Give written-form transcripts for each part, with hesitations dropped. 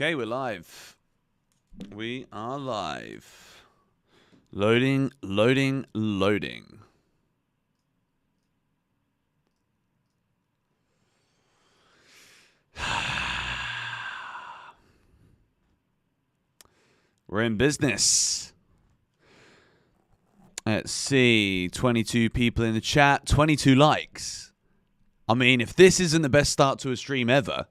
Okay, we're live. We are live. Loading, loading, loading. We're in business. Let's see. 22 people in the chat. 22 likes. I mean, if this isn't the best start to a stream ever...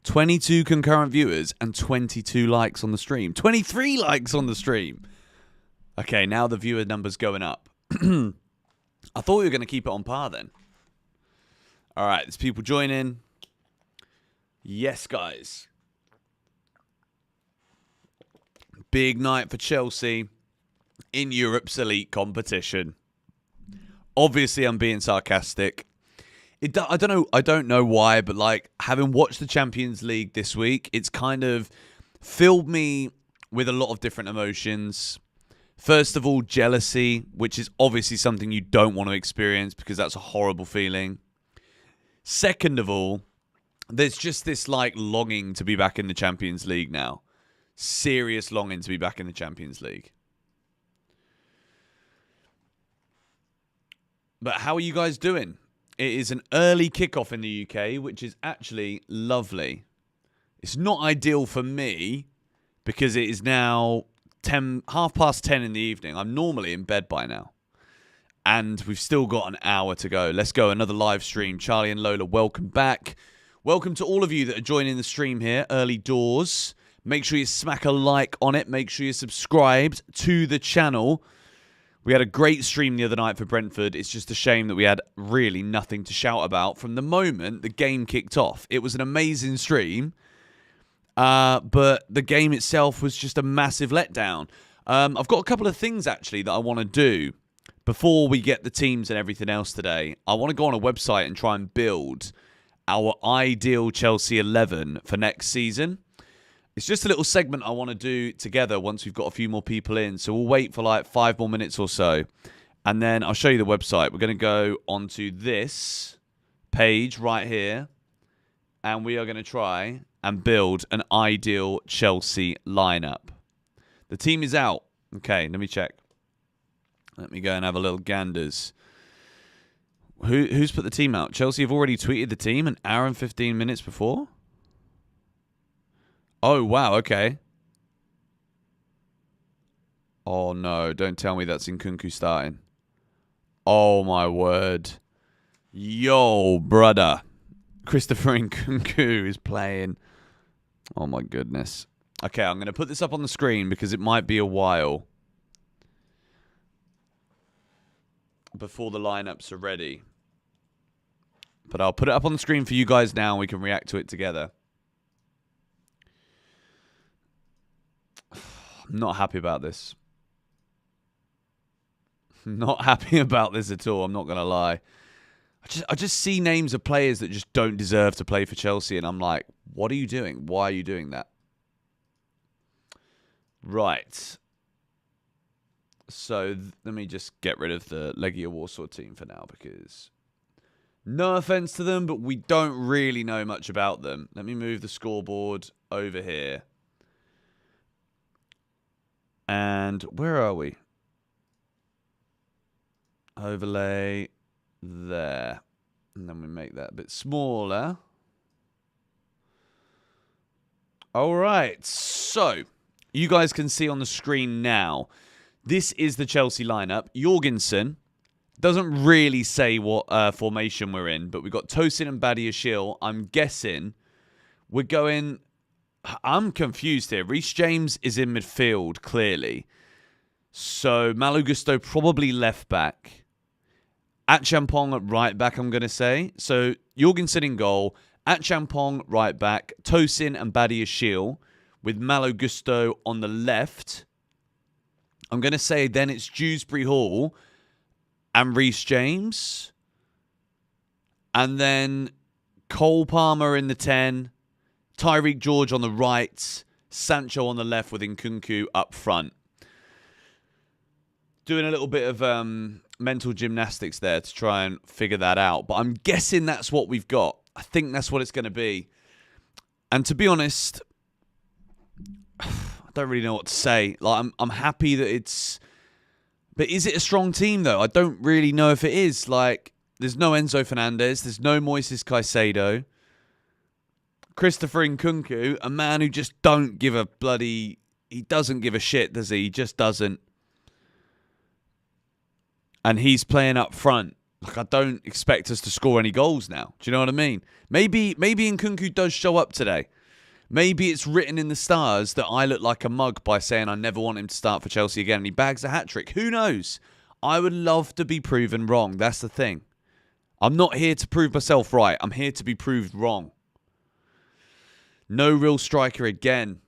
22 concurrent viewers and 22 likes on the stream. 23 likes on the stream. Okay, now the viewer number's going up. I thought we were going to keep it on par then. All right, there's people joining. Yes, guys. Big night for Chelsea in Europe's elite competition. Obviously, I'm being sarcastic. I don't know why, but like having watched the Champions League this week, it's kind of filled me with a lot of different emotions. First of all, jealousy, which is obviously something you don't want to experience because that's a horrible feeling. Second of all, there's just this like longing to be back in the Champions League now. Serious longing to be back in the Champions League. But how are you guys doing? It is an early kickoff in the UK, which is actually lovely. It's not ideal for me because it is now 10:30 in the evening. I'm normally in bed by now. And we've still got an hour to go. Let's go. Another live stream. Charlie and Lola, welcome back. Welcome to all of you that are joining the stream here, early doors. Make sure you smack a like on it. Make sure you're subscribed to the channel. We had a great stream the other night for Brentford. It's just a shame that we had really nothing to shout about from the moment the game kicked off. It was an amazing stream, but the game itself was just a massive letdown. I've got a couple of things, actually, that I want to do before we get the teams and everything else today. I want to go on a website and try and build our ideal Chelsea 11 for next season. It's just a little segment I want to do together once we've got a few more people in. So we'll wait for like 5 more minutes or so. And then I'll show you the website. We're going to go onto this page right here. And we are going to try and build an ideal Chelsea lineup. The team is out. Okay, let me check. Let me go and have a little ganders. Who's put the team out? Chelsea have already tweeted the team an hour and 15 minutes before? Oh, wow, okay. Oh, no, don't tell me that's Nkunku starting. Oh, my word. Yo, brother. Christopher Nkunku is playing. Oh, my goodness. Okay, I'm going to put this up on the screen because it might be a while before the lineups are ready. But I'll put it up on the screen for you guys now and we can react to it together. I'm not happy about this. Not happy about this at all, I'm not going to lie. I just see names of players that just don't deserve to play for Chelsea, and I'm like, what are you doing? Why are you doing that? Right. So, let me just get rid of the Legia Warsaw team for now, because no offense to them, but we don't really know much about them. Let me move the scoreboard over here. And where are we? Overlay there. And then we make that a bit smaller. All right. So, you guys can see on the screen now. This is the Chelsea lineup. Jorgensen doesn't really say what formation we're in, but we've got Tosin and Badiashile. I'm guessing we're going... I'm confused here. Reece James is in midfield, clearly. So, Malo Gusto probably left back. Achampong at right back, I'm going to say. So, Jorgensen in goal. Achampong right back. Tosin and Badiashile with Malo Gusto on the left. I'm going to say then it's Dewsbury Hall and Reece James. And then Cole Palmer in the 10. Tyreek George on the right, Sancho on the left with Nkunku up front. Doing a little bit of mental gymnastics there to try and figure that out. But I'm guessing that's what we've got. I think that's what it's going to be. And to be honest, don't really know what to say. Like, I'm happy that it's... But is it a strong team, though? I don't really know if it is. Like, there's no Enzo Fernandez. There's no Moises Caicedo. Christopher Nkunku, a man who just don't give a bloody... He doesn't give a shit, does he? He just doesn't. And he's playing up front. Like, I don't expect us to score any goals now. Do you know what I mean? Maybe Nkunku does show up today. Maybe it's written in the stars that I look like a mug by saying I never want him to start for Chelsea again, and he bags a hat-trick. Who knows? I would love to be proven wrong. That's the thing. I'm not here to prove myself right. I'm here to be proved wrong. No real striker again.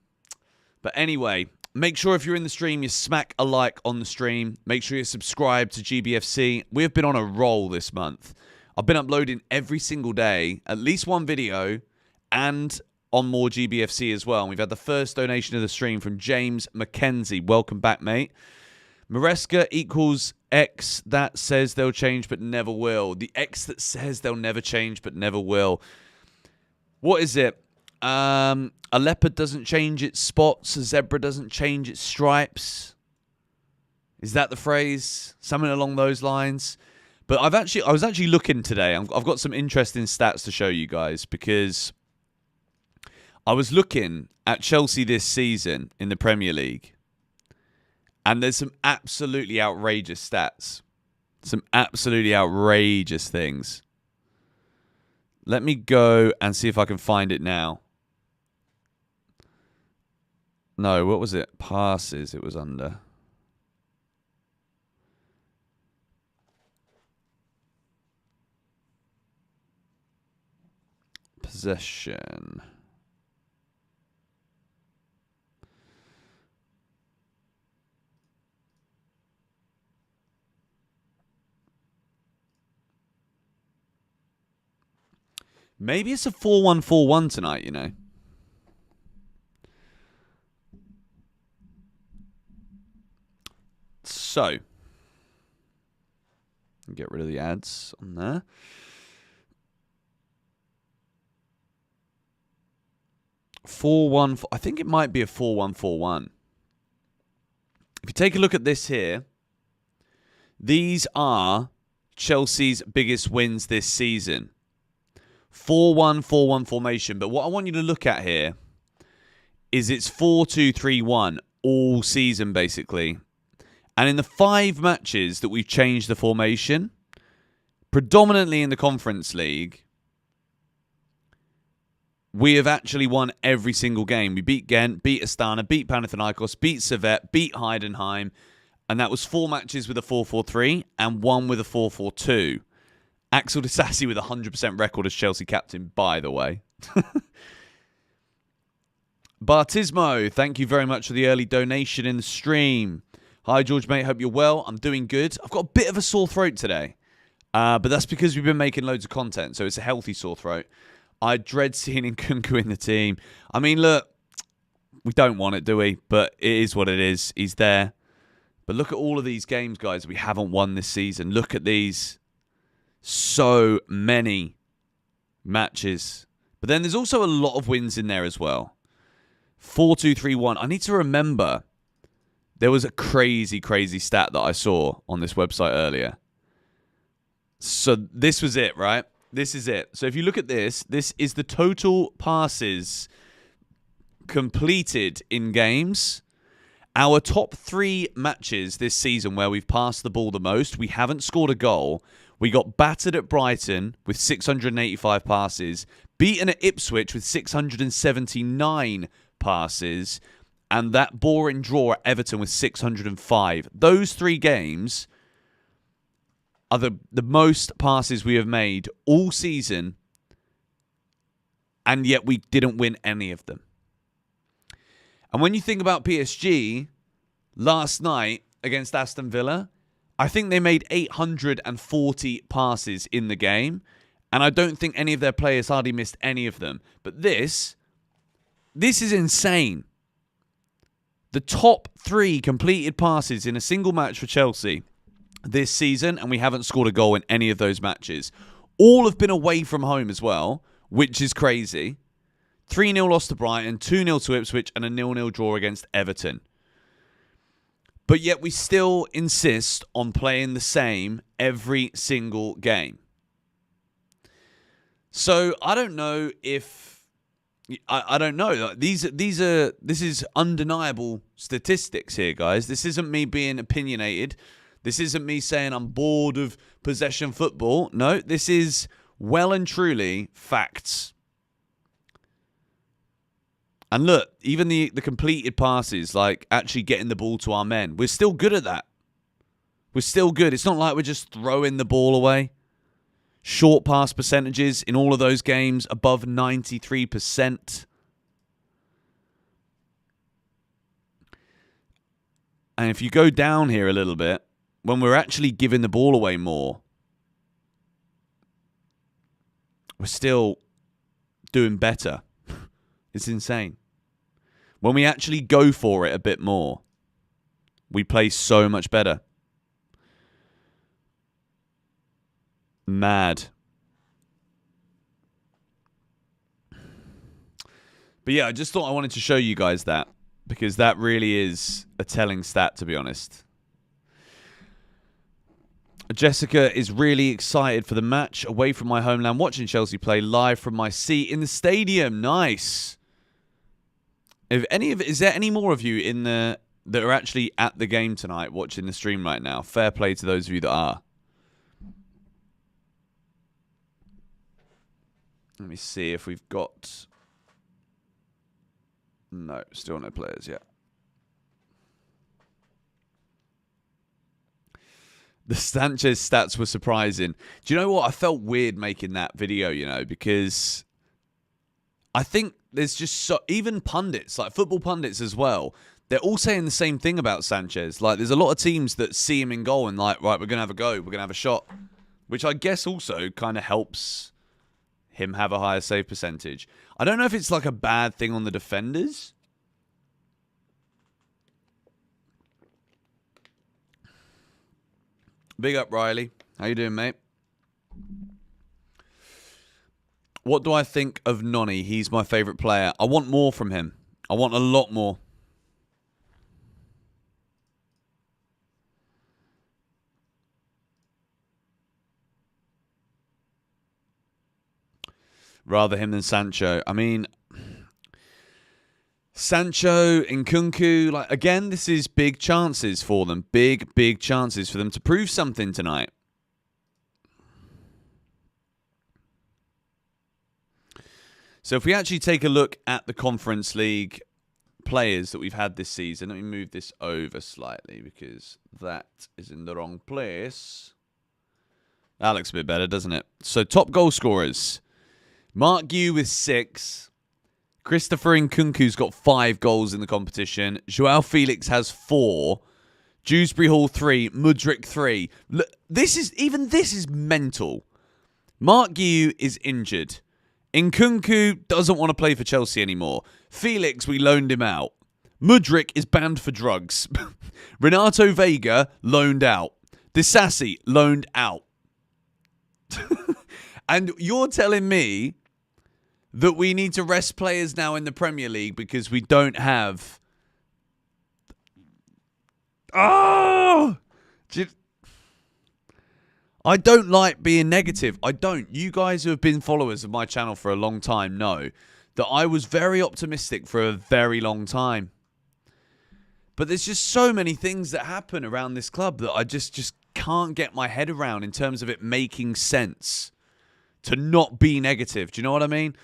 But anyway, make sure if you're in the stream, you smack a like on the stream. Make sure you subscribe to GBFC. We have been on a roll this month. I've been uploading every single day, at least one video, and on more GBFC as well. And we've had the first donation of the stream from James Mackenzie. Welcome back, mate. Maresca equals X that says they'll change but never will. The X that says they'll never change but never will. What is it? A leopard doesn't change its spots. A zebra doesn't change its stripes. Is that the phrase? Something along those lines. But I was actually looking today. I've got some interesting stats to show you guys, because I was looking at Chelsea this season in the Premier League, and there's some absolutely outrageous stats. Some absolutely outrageous things. Let me go and see if I can find it now. No, what was it? Passes it was under. Possession. Maybe it's a 4-1-4-1 tonight, you know. So, get rid of the ads on there. I think it might be a 4-1-4-1. If you take a look at this here, these are Chelsea's biggest wins this season. 4-1-4-1 formation. But what I want you to look at here is it's 4-2-3-1 all season, basically. And in the 5 matches that we've changed the formation, predominantly in the Conference League, we have actually won every single game. We beat Ghent, beat Astana, beat Panathinaikos, beat Servette, beat Heidenheim. And that was 4 matches with a 4-4-3 and 1 with a 4-4-2. Axel Disasi with a 100% record as Chelsea captain, by the way. Bartismo, thank you very much for the early donation in the stream. Hi, George, mate. Hope you're well. I'm doing good. I've got a bit of a sore throat today. But that's because we've been making loads of content, so it's a healthy sore throat. I dread seeing Nkunku in the team. I mean, look, we don't want it, do we? But it is what it is. He's there. But look at all of these games, guys, we haven't won this season. Look at these. So many matches. But then there's also a lot of wins in there as well. 4-2-3-1. I need to remember, there was a crazy, crazy stat that I saw on this website earlier. So this was it, right? This is it. So if you look at this, this is the total passes completed in games. Our top 3 matches this season where we've passed the ball the most, we haven't scored a goal. We got battered at Brighton with 685 passes, beaten at Ipswich with 679 passes, and that boring draw at Everton with 605. Those 3 games are the most passes we have made all season, and yet we didn't win any of them. And when you think about PSG, last night against Aston Villa, I think they made 840 passes in the game, and I don't think any of their players hardly missed any of them. But this is insane. The top 3 completed passes in a single match for Chelsea this season, and we haven't scored a goal in any of those matches. All have been away from home as well, which is crazy. 3-0 loss to Brighton, 2-0 to Ipswich, and a 0-0 draw against Everton. But yet we still insist on playing the same every single game. So I don't know if... I don't know. This is undeniable statistics here, guys. This isn't me being opinionated. This isn't me saying I'm bored of possession football. No, this is well and truly facts. And look, even the completed passes, like actually getting the ball to our men, we're still good at that. We're still good. It's not like we're just throwing the ball away. Short pass percentages in all of those games above 93%. And if you go down here a little bit, when we're actually giving the ball away more, we're still doing better. It's insane. When we actually go for it a bit more, we play so much better. Mad. But yeah, I just thought I wanted to show you guys that, because that really is a telling stat, to be honest. Jessica is really excited for the match away from my homeland, watching Chelsea play live from my seat in the stadium. Nice. Is there any more of you that are actually at the game tonight watching the stream right now? Fair play to those of you that are. Let me see if we've got... No, still no players yet. The Sanchez stats were surprising. Do you know what? I felt weird making that video, because I think there's just even pundits, like football pundits as well, they're all saying the same thing about Sanchez. Like, there's a lot of teams that see him in goal and like, right, we're going to have a go. We're going to have a shot. Which I guess also kind of helps him have a higher save percentage. I don't know if it's like a bad thing on the defenders. Big up, Riley. How you doing, mate? What do I think of Noni? He's my favourite player. I want more from him. I want a lot more. Rather him than Sancho. I mean, Sancho, Nkunku, like, again, this is big chances for them. Big chances for them to prove something tonight. So if we actually take a look at the Conference League players that we've had this season, let me move this over slightly because that is in the wrong place. That looks a bit better, doesn't it? So top goal scorers. Mark Yu with 6. Christopher Nkunku's got 5 goals in the competition. Joao Felix has 4. Dewsbury Hall 3. Mudryk 3. Look, this is mental. Mark Yu is injured. Nkunku doesn't want to play for Chelsea anymore. Felix, we loaned him out. Mudryk is banned for drugs. Renato Vega, loaned out. Disasi, loaned out. And you're telling me that we need to rest players now in the Premier League because we don't have... Oh! I don't like being negative. I don't. You guys who have been followers of my channel for a long time know that I was very optimistic for a very long time. But there's just so many things that happen around this club that I just can't get my head around in terms of it making sense to not be negative. Do you know what I mean?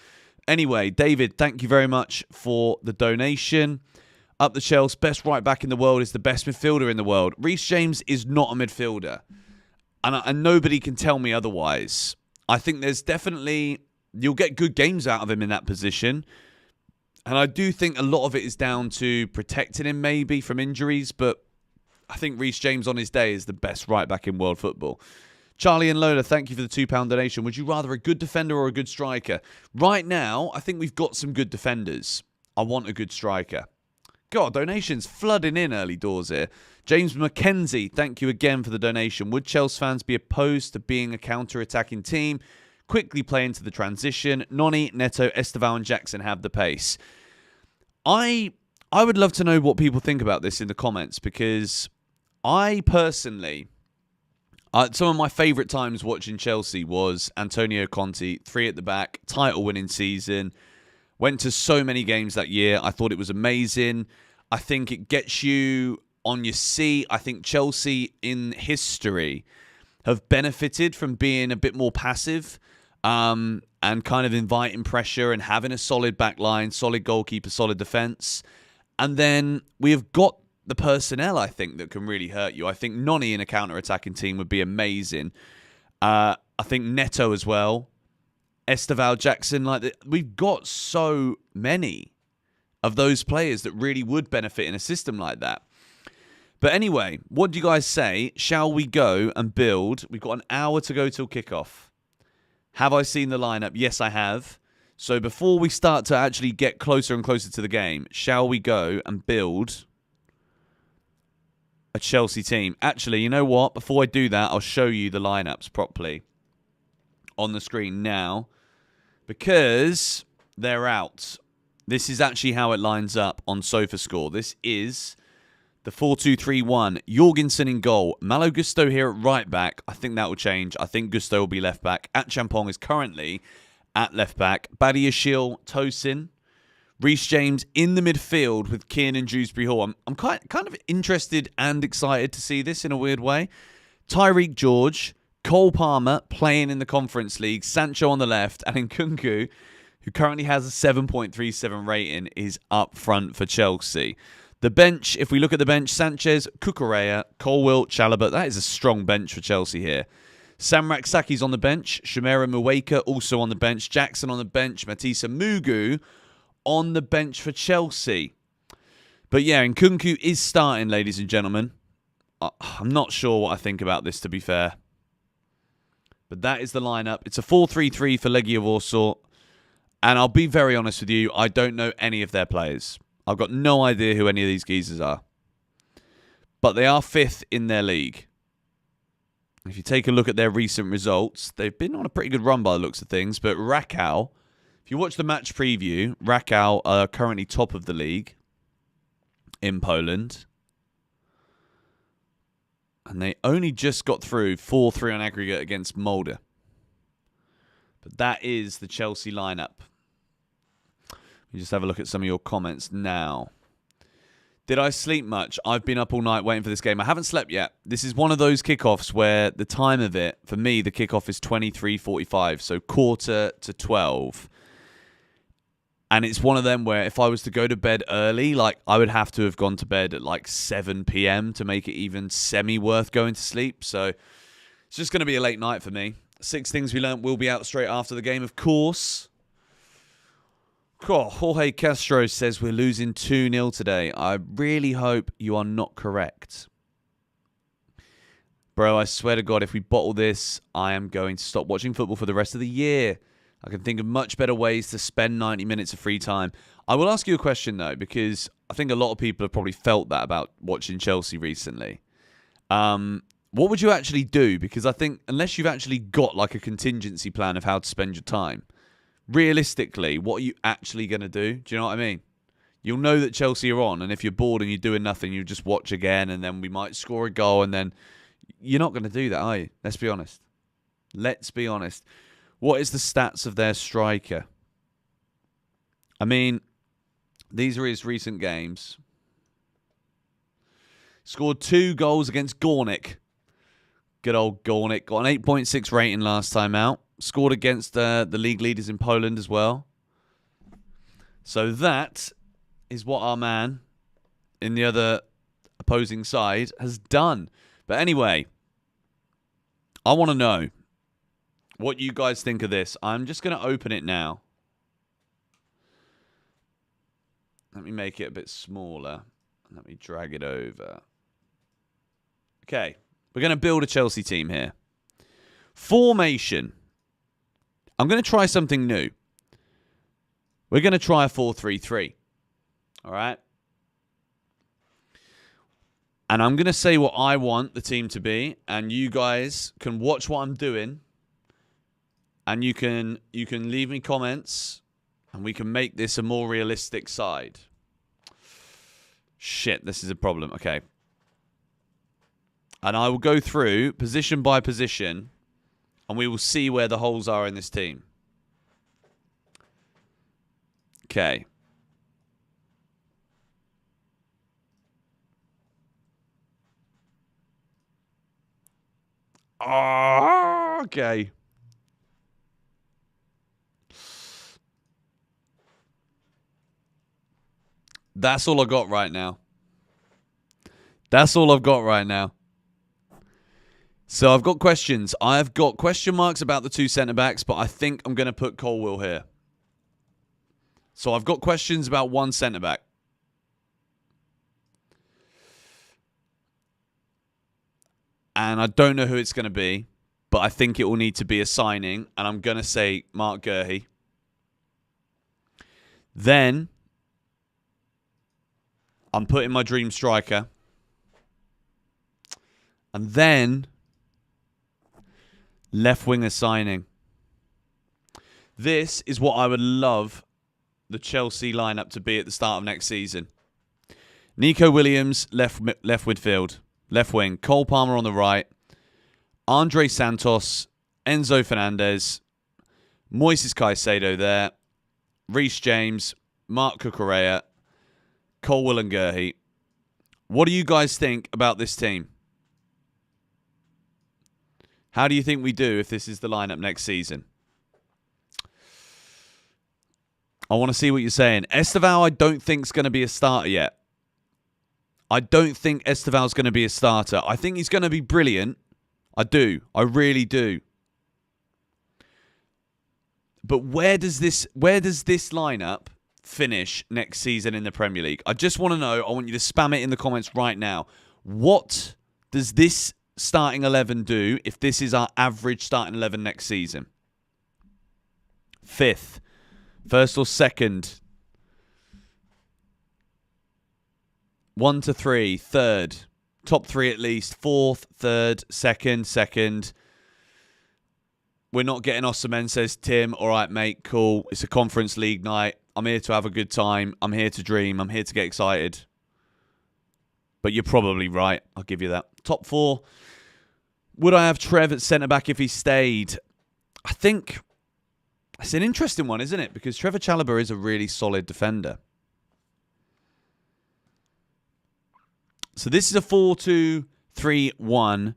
Anyway, David, thank you very much for the donation. Up the Chelsea, best right back in the world is the best midfielder in the world. Reece James is not a midfielder. And nobody can tell me otherwise. I think there's definitely... You'll get good games out of him in that position. And I do think a lot of it is down to protecting him maybe from injuries. But I think Reece James on his day is the best right back in world football. Charlie and Lola, thank you for the £2 donation. Would you rather a good defender or a good striker? Right now, I think we've got some good defenders. I want a good striker. God, donations flooding in early doors here. James McKenzie, thank you again for the donation. Would Chelsea fans be opposed to being a counter-attacking team? quickly play into the transition. Noni, Neto, Esteval, and Jackson have the pace. I would love to know what people think about this in the comments, because I personally, some of my favourite times watching Chelsea was Antonio Conte, 3 at the back, title-winning season. Went to so many games that year. I thought it was amazing. I think it gets you on your seat. I think Chelsea in history have benefited from being a bit more passive and kind of inviting pressure and having a solid back line, solid goalkeeper, solid defence. And then we have got the personnel, I think, that can really hurt you. I think Noni in a counter-attacking team would be amazing. I think Neto as well. Esteval, Jackson, we've got so many of those players that really would benefit in a system like that. But anyway, what do you guys say? Shall we go and build? We've got an hour to go till kickoff. Have I seen the lineup? Yes, I have. So before we start to actually get closer and closer to the game, shall we go and build a Chelsea team? Actually, you know what? Before I do that, I'll show you the lineups properly on the screen now, because they're out. This is actually how it lines up on SofaScore. This is the 4-2-3-1. Jorgensen in goal. Malo Gusto here at right back. I think that will change. I think Gusto will be left back. Champong is currently at left back. Badiashile, Tosin. Reece James in the midfield with Kiernan Dewsbury Hall. I'm kind of interested and excited to see this in a weird way. Tyreek George, Cole Palmer playing in the Conference League, Sancho on the left, and Nkunku, who currently has a 7.37 rating, is up front for Chelsea. The bench, if we look at the bench, Sanchez, Cucurella, Colwill, Chalobah. That is a strong bench for Chelsea here. Samrak Saki's on the bench. Shamera Muweka also on the bench. Jackson on the bench. Matissa Mugu on the bench for Chelsea. But yeah, Nkunku is starting, ladies and gentlemen. I'm not sure what I think about this, to be fair. But that is the lineup. It's a 4-3-3 for Legia Warsaw. And I'll be very honest with you, I don't know any of their players. I've got no idea who any of these geezers are. But they are 5th in their league. If you take a look at their recent results, they've been on a pretty good run by the looks of things. But Rakow, if you watch the match preview, Rakow are currently top of the league in Poland. And they only just got through 4-3 on aggregate against Molde. But that is the Chelsea lineup. You just have a look at some of your comments now. Did I sleep much? I've been up all night waiting for this game. I haven't slept yet. This is one of those kickoffs where the time of it, for me, the kickoff is 23:45, so 11:45. And it's one of them where if I was to go to bed early, I would have to have gone to bed at 7 p.m. to make it even semi-worth going to sleep. So it's just going to be a late night for me. 6 Things We Learned will be out straight after the game, of course. Jorge Castro says we're losing 2-0 today. I really hope you are not correct. Bro, I swear to God, if we bottle this, I am going to stop watching football for the rest of the year. I can think of much better ways to spend 90 minutes of free time. I will ask you a question, though, because I think a lot of people have probably felt that about watching Chelsea recently. What would you actually do? Because I think unless you've actually got a contingency plan of how to spend your time, realistically, what are you actually going to do? Do you know what I mean? You'll know that Chelsea are on, and if you're bored and you're doing nothing, you just watch again, and then we might score a goal, and then you're not going to do that, are you? Let's be honest. Let's be honest. What is the stats of their striker? I mean, these are his recent games. Scored 2 goals against Gornik. Good old Gornik. Got an 8.6 rating last time out. Scored against the league leaders in Poland as well. So that is what our man in the other opposing side has done. But anyway, I want to know what you guys think of this. I'm just going to open it now. Let me make it a bit smaller. Let me drag it over. Okay, we're going to build a Chelsea team here. Formation. I'm going to try something new. We're going to try a 4-3-3. All right? And I'm going to say what I want the team to be, and you guys can watch what I'm doing And you can leave me comments, and we can make this a more realistic side. Shit, this is a problem. Okay. And I will go through position by position, and we will see where the holes are in this team. Okay. Oh, okay. That's all I got right now. That's all I've got right now. So I've got questions. I've got question marks about the two centre-backs, but I think I'm going to put Colwill here. So I've got questions about one centre-back. And I don't know who it's going to be, but I think it will need to be a signing, and I'm going to say Mark Gurhey. Then I'm putting my dream striker. And then left winger signing. This is what I would love the Chelsea lineup to be at the start of next season. Nico Williams, left midfield, left wing. Cole Palmer on the right. Andre Santos, Enzo Fernandez, Moises Caicedo there. Reece James, Mark Cucurella, Colwill and Gurhey. What do you guys think about this team? How do you think we do if this is the lineup next season? I want to see what you're saying. Esteval, I don't think is going to be a starter yet. I don't think Esteval's going to be a starter. I think he's going to be brilliant. I do. I really do. But where does this lineup finish next season in the Premier League? I just want to know. I want you to spam it in the comments right now. What does this starting 11 do if this is our average starting 11 next season? Fifth. First or second? 1 to 3. Third. Top 3 at least. Fourth, third, second. We're not getting Osimhen, says Tim. All right, mate, cool. It's a Conference League night. I'm here to have a good time. I'm here to dream. I'm here to get excited. But you're probably right. I'll give you that. Top 4. Would I have Trev at centre-back if he stayed? I think it's an interesting one, isn't it? Because Trevor Chalobah is a really solid defender. So this is a 4-2-3-1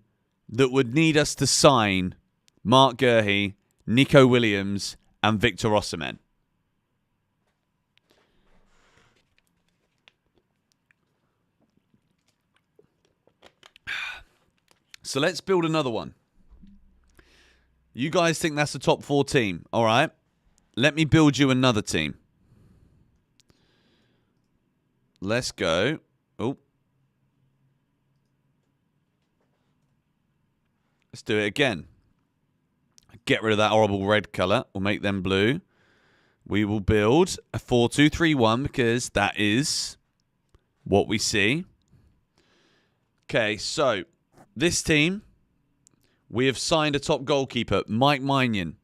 that would need us to sign Mark Gurhey, Nico Williams, and Victor Osimhen. So let's build another one. You guys think that's the top 4 team. All right. Let me build you another team. Let's go. Oh. Let's do it again. Get rid of that horrible red colour. We'll make them blue. We will build a 4-2-3-1 because that is what we see. Okay, so this team, we have signed a top goalkeeper. Mike Maignan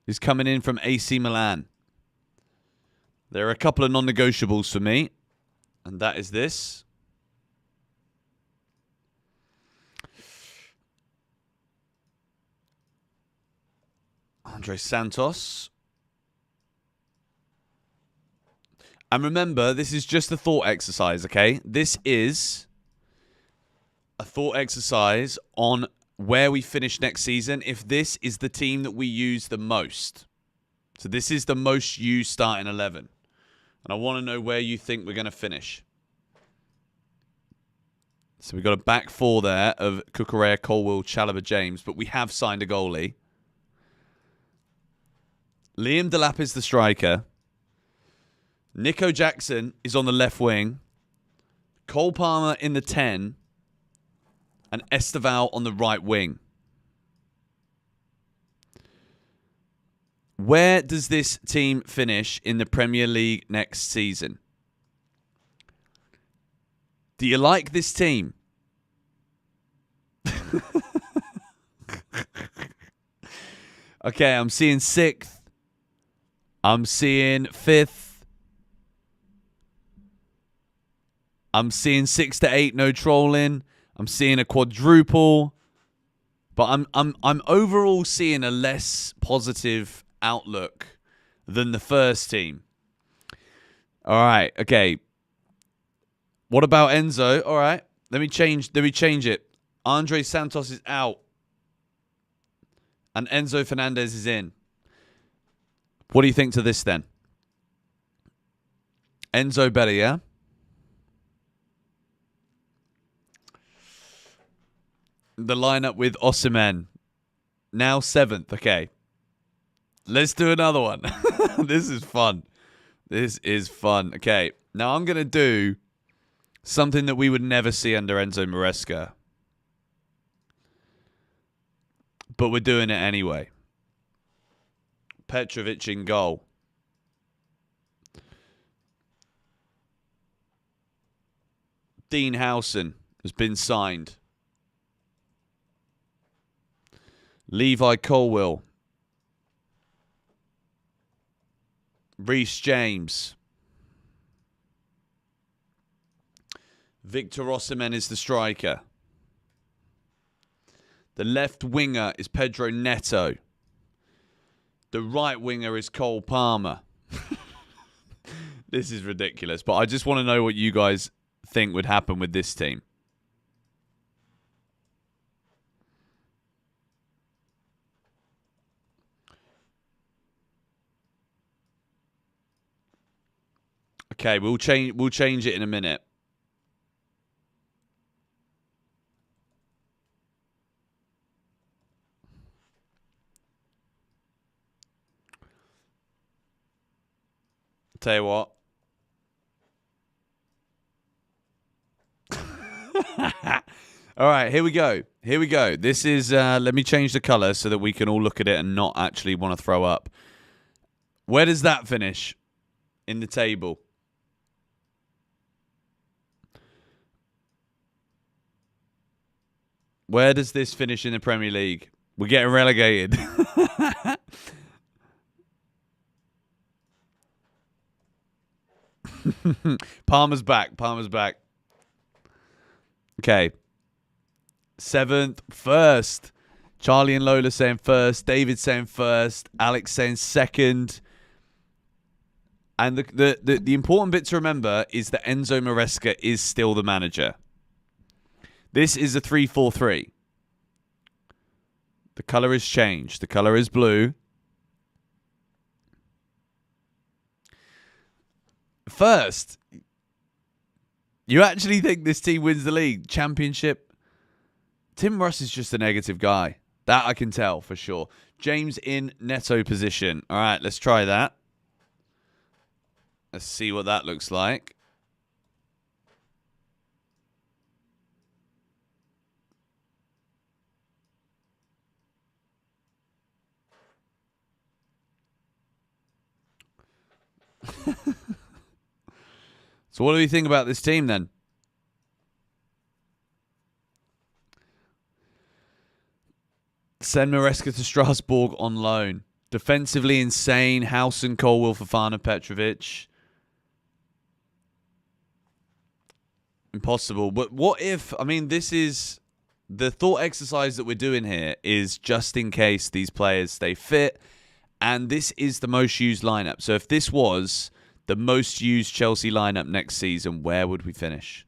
is coming in from AC Milan. There are a couple of non-negotiables for me, and that is this. Andre Santos. And remember, this is just a thought exercise, okay? This is a thought exercise on where we finish next season if this is the team that we use the most. So this is the most used starting 11. And I want to know where you think we're going to finish. So we've got a back 4 there of Cucurella, Colwill, Chalobah, James. But we have signed a goalie. Liam Delap is the striker. Nico Jackson is on the left wing. Cole Palmer in the 10. And Esteval on the right wing. Where does this team finish in the Premier League next season? Do you like this team? Okay, I'm seeing 6th. I'm seeing 5th. I'm seeing 6 to 8, no trolling. I'm seeing a quadruple. But I'm overall seeing a less positive outlook than the first team. All right, okay. What about Enzo? All right, let me change it. Andre Santos is out. And Enzo Fernandez is in. What do you think to this then? Enzo better, yeah? The lineup with Osimhen. Now 7th. Okay. Let's do another one. This is fun. This is fun. Okay. Now I'm going to do something that we would never see under Enzo Maresca. But we're doing it anyway. Petrovic in goal. Dean Howson has been signed. Levi Colwill. Reece James. Victor Osimhen is the striker. The left winger is Pedro Neto. The right winger is Cole Palmer. This is ridiculous, but I just want to know what you guys think would happen with this team. Okay, we'll change it in a minute. Tell you what. All right, here we go. Here we go. This is, let me change the colour so that we can all look at it and not actually want to throw up. Where does that finish in the table? Where does this finish in the Premier League? We're getting relegated. Palmer's back. Palmer's back. Okay. 7th, 1st. Charlie and Lola saying 1st. David saying 1st. Alex saying 2nd. And the important bit to remember is that Enzo Maresca is still the manager. This is a 3-4-3. The colour has changed. The colour is blue. First, you actually think this team wins the league? Championship? Tim Russ is just a negative guy. That I can tell for sure. James in Neto position. All right, let's try that. Let's see what that looks like. So what do you think about this team then? Send Maresca to Strasbourg on loan. Defensively insane. Howson, Colwill, Fofana, Petrovic. Impossible. But what if, I mean, this is, the thought exercise that we're doing here is just in case these players stay fit. And this is the most used lineup. So if this was the most used Chelsea lineup next season, where would we finish?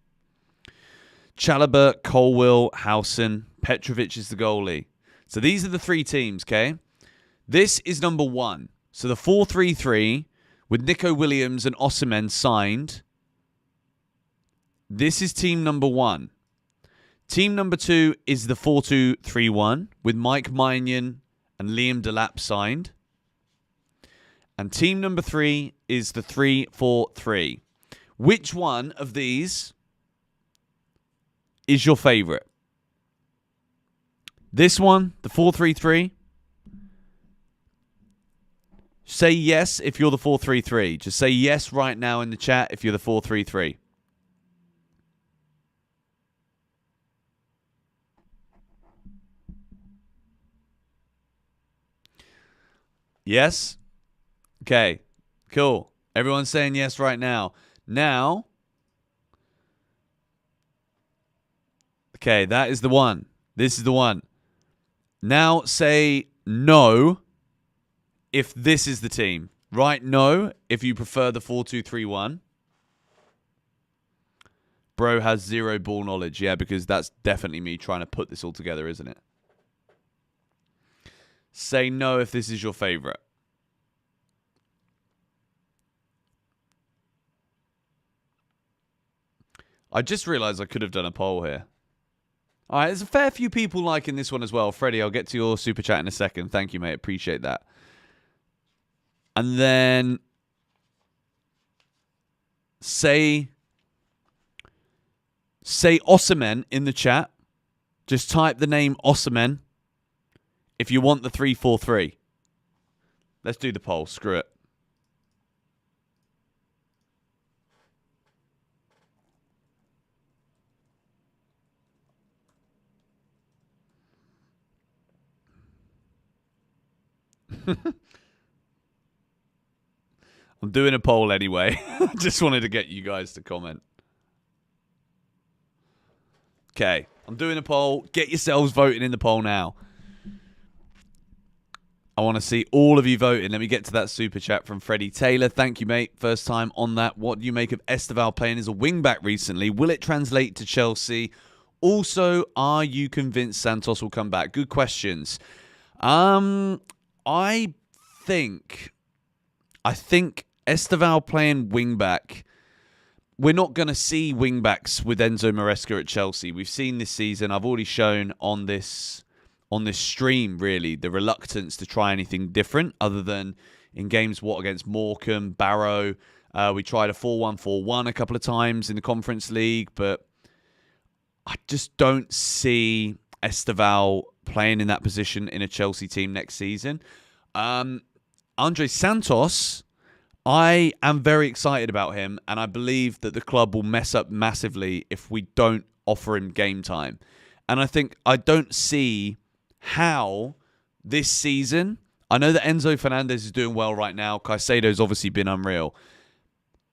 Chalobah, Colwill, Howson, Petrovic is the goalie. So these are the 3 teams, okay? This is number 1. So the 4-3-3 with Nico Williams and Osimhen signed. This is team number 1. Team number 2 is the 4-2-3-1 with Mike Maignan and Liam Delap signed. And team number 3 is the 3-4-3. Which one of these is your favourite? This one, the 4-3-3. Say yes if you're the 4-3-3. Just say yes right now in the chat if you're the 4-3-3. Yes? Okay. Cool. Everyone's saying yes right now. Now, okay, that is the one. This is the one. Now say no if this is the team. Right? No if you prefer the 4-2-3-1. Bro has zero ball knowledge. Yeah, because that's definitely me trying to put this all together, isn't it? Say no if this is your favorite. I just realized I could have done a poll here. All right, there's a fair few people liking this one as well. Freddie, I'll get to your super chat in a second. Thank you, mate. Appreciate that. And then say Osimhen in the chat. Just type the name Osimhen if you want the 3-4-3. Let's do the poll. Screw it. I'm doing a poll anyway. Just wanted to get you guys to comment. Okay, I'm doing a poll. Get yourselves voting in the poll now. I want to see all of you voting. Let me get to that super chat from Freddie Taylor. Thank you, mate. First time on that. What do you make of Esteval playing as a wing-back recently? Will it translate to Chelsea? Also, are you convinced Santos will come back? Good questions. I think Esteval playing wing-back. We're not going to see wing-backs with Enzo Maresca at Chelsea. We've seen this season. I've already shown on this stream, really, the reluctance to try anything different other than in games, against Morecambe, Barrow. We tried a 4-1-4-1 a couple of times in the Conference League, but I just don't see Esteval playing in that position in a Chelsea team next season. Andre Santos, I am very excited about him, and I believe that the club will mess up massively if we don't offer him game time. And I don't see how this season, I know that Enzo Fernandez is doing well right now. Caicedo's obviously been unreal.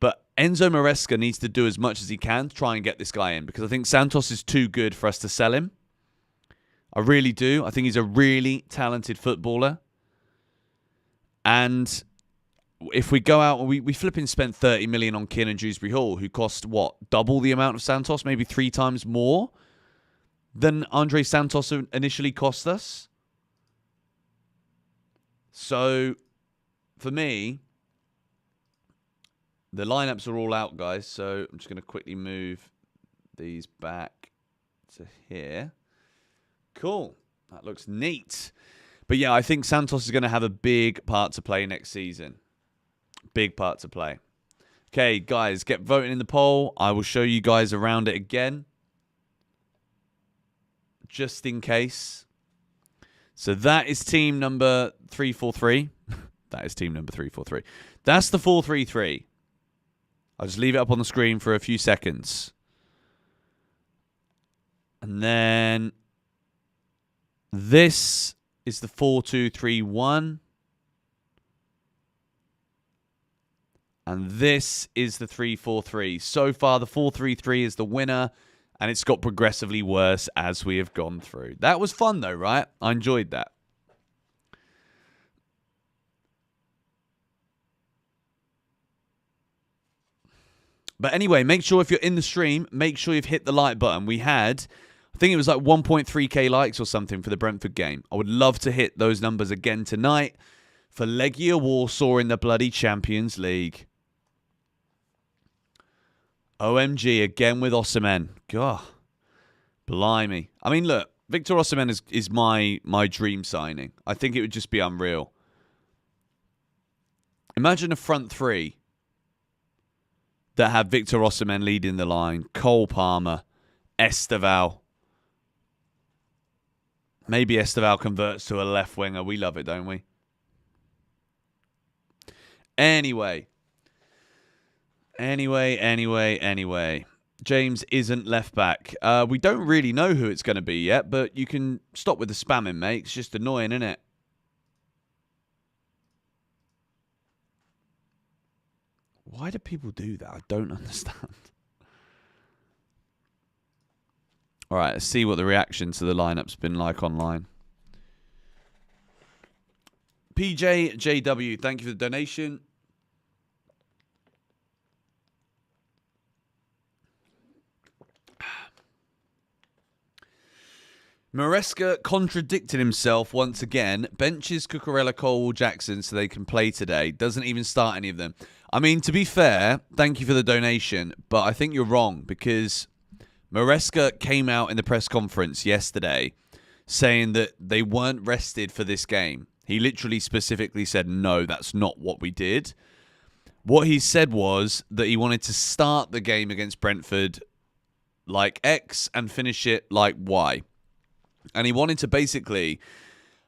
But Enzo Maresca needs to do as much as he can to try and get this guy in, because I think Santos is too good for us to sell him. I really do. I think he's a really talented footballer. And if we go out and we flipping spent 30 million on Kieran Dewsbury Hall, who cost, double the amount of Santos, maybe 3 times more than Andre Santos initially cost us. So, for me, the lineups are all out, guys. So, I'm just going to quickly move these back to here. Cool. That looks neat. But yeah, I think Santos is going to have a big part to play next season. Big part to play. Okay, guys, get voting in the poll. I will show you guys around it again, just in case. So that is team number 343. That is team number 343. That's the 4-3-3. I'll just leave it up on the screen for a few seconds. And then this is the 4-2-3-1. And this is the 3-4-3. So far, the 4-3-3 is the winner, and it's got progressively worse as we have gone through. That was fun, though, right? I enjoyed that. But anyway, make sure if you're in the stream, make sure you've hit the like button. We had, I think it was like 1.3k likes or something for the Brentford game. I would love to hit those numbers again tonight for Legia Warsaw in the bloody Champions League. OMG, again with Osimhen. God, blimey. I mean, look, Victor Osimhen is my dream signing. I think it would just be unreal. Imagine a front three that have Victor Osimhen leading the line, Cole Palmer, Esteval. Maybe Esteval converts to a left winger. We love it, don't we? Anyway. James isn't left back. We don't really know who it's going to be yet, but you can stop with the spamming, mate. It's just annoying, isn't it? Why do people do that? I don't understand. All right, let's see what the reaction to the lineup's been like online. PJJW, thank you for the donation. Maresca contradicted himself once again. Benches Cucurella, Cole, Jackson so they can play today. Doesn't even start any of them. I mean, to be fair, thank you for the donation, but I think you're wrong because Maresca came out in the press conference yesterday saying that they weren't rested for this game. He literally specifically said, no, that's not what we did. What he said was that he wanted to start the game against Brentford like X and finish it like Y. And he wanted to basically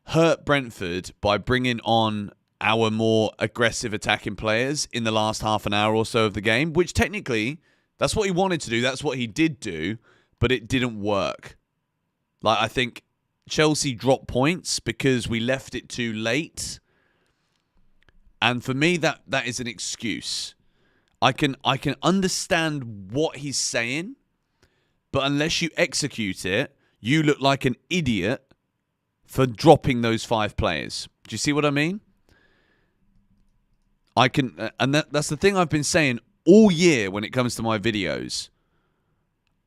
hurt Brentford by bringing on our more aggressive attacking players in the last half an hour or so of the game, which technically, that's what he wanted to do. That's what he did do, but it didn't work. Like, I think Chelsea dropped points because we left it too late. And for me, that is an excuse. I can understand what he's saying, but unless you execute it, you look like an idiot for dropping those 5 players. Do you see what I mean? That's the thing I've been saying all year when it comes to my videos.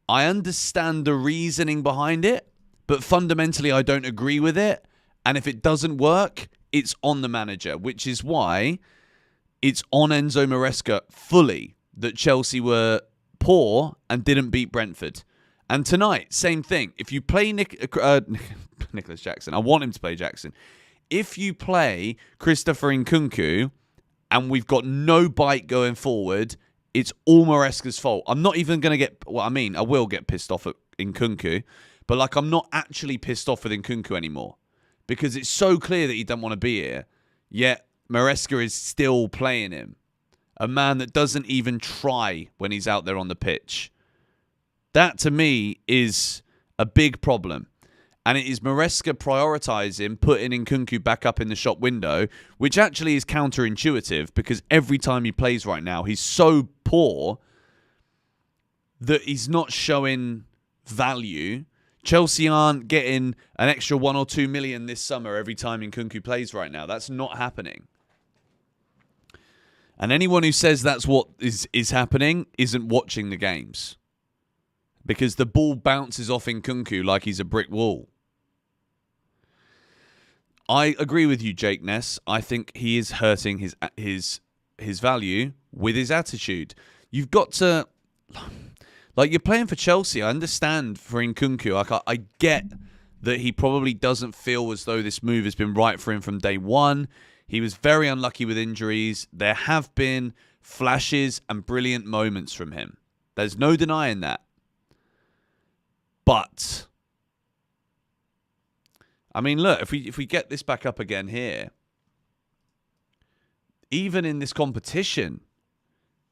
I understand the reasoning behind it, but fundamentally I don't agree with it. And if it doesn't work, it's on the manager, which is why it's on Enzo Maresca fully that Chelsea were poor and didn't beat Brentford. And tonight, same thing. If you play Nicholas Jackson, I want him to play Jackson. If you play Christopher Nkunku and we've got no bite going forward, it's all Maresca's fault. I'm not even going to get... Well, I mean, I will get pissed off at Nkunku, but like I'm not actually pissed off with Nkunku anymore because it's so clear that he doesn't want to be here, yet Maresca is still playing him. A man that doesn't even try when he's out there on the pitch. That, to me, is a big problem. And it is Maresca prioritising putting Nkunku back up in the shop window, which actually is counterintuitive because every time he plays right now, he's so poor that he's not showing value. Chelsea aren't getting an extra 1 or 2 million this summer every time Nkunku plays right now. That's not happening. And anyone who says that's what is happening isn't watching the games. Because the ball bounces off Nkunku like he's a brick wall. I agree with you, Jake Ness. I think he is hurting his value with his attitude. You've got to... Like, you're playing for Chelsea. I understand for Nkunku. Like, I get that he probably doesn't feel as though this move has been right for him from day one. He was very unlucky with injuries. There have been flashes and brilliant moments from him. There's no denying that. But, I mean, look, if we get this back up again here, even in this competition,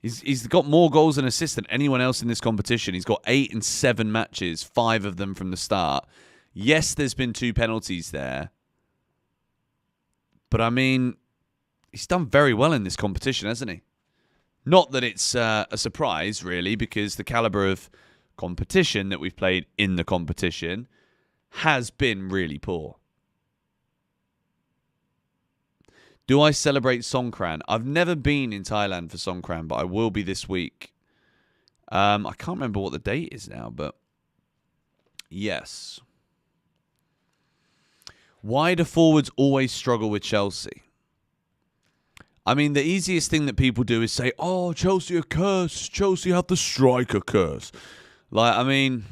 he's got more goals and assists than anyone else in this competition. He's got 8 in 7 matches, 5 of them from the start. Yes, there's been 2 penalties there. But, I mean, he's done very well in this competition, hasn't he? Not that it's a surprise, really, because the caliber of competition that we've played in the competition has been really poor. Do I celebrate Songkran? I've never been in Thailand for Songkran, but I will be this week. I can't remember what the date is now, but yes. Why do forwards always struggle with Chelsea? I mean, the easiest thing that people do is say, oh, Chelsea are cursed. Chelsea have the striker curse. Like, I mean,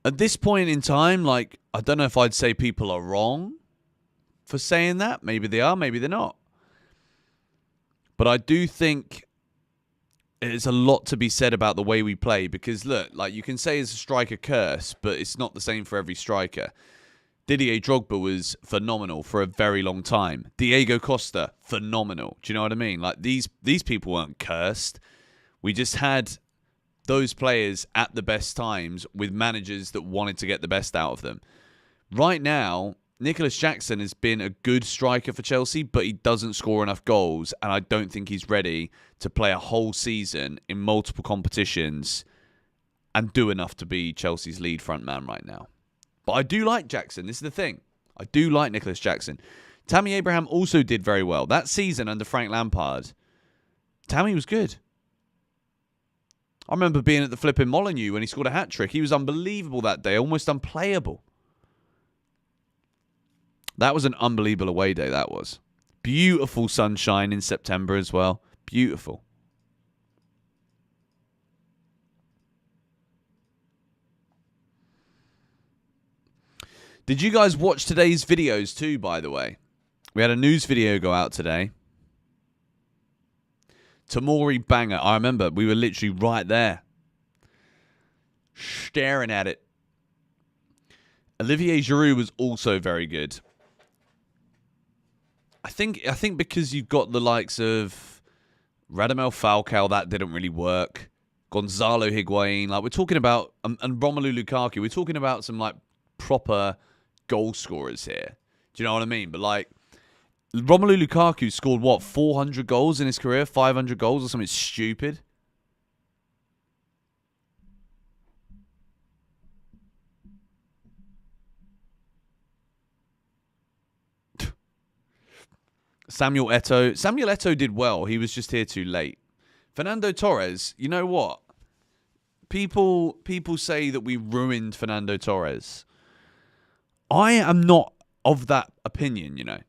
at this point in time, like, I don't know if I'd say people are wrong for saying that. Maybe they are, maybe they're not. But I do think there's a lot to be said about the way we play because, look, like, you can say it's a striker curse, but it's not the same for every striker. Didier Drogba was phenomenal for a very long time. Diego Costa, phenomenal. Do you know what I mean? Like, these people weren't cursed. We just had those players at the best times with managers that wanted to get the best out of them. Right now, Nicholas Jackson has been a good striker for Chelsea, but he doesn't score enough goals, and I don't think he's ready to play a whole season in multiple competitions and do enough to be Chelsea's lead front man right now. But I do like Jackson. This is the thing. I do like Nicholas Jackson. Tammy Abraham also did very well. That season under Frank Lampard, Tammy was good. I remember being at the flipping Molineux when he scored a hat-trick. He was unbelievable that day, almost unplayable. That was an unbelievable away day, that was. Beautiful sunshine in September as well. Beautiful. Did you guys watch today's videos too, by the way? We had a news video go out today. Tamori banger. I remember we were literally right there. Staring at it. Olivier Giroud was also very good. I think because you've got the likes of Radamel Falcao, that didn't really work. Gonzalo Higuain, like we're talking about, and Romelu Lukaku, we're talking about some like proper goal scorers here. Do you know what I mean? But like Romelu Lukaku scored what, 400 goals in his career, 500 goals or something stupid. Samuel Eto'o did well. He was just here too late. Fernando Torres, you know what? People say that we ruined Fernando Torres. I am not of that opinion, you know.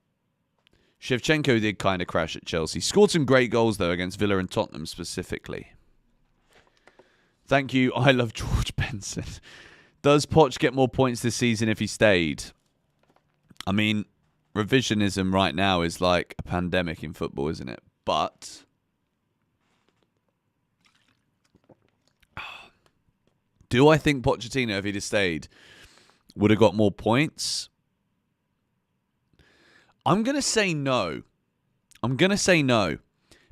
Shevchenko did kind of crash at Chelsea. Scored some great goals, though, against Villa and Tottenham specifically. Thank you. I love George Benson. Does Poch get more points this season if he stayed? I mean, revisionism right now is like a pandemic in football, isn't it? But do I think Pochettino, if he'd have stayed, would have got more points? I'm going to say no.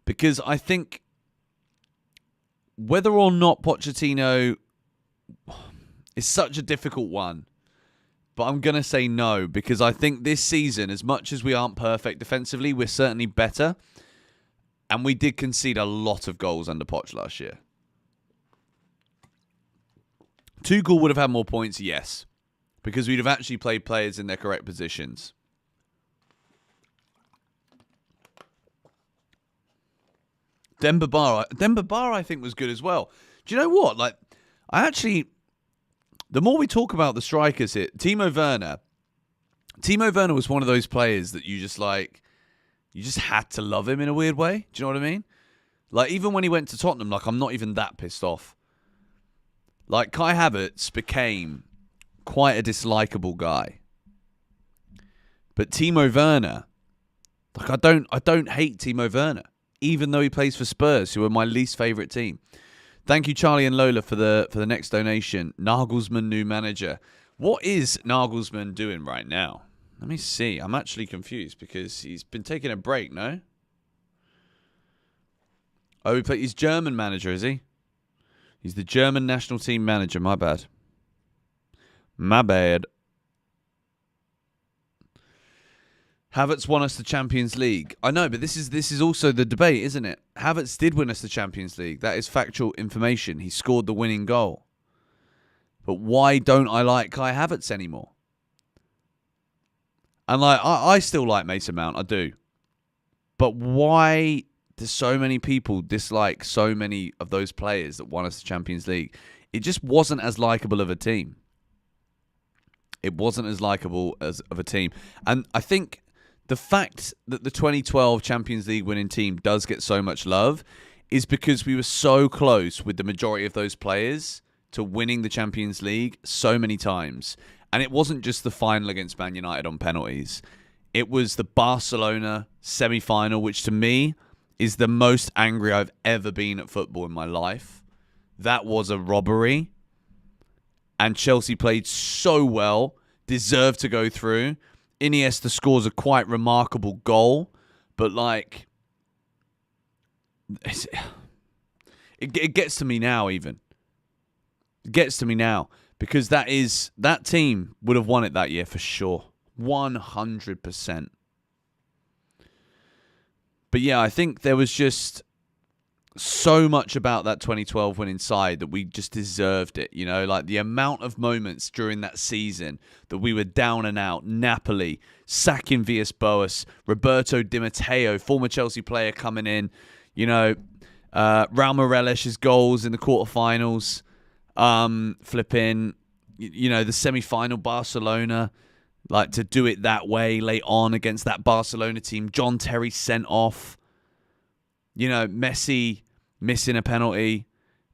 Because I think whether or not Pochettino is such a difficult one. But I'm going to say no, because I think this season, as much as we aren't perfect defensively, we're certainly better. And we did concede a lot of goals under Poch last year. Tuchel would have had more points, yes. Because we'd have actually played players in their correct positions. Demba Ba, I think, was good as well. Do you know what? Like, the more we talk about the strikers here, Timo Werner was one of those players that you just had to love him in a weird way. Do you know what I mean? Like, even when he went to Tottenham, like, I'm not even that pissed off. Like, Kai Havertz became quite a dislikable guy. But Timo Werner, like, I don't hate Timo Werner, even though he plays for Spurs, who are my least favourite team. Thank you, Charlie and Lola, for the next donation. Nagelsmann, new manager. What is Nagelsmann doing right now? Let me see. I'm actually confused because he's been taking a break, no? Oh, he's German manager, is he? He's the German national team manager. My bad. My bad. Havertz won us the Champions League. I know, but this is also the debate, isn't it? Havertz did win us the Champions League. That is factual information. He scored the winning goal. But why don't I like Kai Havertz anymore? And like, I still like Mason Mount. I do. But why do so many people dislike so many of those players that won us the Champions League? It just wasn't as likable of a team. It wasn't as likable as of a team. And I think the fact that the 2012 Champions League winning team does get so much love is because we were so close with the majority of those players to winning the Champions League so many times. And it wasn't just the final against Man United on penalties. It was the Barcelona semi-final, which to me is the most angry I've ever been at football in my life. That was a robbery. And Chelsea played so well, deserved to go through. Iniesta scores a quite remarkable goal, but like, it gets to me now even. It gets to me now because that team would have won it that year for sure. 100%. But yeah, I think there was just so much about that 2012 winning side that we just deserved it. You know, like the amount of moments during that season that we were down and out. Napoli, sacking Villas-Boas, Roberto Di Matteo, former Chelsea player coming in. You know, Raul Moreles's goals in the quarterfinals. Flipping, you know, the semi-final Barcelona. Like to do it that way late on against that Barcelona team. John Terry sent off. You know, Messi missing a penalty.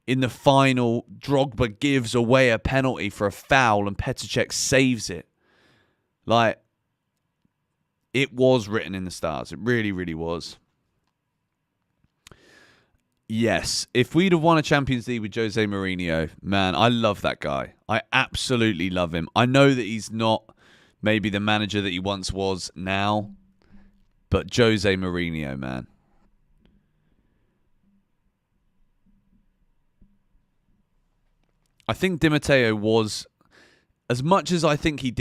In the final, Drogba gives away a penalty for a foul and Petr Cech saves it. Like, it was written in the stars. It really, really was. Yes, if we'd have won a Champions League with Jose Mourinho, man, I love that guy. I absolutely love him. I know that he's not maybe the manager that he once was now, but Jose Mourinho, man. I think Di Matteo was, as much as I think he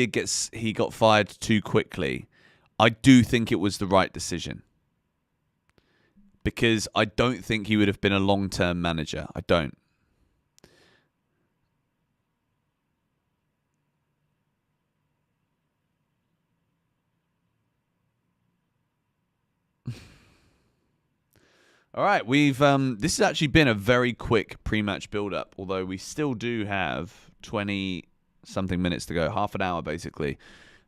got fired too quickly, I do think it was the right decision. Because I don't think he would have been a long-term manager. I don't. All right, we've this has actually been a very quick pre-match build-up, although we still do have 20-something minutes to go, half an hour basically,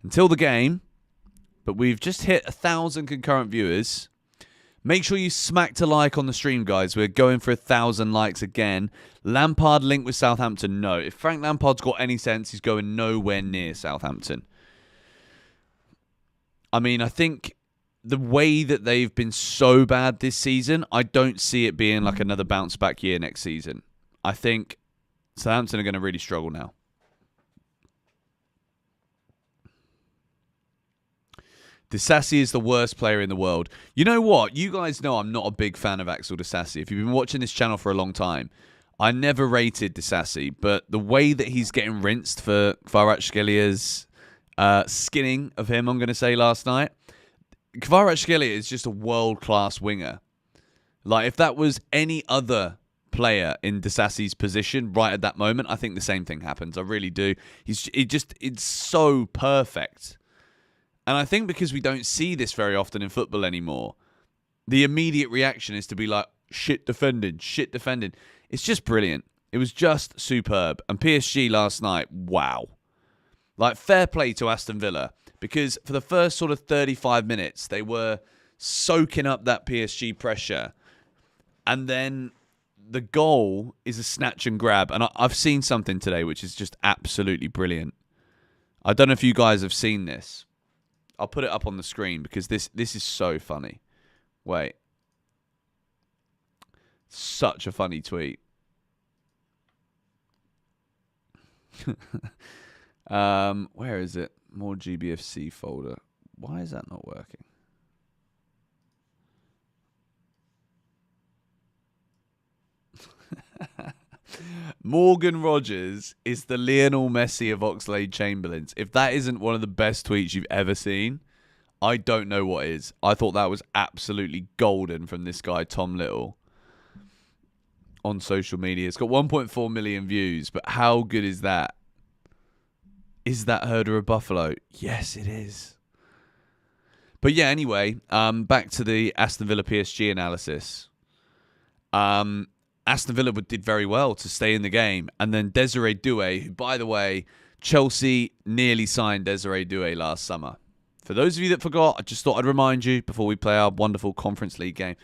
until the game. But we've just hit 1,000 concurrent viewers. Make sure you smack to like on the stream, guys. We're going for 1,000 likes again. Lampard linked with Southampton? No. If Frank Lampard's got any sense, he's going nowhere near Southampton. I mean, I think the way that they've been so bad this season, I don't see it being like another bounce back year next season. I think Southampton are going to really struggle now. Disassi is the worst player in the world. You know what? You guys know I'm not a big fan of Axel Disassi. If you've been watching this channel for a long time, I never rated Disassi, but the way that he's getting rinsed for Kvaratskhelia skinning of him, I'm going to say, last night, Kvaratskhelia is just a world-class winger. Like, if that was any other player in Disassi's position right at that moment, I think the same thing happens. I really do. It's so perfect. And I think because we don't see this very often in football anymore, the immediate reaction is to be like, shit defending, shit defending. It's just brilliant. It was just superb. And PSG last night, wow. Like, fair play to Aston Villa, because for the first sort of 35 minutes, they were soaking up that PSG pressure. And then the goal is a snatch and grab. And I've seen something today which is just absolutely brilliant. I don't know if you guys have seen this. I'll put it up on the screen because this is so funny. Wait. Such a funny tweet. Where is it? More GBFC folder. Why is that not working? Morgan Rogers is the Lionel Messi of Oxlade-Chamberlain's. If that isn't one of the best tweets you've ever seen, I don't know what is. I thought that was absolutely golden from this guy, Tom Little, on social media. It's got 1.4 million views, but how good is that? Is that Herder of Buffalo? Yes, it is. But yeah, anyway, back to the Aston Villa PSG analysis. Aston Villa did very well to stay in the game. And then Desiree Doué, who, by the way, Chelsea nearly signed Desiree Doué last summer. For those of you that forgot, I just thought I'd remind you before we play our wonderful Conference League game.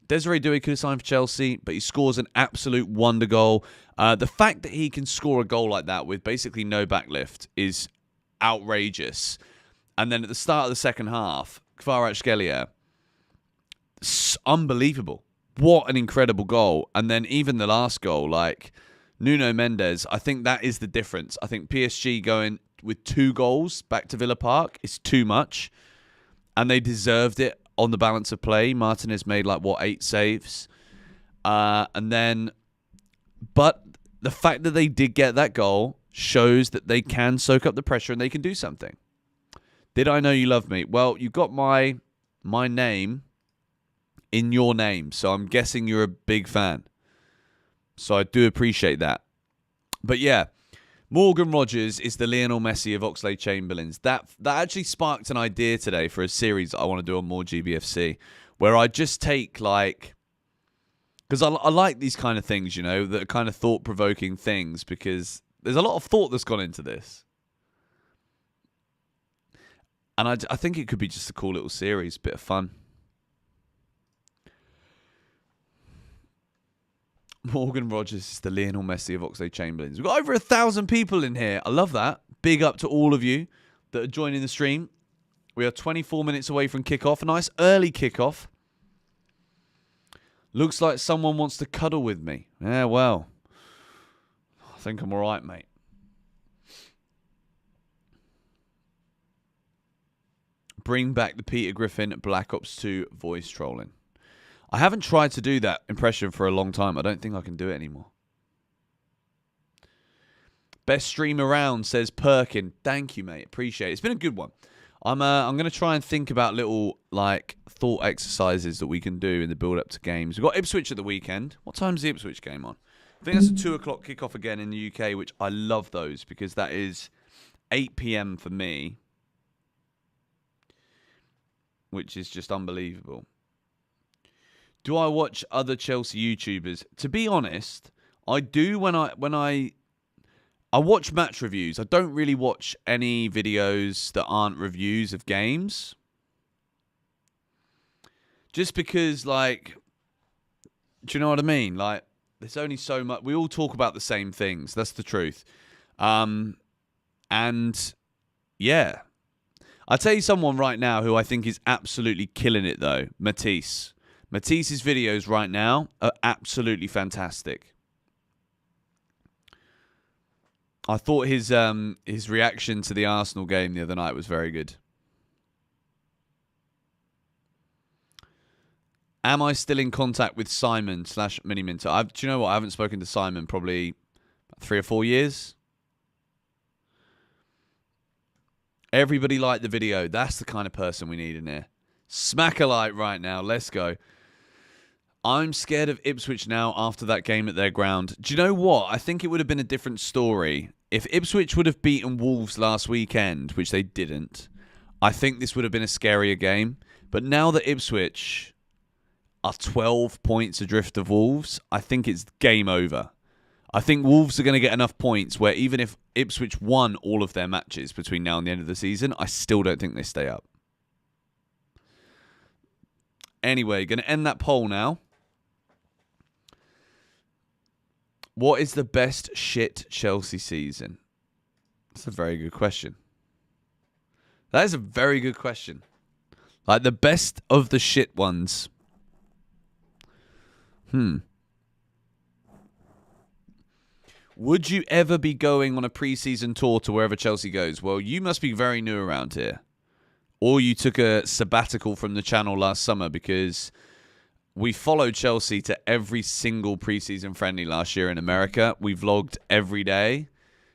Desiree Doué could have signed for Chelsea, but he scores an absolute wonder goal. The fact that he can score a goal like that with basically no backlift is outrageous. And then at the start of the second half, Kvaratskhelia, unbelievable. What an incredible goal. And then even the last goal, like Nuno Mendes, I think that is the difference. I think PSG going with 2 goals back to Villa Park is too much. And they deserved it on the balance of play. Martinez made 8 saves. But the fact that they did get that goal shows that they can soak up the pressure and they can do something. Did I know you love me? Well, you got my name in your name, so I'm guessing you're a big fan. So I do appreciate that. But yeah, Morgan Rogers is the Lionel Messi of Oxlade-Chamberlain's. That actually sparked an idea today for a series that I want to do on more GBFC, where I just take like... Because I like these kind of things, you know, that are kind of thought-provoking things, because there's a lot of thought that's gone into this. And I think it could be just a cool little series, bit of fun. Morgan Rogers is the Lionel Messi of Oxlade-Chamberlain's. We've got over 1,000 people in here. I love that. Big up to all of you that are joining the stream. We are 24 minutes away from kickoff. A nice early kickoff. Looks like someone wants to cuddle with me. Yeah, well, I think I'm all right, mate. Bring back the Peter Griffin Black Ops 2 voice trolling. I haven't tried to do that impression for a long time. I don't think I can do it anymore. Best stream around, says Perkin. Thank you, mate. Appreciate it. It's been a good one. I'm going to try and think about little like thought exercises that we can do in the build up to games. We've got Ipswich at the weekend. What time's the Ipswich game on? I think that's a 2 o'clock kickoff again in the UK, which I love those because that is 8 p.m. for me, which is just unbelievable. Do I watch other Chelsea YouTubers? To be honest, I do when I watch match reviews. I don't really watch any videos that aren't reviews of games. Just because, like, do you know what I mean? Like, there's only so much. We all talk about the same things. That's the truth. And, yeah. I'll tell you someone right now who I think is absolutely killing it, though. Matisse. Matisse's videos right now are absolutely fantastic. I thought his reaction to the Arsenal game the other night was very good. Am I still in contact with Simon / Mini Minter? Do you know what? I haven't spoken to Simon probably 3 or 4 years. Everybody liked the video. That's the kind of person we need in here. Smack a like right now. Let's go. I'm scared of Ipswich now after that game at their ground. Do you know what? I think it would have been a different story. If Ipswich would have beaten Wolves last weekend, which they didn't, I think this would have been a scarier game. But now that Ipswich are 12 points adrift of Wolves, I think it's game over. I think Wolves are going to get enough points where even if Ipswich won all of their matches between now and the end of the season, I still don't think they stay up. Anyway, going to end that poll now. What is the best shit Chelsea season? That's a very good question. That is a very good question. Like the best of the shit ones. Would you ever be going on a pre-season tour to wherever Chelsea goes? Well, you must be very new around here. Or you took a sabbatical from the channel last summer because we followed Chelsea to every single preseason friendly last year in America. We vlogged every day,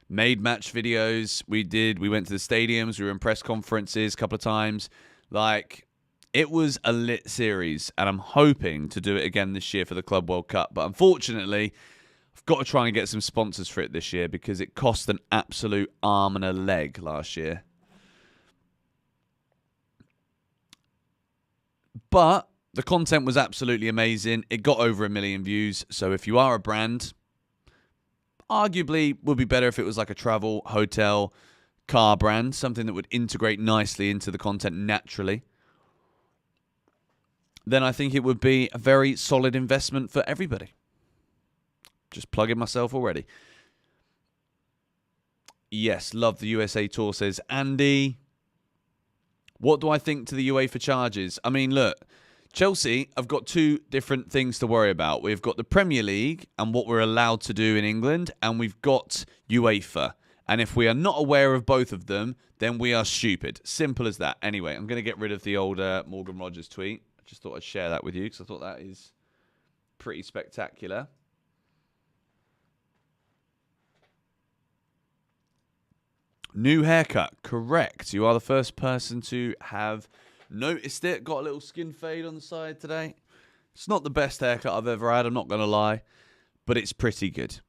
made match videos. We went to the stadiums. We were in press conferences a couple of times. Like, it was a lit series, and I'm hoping to do it again this year for the Club World Cup. But unfortunately, I've got to try and get some sponsors for it this year because it cost an absolute arm and a leg last year. But the content was absolutely amazing. It got over 1 million views. So if you are a brand, arguably would be better if it was like a travel, hotel, car brand, something that would integrate nicely into the content naturally. Then I think it would be a very solid investment for everybody. Just plugging myself already. Yes, love the USA tour, says Andy. What do I think to the UEFA charges? I mean, look, Chelsea have got 2 different things to worry about. We've got the Premier League and what we're allowed to do in England, and we've got UEFA. And if we are not aware of both of them, then we are stupid. Simple as that. Anyway, I'm going to get rid of the old Morgan Rogers tweet. I just thought I'd share that with you because I thought that is pretty spectacular. New haircut. Correct. You are the first person to have noticed it. Got a little skin fade on the side today. It's not the best haircut I've ever had, I'm not going to lie. But it's pretty good.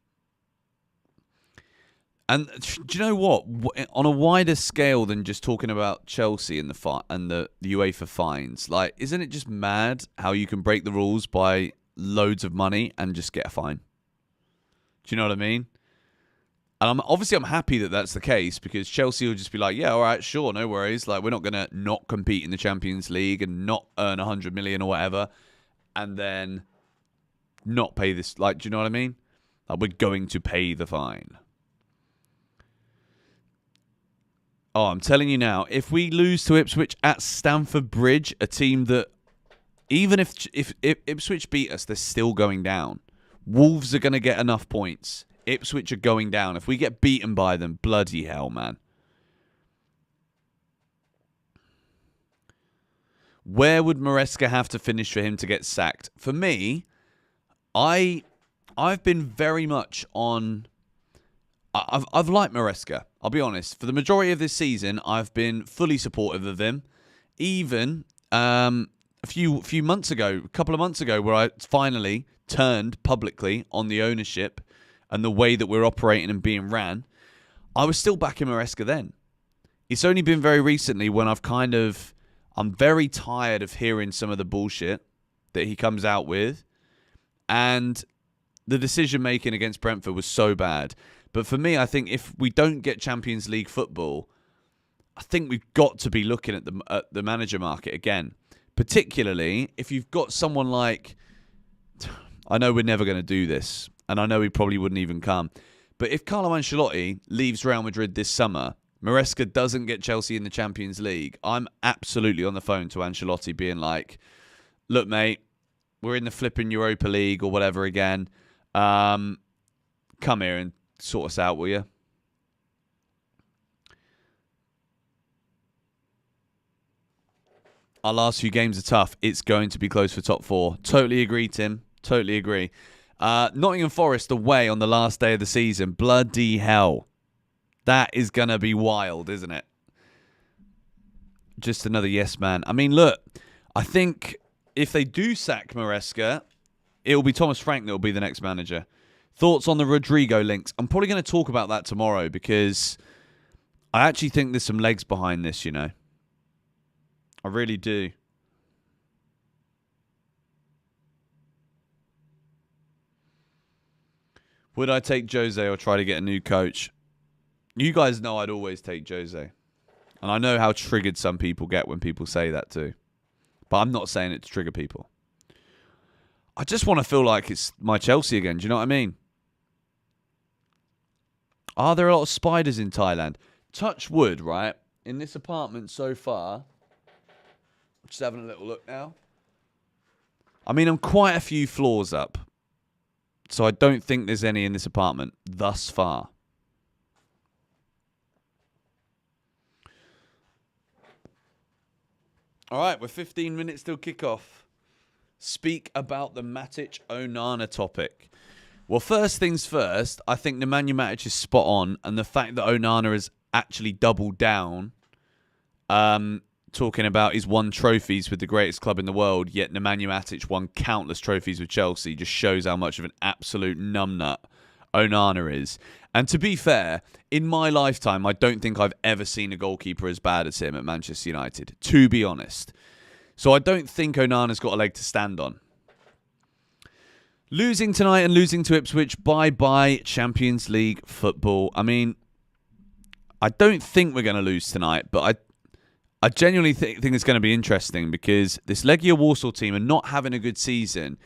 And do you know what? On a wider scale than just talking about Chelsea and the UEFA fines, like, isn't it just mad how you can break the rules by loads of money and just get a fine? Do you know what I mean? And I'm happy that that's the case, because Chelsea will just be like, yeah, all right, sure, no worries. Like, we're not going to not compete in the Champions League and not earn 100 million or whatever, and then not pay this. Like, do you know what I mean? Like, we're going to pay the fine. Oh, I'm telling you now, if we lose to Ipswich at Stamford Bridge, a team that, even if Ipswich beat us, they're still going down. Wolves are going to get enough points. Ipswich are going down. If we get beaten by them, bloody hell, man. Where would Maresca have to finish for him to get sacked? For me, I've been very much on... I've liked Maresca. I'll be honest. For the majority of this season, I've been fully supportive of him. Even a couple of months ago, where I finally turned publicly on the ownership and the way that we're operating and being ran, I was still backing Maresca then. It's only been very recently when I'm very tired of hearing some of the bullshit that he comes out with, and the decision making against Brentford was so bad. But for me, I think if we don't get Champions League football, I think we've got to be looking at the manager market again. Particularly if you've got someone like... I know we're never going to do this, and I know he probably wouldn't even come. But if Carlo Ancelotti leaves Real Madrid this summer, Maresca doesn't get Chelsea in the Champions League, I'm absolutely on the phone to Ancelotti being like, look, mate, we're in the flipping Europa League or whatever again. Come here and sort us out, will you? Our last few games are tough. It's going to be close for top four. Totally agree, Tim. Totally agree. Nottingham Forest away on the last day of the season. Bloody hell. That is going to be wild, isn't it? Just another yes man. I mean, look, I think if they do sack Maresca, it will be Thomas Frank that will be the next manager. Thoughts on the Rodrigo links? I'm probably going to talk about that tomorrow, because I actually think there's some legs behind this, you know. I really do. Would I take Jose or try to get a new coach? You guys know I'd always take Jose. And I know how triggered some people get when people say that too. But I'm not saying it to trigger people. I just want to feel like it's my Chelsea again. Do you know what I mean? Are there a lot of spiders in Thailand? Touch wood, right? In this apartment so far... Just having a little look now. I mean, I'm quite a few floors up. So I don't think there's any in this apartment thus far. All right, we're 15 minutes till kickoff. Speak about the Matic Onana topic. Well, first things first, I think Nemanja Matic is spot on. And the fact that Onana has actually doubled down... talking about he's won trophies with the greatest club in the world, yet Nemanja Matic won countless trophies with Chelsea, just shows how much of an absolute numbnut Onana is. And to be fair, in my lifetime, I don't think I've ever seen a goalkeeper as bad as him at Manchester United, to be honest. So I don't think Onana's got a leg to stand on. Losing tonight and losing to Ipswich, bye-bye Champions League football. I mean, I don't think we're going to lose tonight, but I genuinely think it's going to be interesting, because this Legia Warsaw team are not having a good season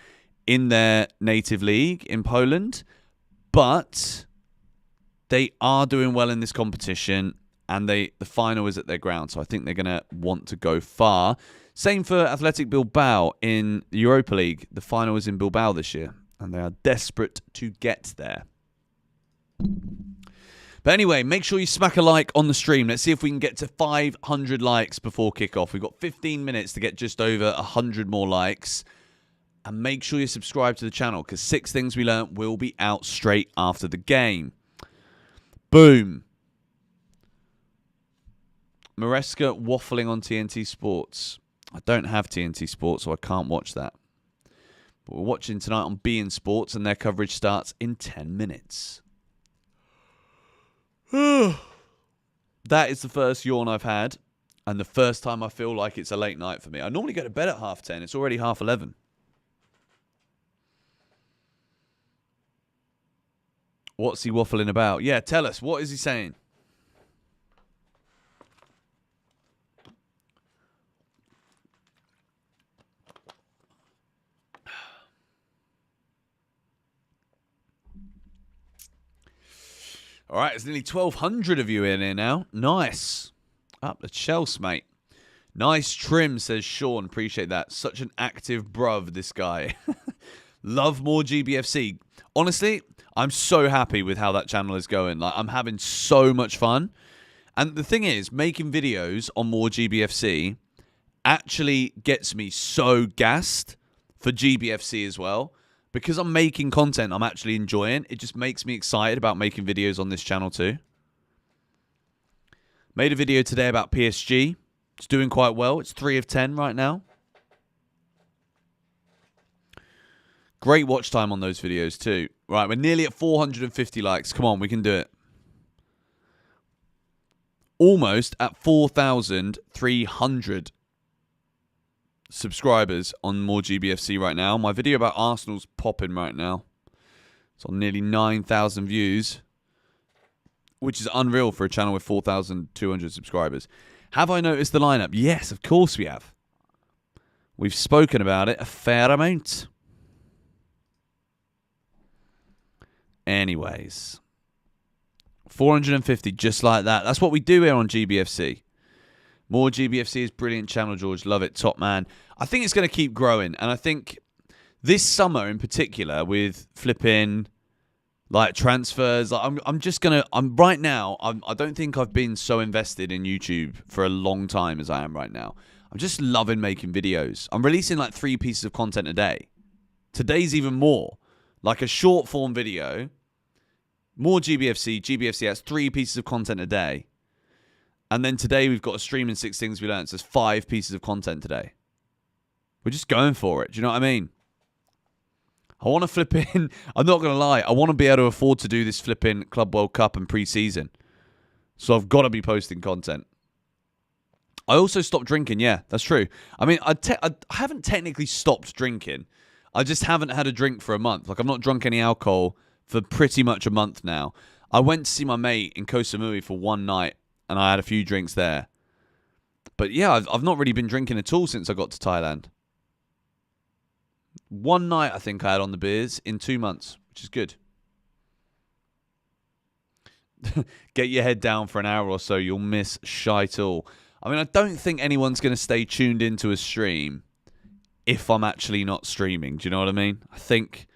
in their native league in Poland, but they are doing well in this competition, and the final is at their ground, so I think they're going to want to go far. Same for Athletic Bilbao in the Europa League. The final is in Bilbao this year, and they are desperate to get there. But anyway, make sure you smack a like on the stream. Let's see if we can get to 500 likes before kickoff. We've got 15 minutes to get just over 100 more likes. And make sure you subscribe to the channel, because 6 Things We Learnt will be out straight after the game. Boom. Maresca waffling on TNT Sports. I don't have TNT Sports, so I can't watch that. But we're watching tonight on beIN Sports, and their coverage starts in 10 minutes. That is the first yawn I've had, and the first time I feel like it's a late night for me. I normally go to bed at 10:30. It's already 11:30. What's he waffling about? Yeah, tell us. What is he saying? All right, there's nearly 1,200 of you in here now. Nice. Up the shelves, mate. Nice trim, says Sean. Appreciate that. Such an active bruv, this guy. Love more GBFC. Honestly, I'm so happy with how that channel is going. Like, I'm having so much fun. And the thing is, making videos on more GBFC actually gets me so gassed for GBFC as well. Because I'm making content I'm actually enjoying, it just makes me excited about making videos on this channel too. Made a video today about PSG. It's doing quite well. It's 3 of 10 right now. Great watch time on those videos too. Right, we're nearly at 450 likes. Come on, we can do it. Almost at 4,300 subscribers on more GBFC right now. My video about Arsenal's popping right now. It's on nearly 9,000 views, which is unreal for a channel with 4,200 subscribers. Have I noticed the lineup? Yes, of course we have. We've spoken about it a fair amount. Anyways, 450 just like that. That's what we do here on GBFC. More GBFC is brilliant channel, George. Love it. Top man. I think it's going to keep growing. And I think this summer in particular with flipping like transfers, like right now, I don't think I've been so invested in YouTube for a long time as I am right now. I'm just loving making videos. I'm releasing like 3 pieces of content a day. Today's even more. Like a short form video. More GBFC. GBFC has 3 pieces of content a day. And then today we've got a stream in 6 things we learned. So there's 5 pieces of content today. We're just going for it. Do you know what I mean? I want to flip in. I'm not going to lie. I want to be able to afford to do this flipping Club World Cup and pre-season. So I've got to be posting content. I also stopped drinking. Yeah, that's true. I mean, I haven't technically stopped drinking. I just haven't had a drink for a month. Like, I've not drunk any alcohol for pretty much a month now. I went to see my mate in Koh Samui for one night. And I had a few drinks there. But yeah, I've not really been drinking at all since I got to Thailand. One night I think I had on the beers in 2 months, which is good. Get your head down for an hour or so, you'll miss shite all. I mean, I don't think anyone's going to stay tuned into a stream if I'm actually not streaming. Do you know what I mean? I think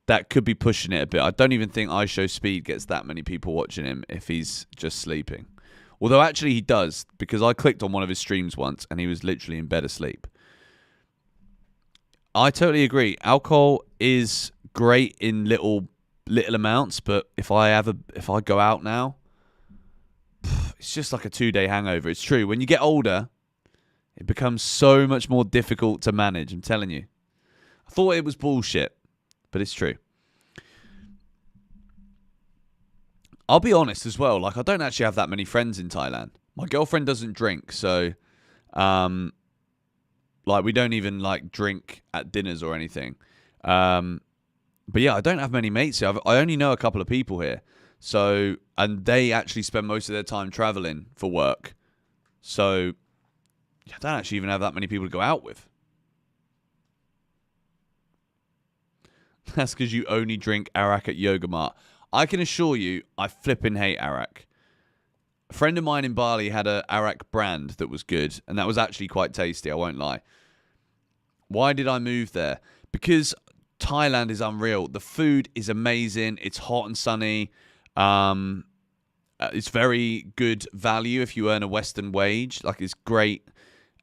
that could be pushing it a bit. I don't even think iShowSpeed gets that many people watching him if he's just sleeping. Although actually he does, because I clicked on one of his streams once and he was literally in bed asleep. I totally agree. Alcohol is great in little amounts, but if I go out now, it's just like a 2-day hangover. It's true. When you get older, it becomes so much more difficult to manage. I'm telling you. I thought it was bullshit, but it's true. I'll be honest as well. Like, I don't actually have that many friends in Thailand. My girlfriend doesn't drink, so like, we don't even like drink at dinners or anything. But yeah, I don't have many mates here. I only know a couple of people here. So, and they actually spend most of their time traveling for work. So, I don't actually even have that many people to go out with. That's because you only drink arak at Yoga Mart. I can assure you, I flipping hate arak. A friend of mine in Bali had a arak brand that was good, and that was actually quite tasty, I won't lie. Why did I move there? Because Thailand is unreal. The food is amazing. It's hot and sunny. It's very good value if you earn a Western wage. Like, it's great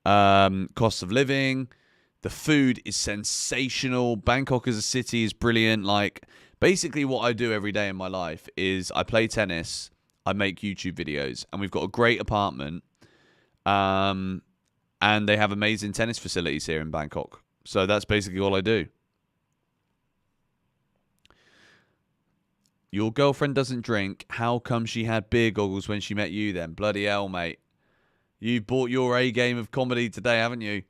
cost of living. The food is sensational. Bangkok as a city is brilliant. Like, basically what I do every day in my life is I play tennis, I make YouTube videos, and we've got a great apartment And they have amazing tennis facilities here in Bangkok. So that's basically all I do. Your girlfriend doesn't drink. How come she had beer goggles when she met you then? Bloody hell, mate. You bought your A game of comedy today, haven't you?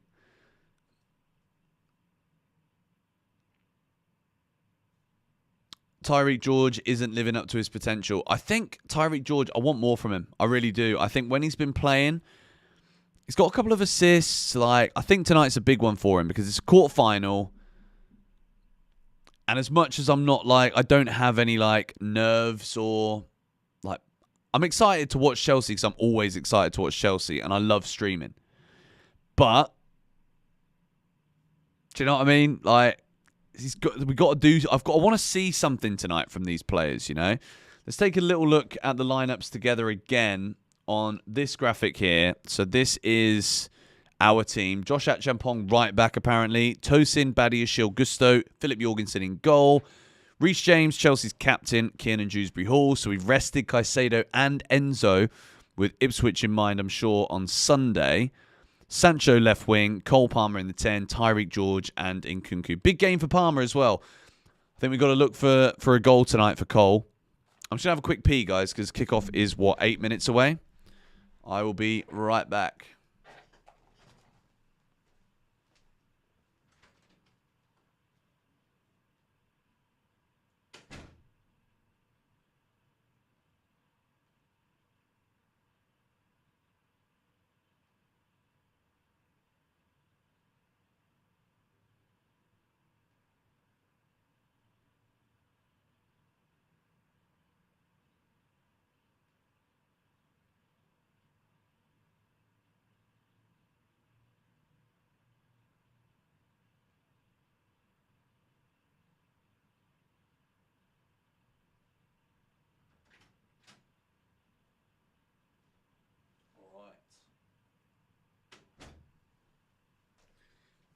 Tyreek George isn't living up to his potential. I think Tyreek George, I want more from him. I really do. I think when he's been playing, he's got a couple of assists. Like, I think tonight's a big one for him because it's a quarterfinal. And as much as I'm not like, I don't have any like nerves or like, I'm excited to watch Chelsea because I'm always excited to watch Chelsea and I love streaming. But, do you know what I mean? Like, I want to see something tonight from these players, you know? Let's take a little look at the lineups together again on this graphic here. So this is our team. Josh Achampong right back apparently. Tosin Badiashile Gusto. Philip Jorgensen in goal. Reece James, Chelsea's captain. Kiernan Dewsbury Hall. So we've rested Caicedo and Enzo with Ipswich in mind, I'm sure, on Sunday. Sancho left wing, Cole Palmer in the 10, Tyreek George and Nkunku. Big game for Palmer as well. I think we've got to look for a goal tonight for Cole. I'm just going to have a quick pee, guys, because kickoff is, 8 minutes away? I will be right back.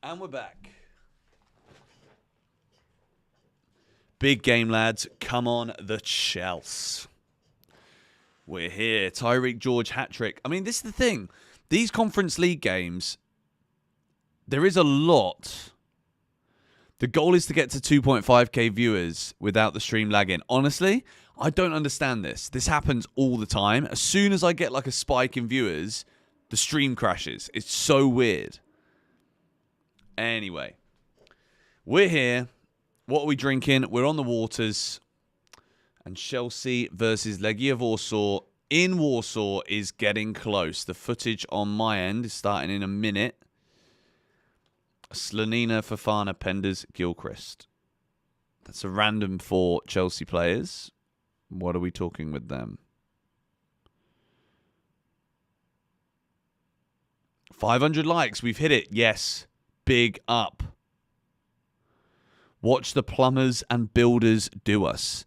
And we're back. Big game, lads. Come on, the Chelsea. We're here. Tyreek George hat-trick. I mean, this is the thing. These Conference League games, there is a lot. The goal is to get to 2.5k viewers without the stream lagging. Honestly, I don't understand this. This happens all the time. As soon as I get like a spike in viewers, the stream crashes. It's so weird. Anyway, we're here. What are we drinking? We're on the waters. And Chelsea versus Legia Warsaw in Warsaw is getting close. The footage on my end is starting in a minute. Slanina, Fofana, Penders, Gilchrist. That's a random 4 Chelsea players. What are we talking with them? 500 likes. We've hit it. Yes. Big up. Watch the plumbers and builders do us.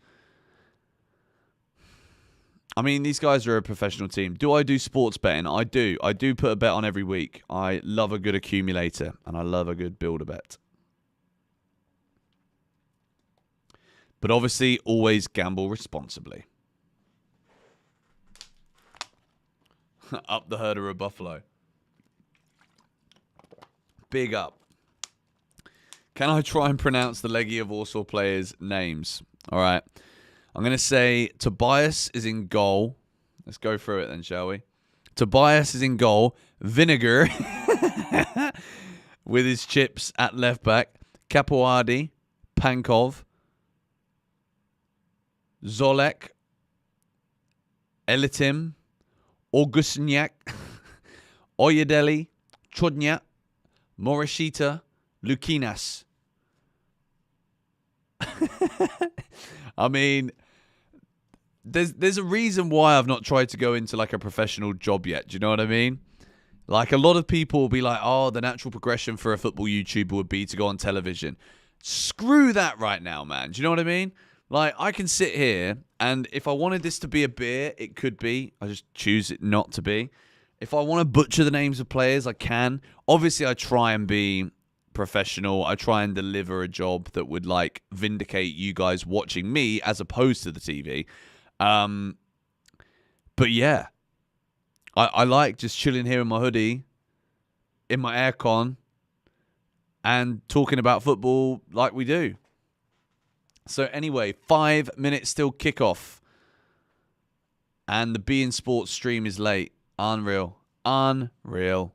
I mean, these guys are a professional team. Do I do sports betting? I do. I do put a bet on every week. I love a good accumulator and I love a good builder bet. But obviously, always gamble responsibly. Up the herder of Buffalo. Big up. Can I try and pronounce the Legia Warsaw players' names? All right. I'm going to say Tobias is in goal. Let's go through it then, shall we? Tobias is in goal. Vinegar with his chips at left back. Capuadi, Pankov, Zolek, Elitim, Augustiniak, Oyedeli, Chodnia, Morishita, Lukinas. I mean, there's a reason why I've not tried to go into like a professional job yet. Do you know what I mean? Like a lot of people will be like, oh, the natural progression for a football YouTuber would be to go on television. Screw that right now, man. Do you know what I mean? Like, I can sit here and if I wanted this to be a beer, it could be. I just choose it not to be. If I want to butcher the names of players, I can. Obviously, I try and be professional. I try and deliver a job that would like vindicate you guys watching me as opposed to the TV. But yeah, I like just chilling here in my hoodie, in my aircon, and talking about football like we do. So anyway, 5 minutes till kickoff. And the beIN Sports stream is late. Unreal. Unreal.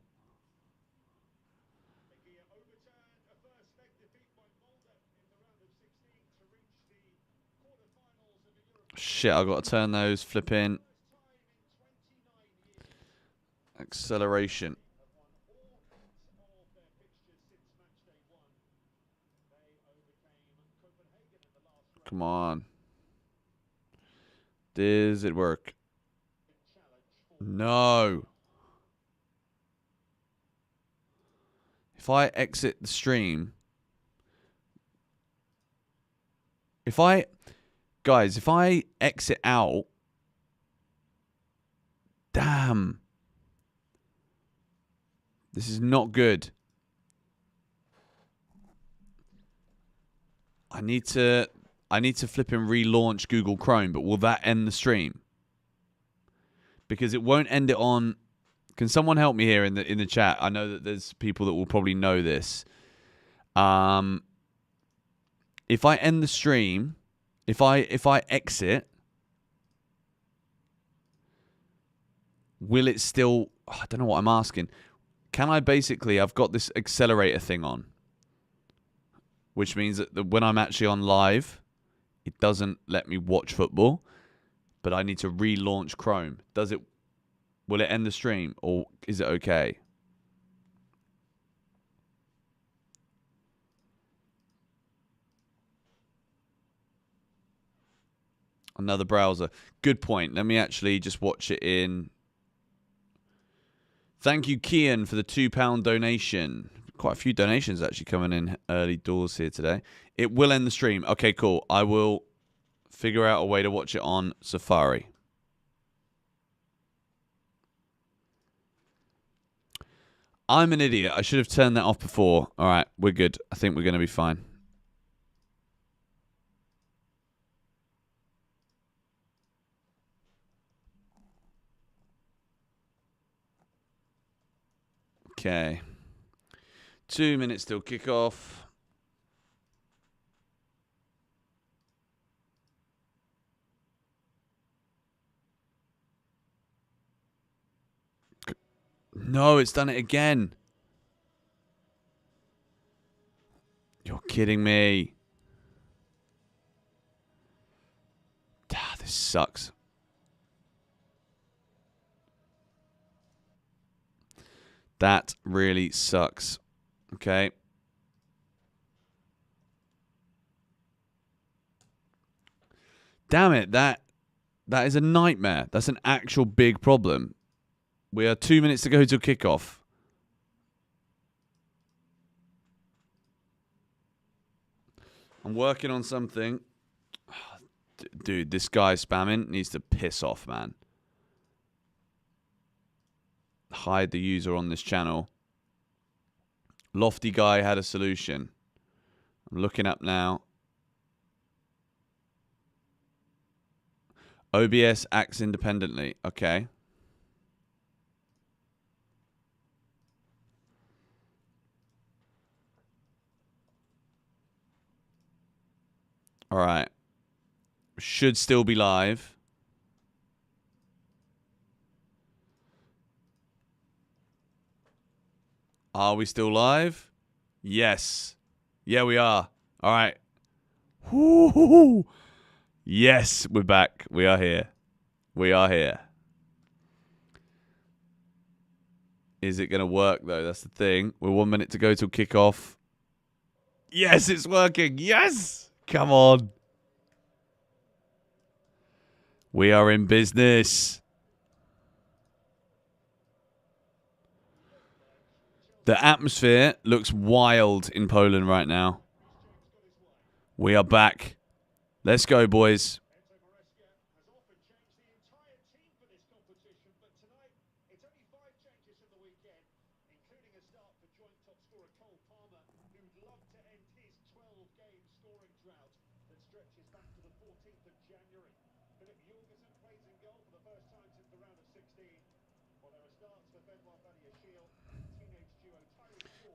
Shit, I've got to turn those flipping acceleration. Come on. Does it work? No. If I exit the stream, if I exit out, damn. This is not good. I need to flip and relaunch Google Chrome, but will that end the stream? Because it won't end it on. Can someone help me here in the chat? I know that there's people that will probably know this. If I end the stream, if I exit, will it still? Oh, I don't know what I'm asking. Can I basically? I've got this accelerator thing on, which means that when I'm actually on live, it doesn't let me watch football. But I need to relaunch Chrome. Does it? Will it end the stream, or is it okay? Another browser. Good point. Let me actually just watch it in. Thank you, Kian, for the £2 donation. Quite a few donations actually coming in early doors here today. It will end the stream. Okay, cool. I will figure out a way to watch it on Safari. I'm an idiot. I should have turned that off before. All right, we're good. I think we're going to be fine. Okay. 2 minutes till kickoff. No, it's done it again. You're kidding me. Ah, this sucks. That really sucks. Okay. Damn it, that is a nightmare. That's an actual big problem. We are 2 minutes to go till kickoff. I'm working on something. Dude, this guy spamming needs to piss off, man. Hide the user on this channel. Lofty guy had a solution. I'm looking up now. OBS acts independently. Okay. All right. Should still be live. Are we still live? Yes. Yeah, we are. All right. Woo-hoo-hoo. Yes, we're back. We are here. We are here. Is it going to work, though? That's the thing. We're 1 minute to go till kickoff. Yes, it's working. Yes. Come on. We are in business. The atmosphere looks wild in Poland right now. We are back. Let's go, boys.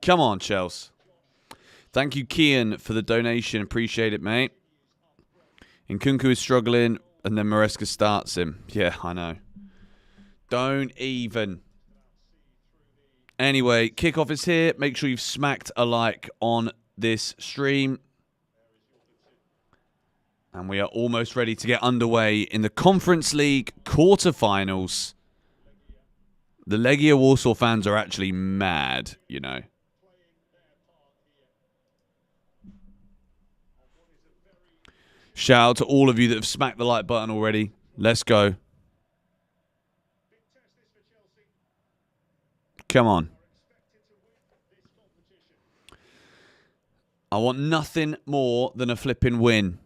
Come on, Chelsea. Thank you, Kian, for the donation. Appreciate it, mate. Nkunku is struggling, and then Maresca starts him. Yeah, I know. Don't even. Anyway, kickoff is here. Make sure you've smacked a like on this stream. And we are almost ready to get underway in the Conference League quarterfinals. The Legia Warsaw fans are actually mad, you know. Shout out to all of you that have smacked the like button already. Let's go. Come on. I want nothing more than a flipping win.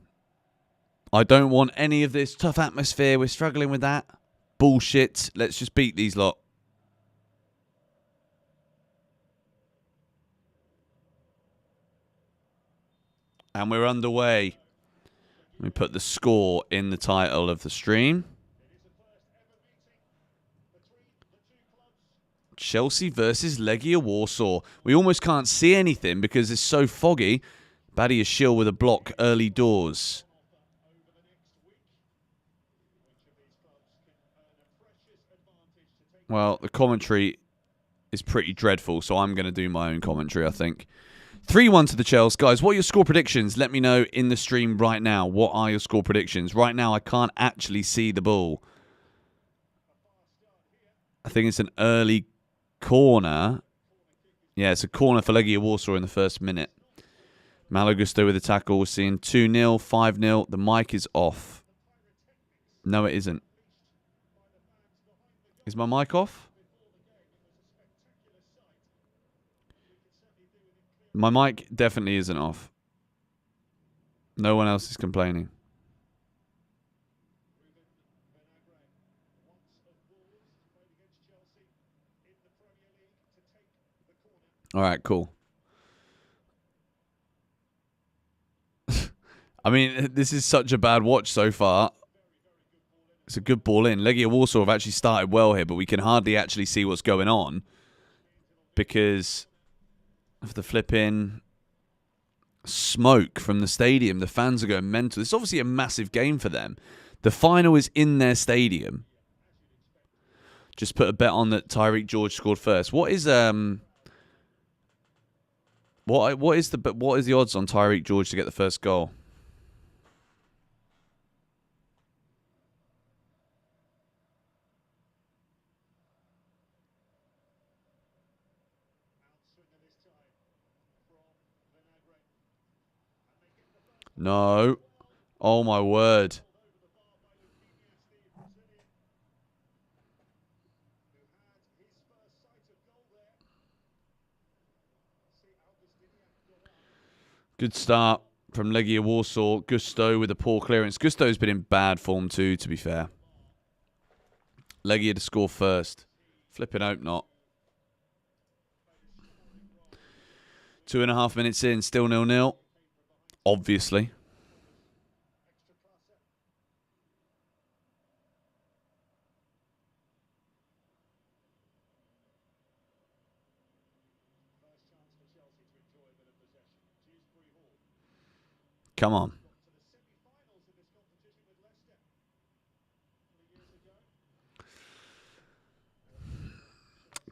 I don't want any of this tough atmosphere. We're struggling with that. Bullshit. Let's just beat these lot. And we're underway. Let me put the score in the title of the stream. Chelsea versus Legia Warsaw. We almost can't see anything because it's so foggy. Badia Shill with a block early doors. Well, the commentary is pretty dreadful, so I'm going to do my own commentary, I think. 3-1 to the Chelsea. Guys, what are your score predictions? Let me know in the stream right now. What are your score predictions? Right now, I can't actually see the ball. I think it's an early corner. Yeah, it's a corner for Legia Warsaw in the first minute. Malagusto with a tackle. We're seeing 2-0, 5-0. The mic is off. No, it isn't. Is my mic off? My mic definitely isn't off. No one else is complaining. All right, cool. I mean, this is such a bad watch so far. It's a good ball in. Legia Warsaw have actually started well here, but we can hardly actually see what's going on because of the flipping smoke from the stadium. The fans are going mental. It's obviously a massive game for them. The final is in their stadium. Just put a bet on that Tyreek George scored first. What is the odds on Tyreek George to get the first goal? No. Oh, my word. Good start from Legia Warsaw. Gusto with a poor clearance. Gusto's been in bad form too, to be fair. Legia to score first. Flipping hope not. 2.5 minutes in, still 0-0. Obviously. Come on.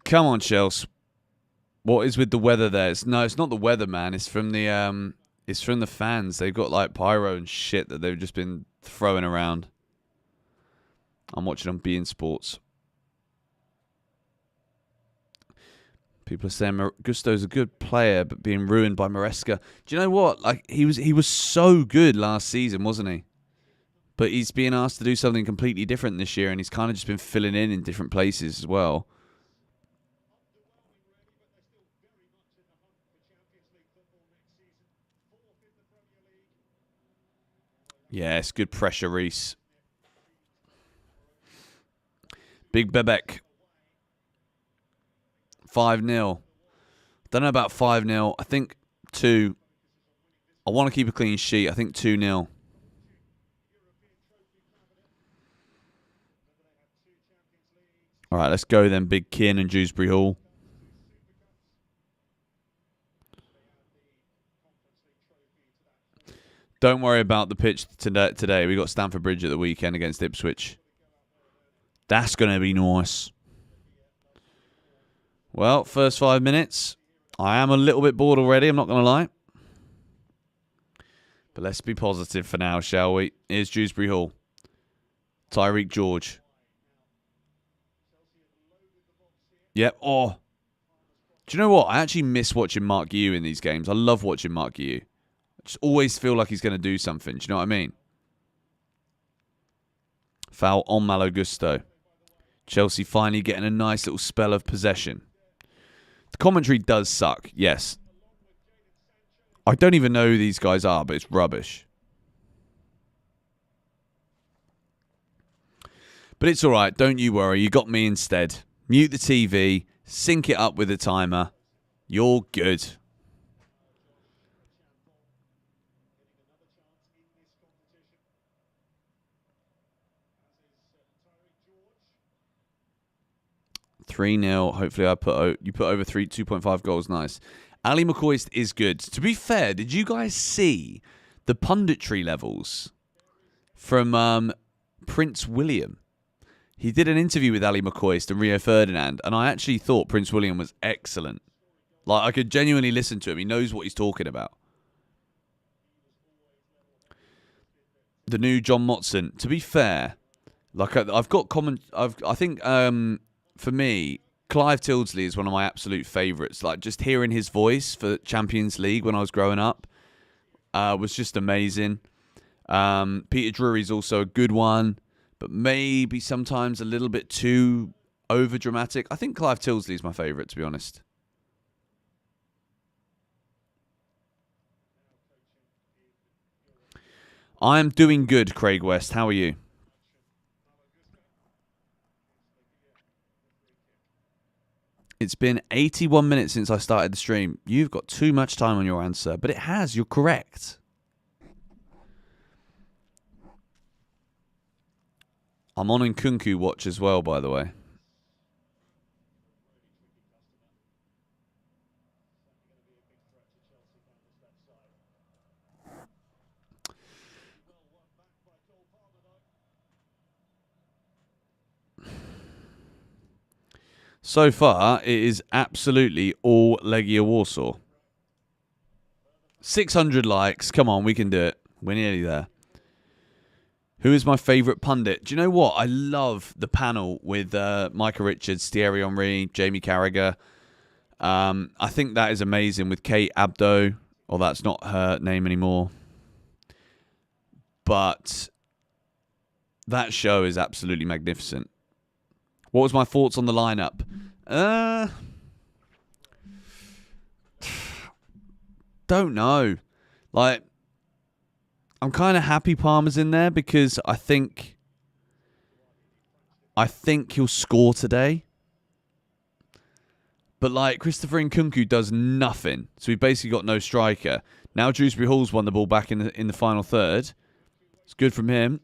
Come on, Chelsea. What is with the weather there? It's not the weather, man. It's from the fans. They've got like pyro and shit that they've just been throwing around. I'm watching on beIN Sports. People are saying Gusto's a good player, but being ruined by Maresca. Do you know what? Like he was so good last season, wasn't he? But he's being asked to do something completely different this year, and he's kind of just been filling in different places as well. Yeah, it's good pressure, Reese. Big Bebek. 5-0. Don't know about 5-0. I think 2. I want to keep a clean sheet. I think 2-0. All right, let's go then. Big Kin and Dewsbury Hall. Don't worry about the pitch today. We got Stamford Bridge at the weekend against Ipswich. That's going to be nice. Well, first 5 minutes. I am a little bit bored already, I'm not going to lie. But let's be positive for now, shall we? Here's Dewsbury Hall. Tyreek George. Yep. Oh. Do you know what? I actually miss watching Mark Yu in these games. I love watching Mark Yu. I just always feel like he's going to do something. Do you know what I mean? Foul on Malo Gusto. Chelsea finally getting a nice little spell of possession. The commentary does suck, yes. I don't even know who these guys are, but it's rubbish. But it's all right. Don't you worry. You got me instead. Mute the TV. Sync it up with the timer. You're good. $3-0. Hopefully you put over 2.5 goals. Nice. Ali McCoist is good. To be fair, did you guys see the punditry levels from Prince William? He did an interview with Ali McCoist and Rio Ferdinand, and I actually thought Prince William was excellent. Like, I could genuinely listen to him. He knows what he's talking about. The new John Motson. To be fair, like I've got common. I think for me, Clive Tildesley is one of my absolute favourites. Like, just hearing his voice for Champions League when I was growing up was just amazing. Peter Drury's also a good one, but maybe sometimes a little bit too over dramatic. I think Clive Tildesley is my favourite, to be honest. I am doing good, Craig West. How are you? It's been 81 minutes since I started the stream. You've got too much time on your answer, but it has. You're correct. I'm on Nkunku watch as well, by the way. So far, it is absolutely all Legia Warsaw. 600 likes. Come on, we can do it. We're nearly there. Who is my favourite pundit? Do you know what? I love the panel with Micah Richards, Thierry Henry, Jamie Carragher. I think that is amazing with Kate Abdo. Or that's not her name anymore. But that show is absolutely magnificent. What was my thoughts on the lineup? Don't know. Like, I'm kind of happy Palmer's in there because I think he'll score today. But like, Christopher Nkunku does nothing, so we've basically got no striker. Now Dewsbury Hall's won the ball back in the final third. It's good from him.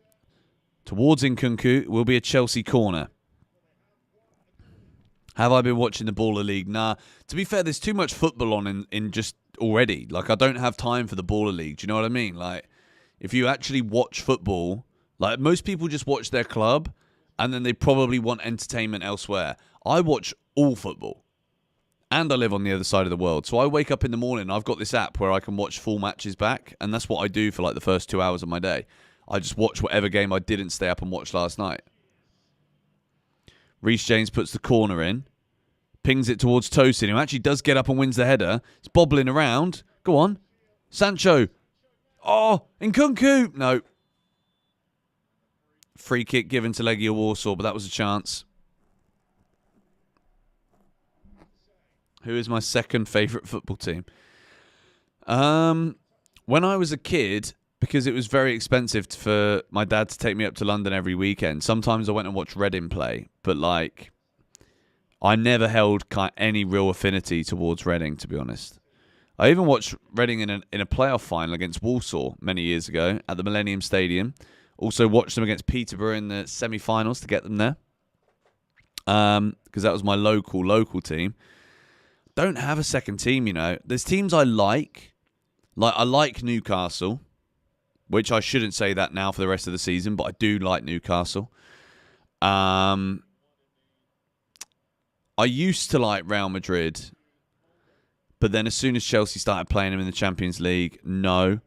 Towards Nkunku will be a Chelsea corner. Have I been watching the Baller League? Nah. To be fair, there's too much football on in just already. Like, I don't have time for the Baller League. Do you know what I mean? Like, if you actually watch football, like, most people just watch their club and then they probably want entertainment elsewhere. I watch all football. And I live on the other side of the world. So I wake up in the morning, I've got this app where I can watch full matches back. And that's what I do for like the first 2 hours of my day. I just watch whatever game I didn't stay up and watch last night. Reece James puts the corner in. Pings it towards Tosin, who actually does get up and wins the header. It's bobbling around. Go on. Sancho. Oh, Nkunku. No. Free kick given to Legia Warsaw, but that was a chance. Who is my second favourite football team? When I was a kid, because it was very expensive for my dad to take me up to London every weekend, sometimes I went and watched Reading play. But, like, I never held any real affinity towards Reading, to be honest. I even watched Reading in a playoff final against Walsall many years ago at the Millennium Stadium. Also watched them against Peterborough in the semi-finals to get them there. because that was my local team. Don't have a second team, you know. There's teams I like. Like, I like Newcastle, which I shouldn't say that now for the rest of the season, but I do like Newcastle. I used to like Real Madrid, but then as soon as Chelsea started playing them in the Champions League, no.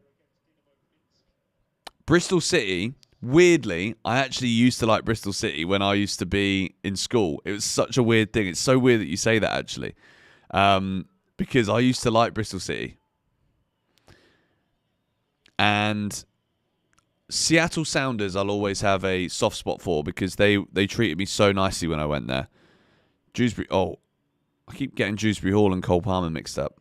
Bristol City, weirdly, I actually used to like Bristol City when I used to be in school. It was such a weird thing. It's so weird that you say that, actually. Because I used to like Bristol City. And Seattle Sounders I'll always have a soft spot for because they treated me so nicely when I went there. Dewsbury... Oh, I keep getting Dewsbury Hall and Cole Palmer mixed up.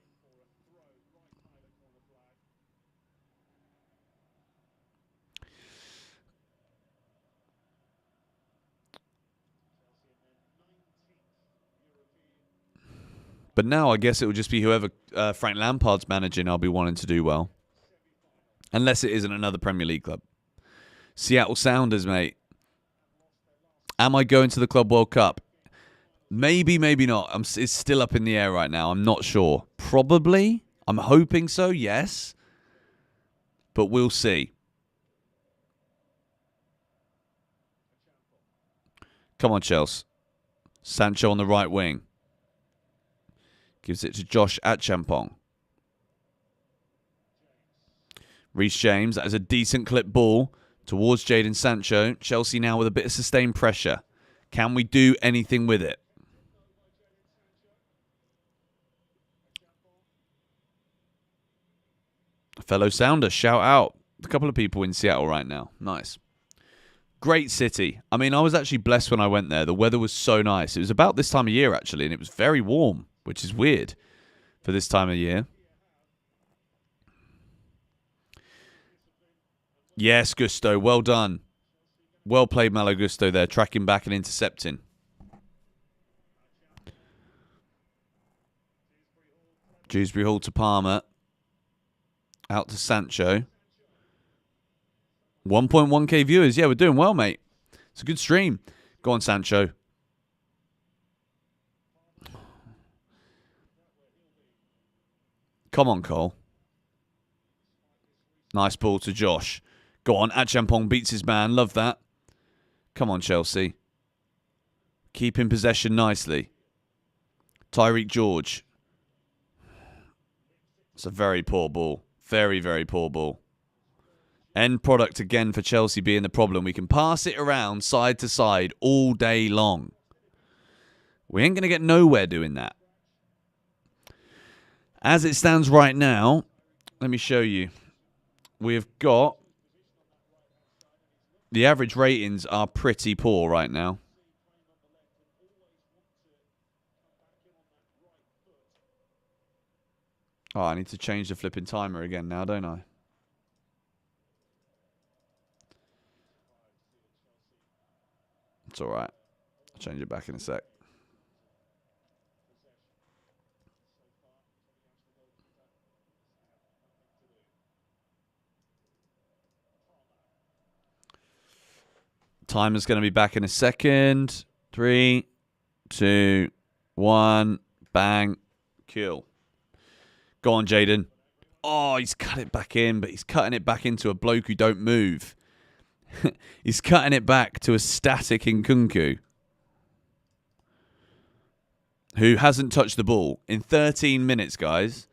But now I guess it will just be whoever Frank Lampard's managing I'll be wanting to do well. Unless it isn't another Premier League club. Seattle Sounders, mate. Am I going to the Club World Cup? Maybe, maybe not. It's still up in the air right now. I'm not sure. Probably. I'm hoping so, yes. But we'll see. Come on, Chelsea. Sancho on the right wing. Gives it to Josh Achampong. Reece James, that is a decent clip ball towards Jadon Sancho. Chelsea now with a bit of sustained pressure. Can we do anything with it? A fellow Sounder, shout out. A couple of people in Seattle right now. Nice. Great city. I mean, I was actually blessed when I went there. The weather was so nice. It was about this time of year, actually, and it was very warm, which is weird for this time of year. Yes, Gusto. Well done. Well played, Malo Gusto there. Tracking back and intercepting. Dewsbury Hall to Palmer. Out to Sancho. 1.1k viewers. Yeah, we're doing well, mate. It's a good stream. Go on, Sancho. Come on, Cole. Nice ball to Josh. Go on, Achampong beats his man. Love that. Come on, Chelsea. Keep in possession nicely. Tyreek George. It's a very poor ball. Very, very poor ball. End product again for Chelsea being the problem. We can pass it around side to side all day long. We ain't going to get nowhere doing that. As it stands right now, let me show you. We've got... The average ratings are pretty poor right now. Oh, I need to change the flipping timer again now, don't I? It's all right. I'll change it back in a sec. Timer's going to be back in a second. 3, 2, 1. Bang. Kill. Go on, Jadon. Oh, he's cut it back in, but he's cutting it back into a bloke who don't move. He's cutting it back to a static Nkunku, who hasn't touched the ball. In 13 minutes, guys,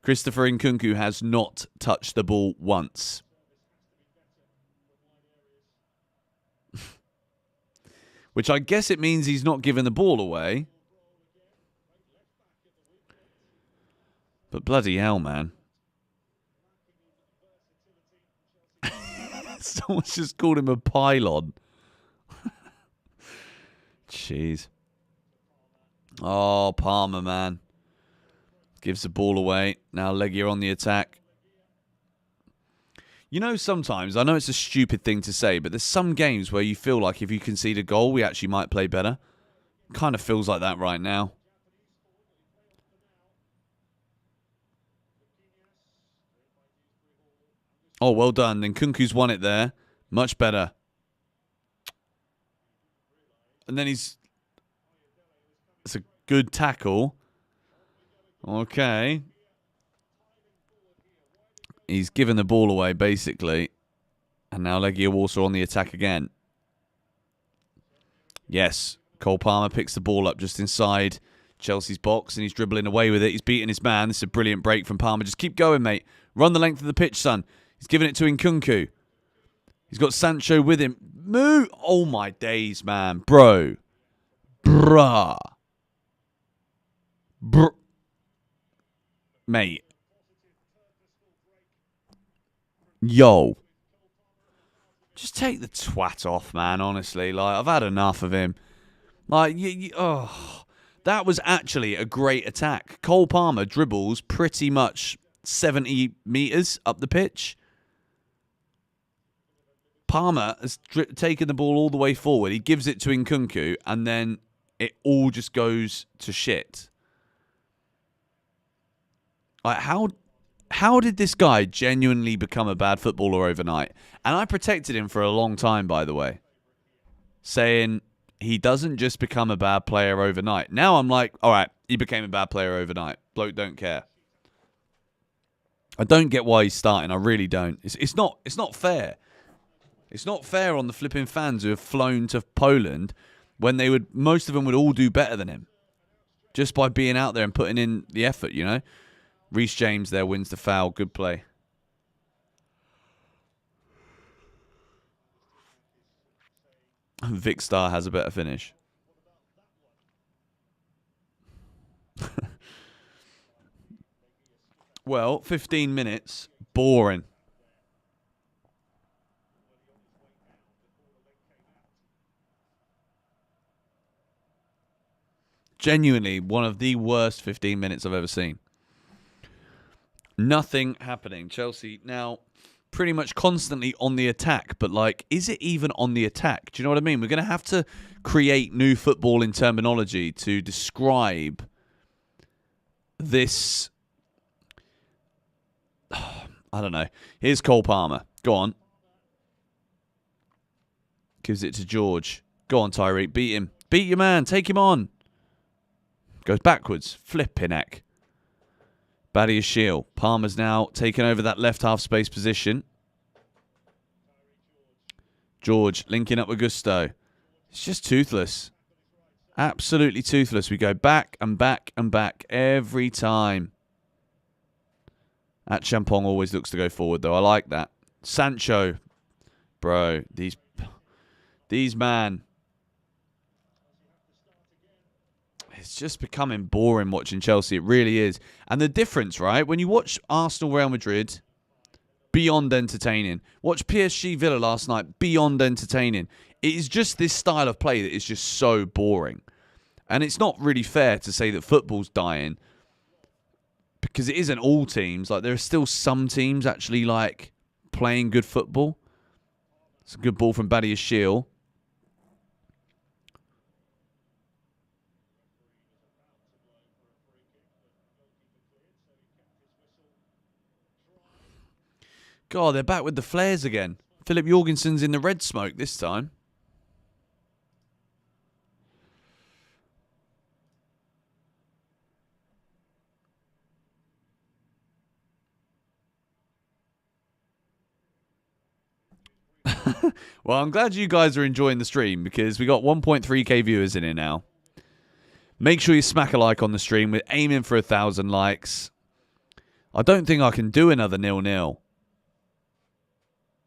Christopher Nkunku has not touched the ball once. Which I guess it means he's not giving the ball away. But bloody hell, man. Someone's just called him a pylon. Jeez. Oh, Palmer, man. Gives the ball away. Now Legia on the attack. You know, sometimes, I know it's a stupid thing to say, but there's some games where you feel like if you concede a goal, we actually might play better. Kind of feels like that right now. Oh, well done. Then Nkunku's won it there. Much better. And then he's... It's a good tackle. Okay. He's given the ball away, basically. And now Legia Warsaw on the attack again. Yes. Cole Palmer picks the ball up just inside Chelsea's box, and he's dribbling away with it. He's beating his man. This is a brilliant break from Palmer. Just keep going, mate. Run the length of the pitch, son. He's giving it to Nkunku. He's got Sancho with him. Move. Oh, my days, man. Bro. Bruh. Mate. Yo. Just take the twat off, man, honestly. Like, I've had enough of him. Like, that was actually a great attack. Cole Palmer dribbles pretty much 70 metres up the pitch. Palmer has taken the ball all the way forward. He gives it to Nkunku, and then it all just goes to shit. Like, how did this guy genuinely become a bad footballer overnight? And I protected him for a long time, by the way, saying he doesn't just become a bad player overnight. Now I'm like, all right, he became a bad player overnight. Bloke don't care. I don't get why he's starting. I really don't. It's not fair. It's not fair on the flipping fans who have flown to Poland when most of them would all do better than him. Just by being out there and putting in the effort, you know? Reece James there wins the foul. Good play. Vic Starr has a better finish. Well, 15 minutes. Boring. Genuinely one of the worst 15 minutes I've ever seen. Nothing happening. Chelsea now pretty much constantly on the attack, but like, is it even on the attack? Do you know what I mean? We're going to have to create new footballing terminology to describe this. I don't know. Here's Cole Palmer. Go on. Gives it to George. Go on, Tyreek. Beat him. Beat your man. Take him on. Goes backwards. Flipping heck. Badia Shield. Palmer's now taken over that left half space position. George linking up with Gusto. It's just toothless. Absolutely toothless. We go back and back and back every time. At Champong always looks to go forward, though. I like that. Sancho. Bro, these man. It's just becoming boring watching Chelsea. It really is. And the difference, right? When you watch Arsenal, Real Madrid, beyond entertaining. Watch PSG Villa last night, beyond entertaining. It is just this style of play that is just so boring. And it's not really fair to say that football's dying, because it isn't all teams. Like, there are still some teams actually like playing good football. It's a good ball from Badia Shield. God, they're back with the flares again. Philip Jorgensen's in the red smoke this time. Well, I'm glad you guys are enjoying the stream, because we got 1.3k viewers in here now. Make sure you smack a like on the stream. We're aiming for 1,000 likes. I don't think I can do another 0-0.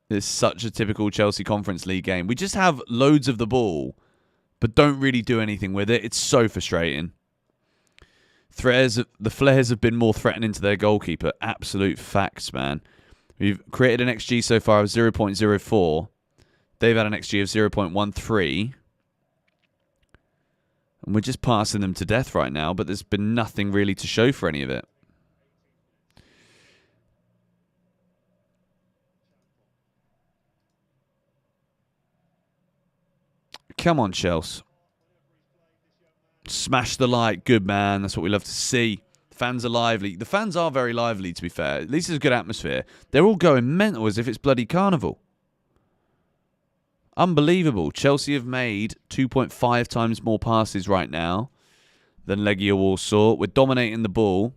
It's such a typical Chelsea Conference League game. We just have loads of the ball, but don't really do anything with it. It's so frustrating. The Flares have been more threatening to their goalkeeper. Absolute facts, man. We've created an XG so far of 0.04. They've had an XG of 0.13. And we're just passing them to death right now, but there's been nothing really to show for any of it. Come on, Chelsea. Smash the like. Good, man. That's what we love to see. Fans are lively. The fans are very lively, to be fair. At least there's a good atmosphere. They're all going mental as if it's bloody carnival. Unbelievable. Chelsea have made 2.5 times more passes right now than Legia Warsaw. We're dominating the ball.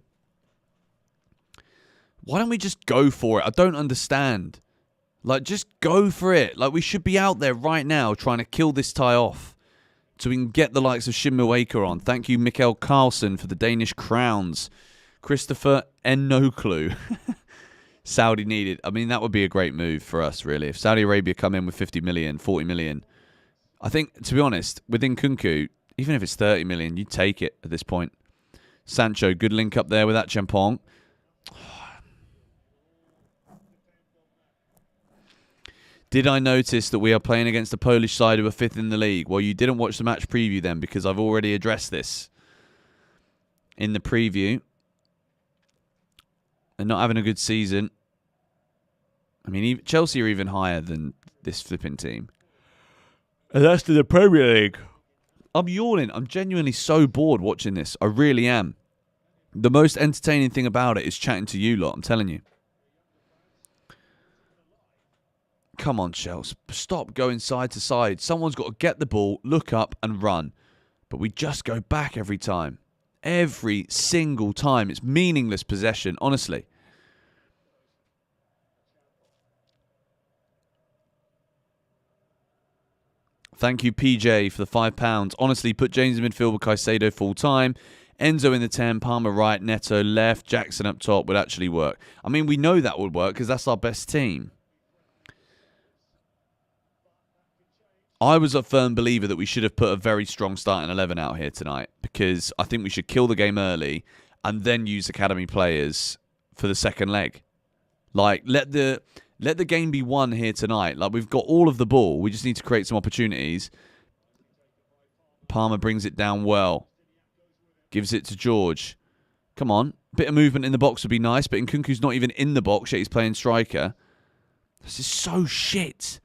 Why don't we just go for it? I don't understand. Like, just go for it. Like, we should be out there right now trying to kill this tie off so we can get the likes of Shinmueka on. Thank you, Mikkel Carlson, for the Danish crowns. Christopher Enoklu. Saudi needed. I mean, that would be a great move for us, really. If Saudi Arabia come in with 50 million, 40 million. I think, to be honest, within Nkunku, even if it's 30 million, you'd take it at this point. Sancho, good link up there with that Champong. Did I notice that we are playing against a Polish side who are 5th in the league? Well, you didn't watch the match preview then because I've already addressed this in the preview. They're not having a good season. I mean, Chelsea are even higher than this flipping team. And that's to the Premier League. I'm yawning. I'm genuinely so bored watching this. I really am. The most entertaining thing about it is chatting to you lot. I'm telling you. Come on, Chelsea. Stop going side to side. Someone's got to get the ball, look up and run. But we just go back every time. Every single time. It's meaningless possession, honestly. Thank you, PJ, for the £5. Honestly, put James in midfield with Caicedo full time. Enzo in the 10, Palmer right, Neto left, Jackson up top would actually work. I mean, we know that would work because that's our best team. I was a firm believer that we should have put a very strong starting 11 out here tonight because I think we should kill the game early and then use academy players for the second leg. Like, let the game be won here tonight. Like, we've got all of the ball. We just need to create some opportunities. Palmer brings it down well. Gives it to George. Come on. Bit of movement in the box would be nice, but Nkunku's not even in the box yet. He's playing striker. This is so shit.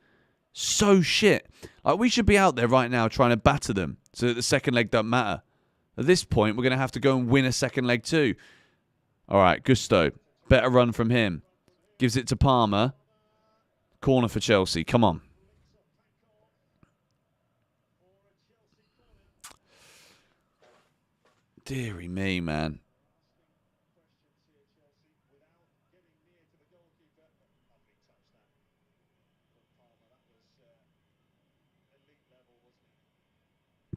So shit. Like, we should be out there right now trying to batter them so that the second leg don't matter. At this point, we're going to have to go and win a second leg too. All right, Gusto. Better run from him. Gives it to Palmer. Corner for Chelsea. Come on. Deary me, man.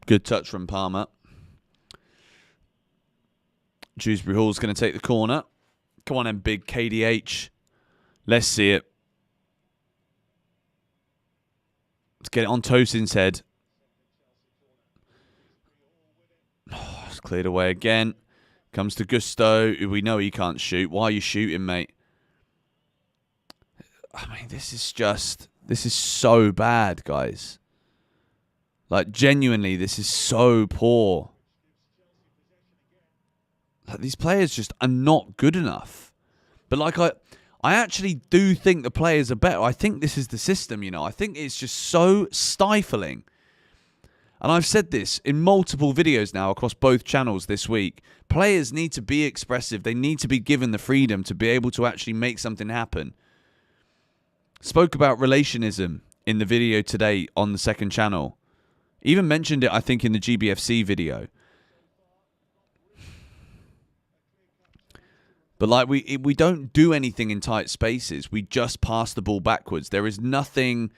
Good touch from Palmer. Dewsbury Hall's going to take the corner. Come on then, big KDH. Let's see it. Let's get it on Tosin's head. Oh, it's cleared away again. Comes to Gusto, who we know he can't shoot. Why are you shooting, mate? I mean, this is so bad, guys. Like, genuinely, this is so poor. Like, these players just are not good enough. But, like, I actually do think the players are better. I think this is the system, you know. I think it's just so stifling. And I've said this in multiple videos now across both channels this week. Players need to be expressive. They need to be given the freedom to be able to actually make something happen. Spoke about relationism in the video today on the second channel. Even mentioned it, I think, in the GBFC video. But like we don't do anything in tight spaces. We just pass the ball backwards. There is nothing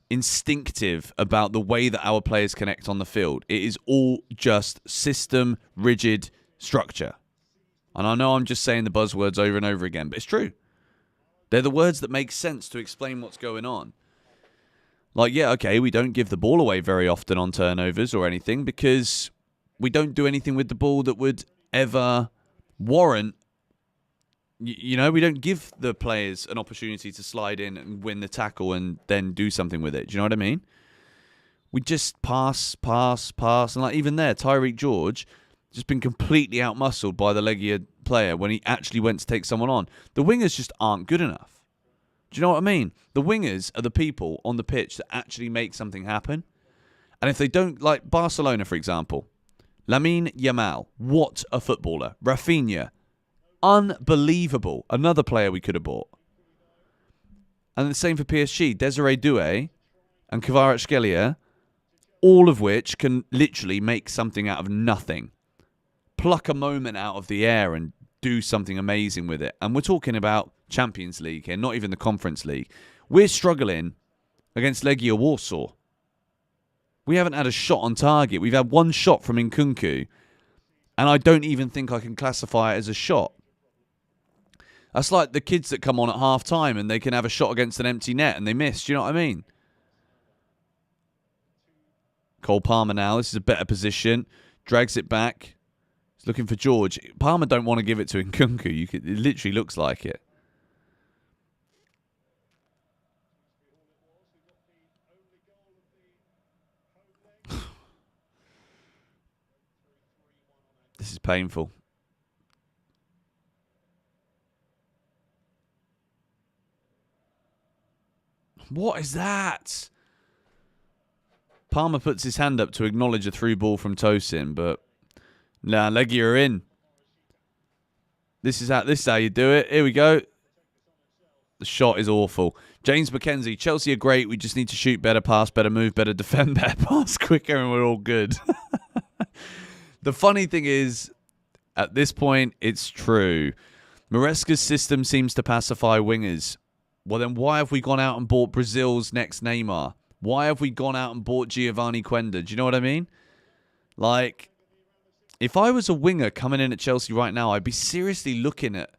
instinctive about the way that our players connect on the field. It is all just system, rigid structure. And I know I'm just saying the buzzwords over and over again, but it's true. They're the words that make sense to explain what's going on. Like, yeah, okay, we don't give the ball away very often on turnovers or anything because we don't do anything with the ball that would ever warrant, you know, we don't give the players an opportunity to slide in and win the tackle and then do something with it. Do you know what I mean? We just pass. And like even there, Tyreek George just been completely outmuscled by the Legia player when he actually went to take someone on. The wingers just aren't good enough. Do you know what I mean? The wingers are the people on the pitch that actually make something happen. And if they don't, like Barcelona, for example, Lamine Yamal, what a footballer. Rafinha, unbelievable. Another player we could have bought. And the same for PSG. Desiree Doué and Kvaratskhelia, all of which can literally make something out of nothing. pluck a moment out of the air and do something amazing with it. And we're talking about Champions League here, not even the Conference League. We're struggling against Legia Warsaw. We haven't had a shot on target. We've had one shot from Nkunku, and I don't even think I can classify it as a shot. That's like the kids that come on at half-time and they can have a shot against an empty net and they miss. Do you know what I mean? Cole Palmer now. This is a better position. Drags it back. He's looking for George. Palmer don't want to give it to Nkunku. It literally looks like it. This is painful. What is that? Palmer puts his hand up to acknowledge a through ball from Tosin, but nah, Legia are in. This is how you do it. Here we go. The shot is awful. James McKenzie, Chelsea are great. We just need to shoot better, pass better, move better, defend better, pass quicker, and we're all good. The funny thing is, at this point, it's true. Maresca's system seems to pacify wingers. Well, then why have we gone out and bought Brazil's next Neymar? Why have we gone out and bought Giovanni Quenda? Do you know what I mean? Like, if I was a winger coming in at Chelsea right now, I'd be seriously looking at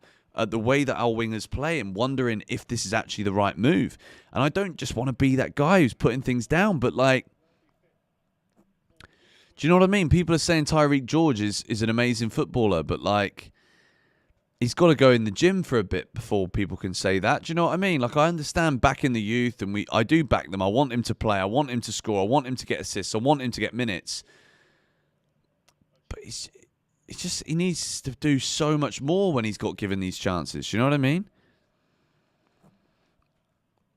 the way that our wingers play and wondering if this is actually the right move. And I don't just want to be that guy who's putting things down, but like, do you know what I mean? People are saying Tyreek George is an amazing footballer, but like, he's got to go in the gym for a bit before people can say that. Do you know what I mean? Like, I understand back in the youth, and I do back them. I want him to play. I want him to score. I want him to get assists. I want him to get minutes. But he needs to do so much more when he's got given these chances. You know what I mean?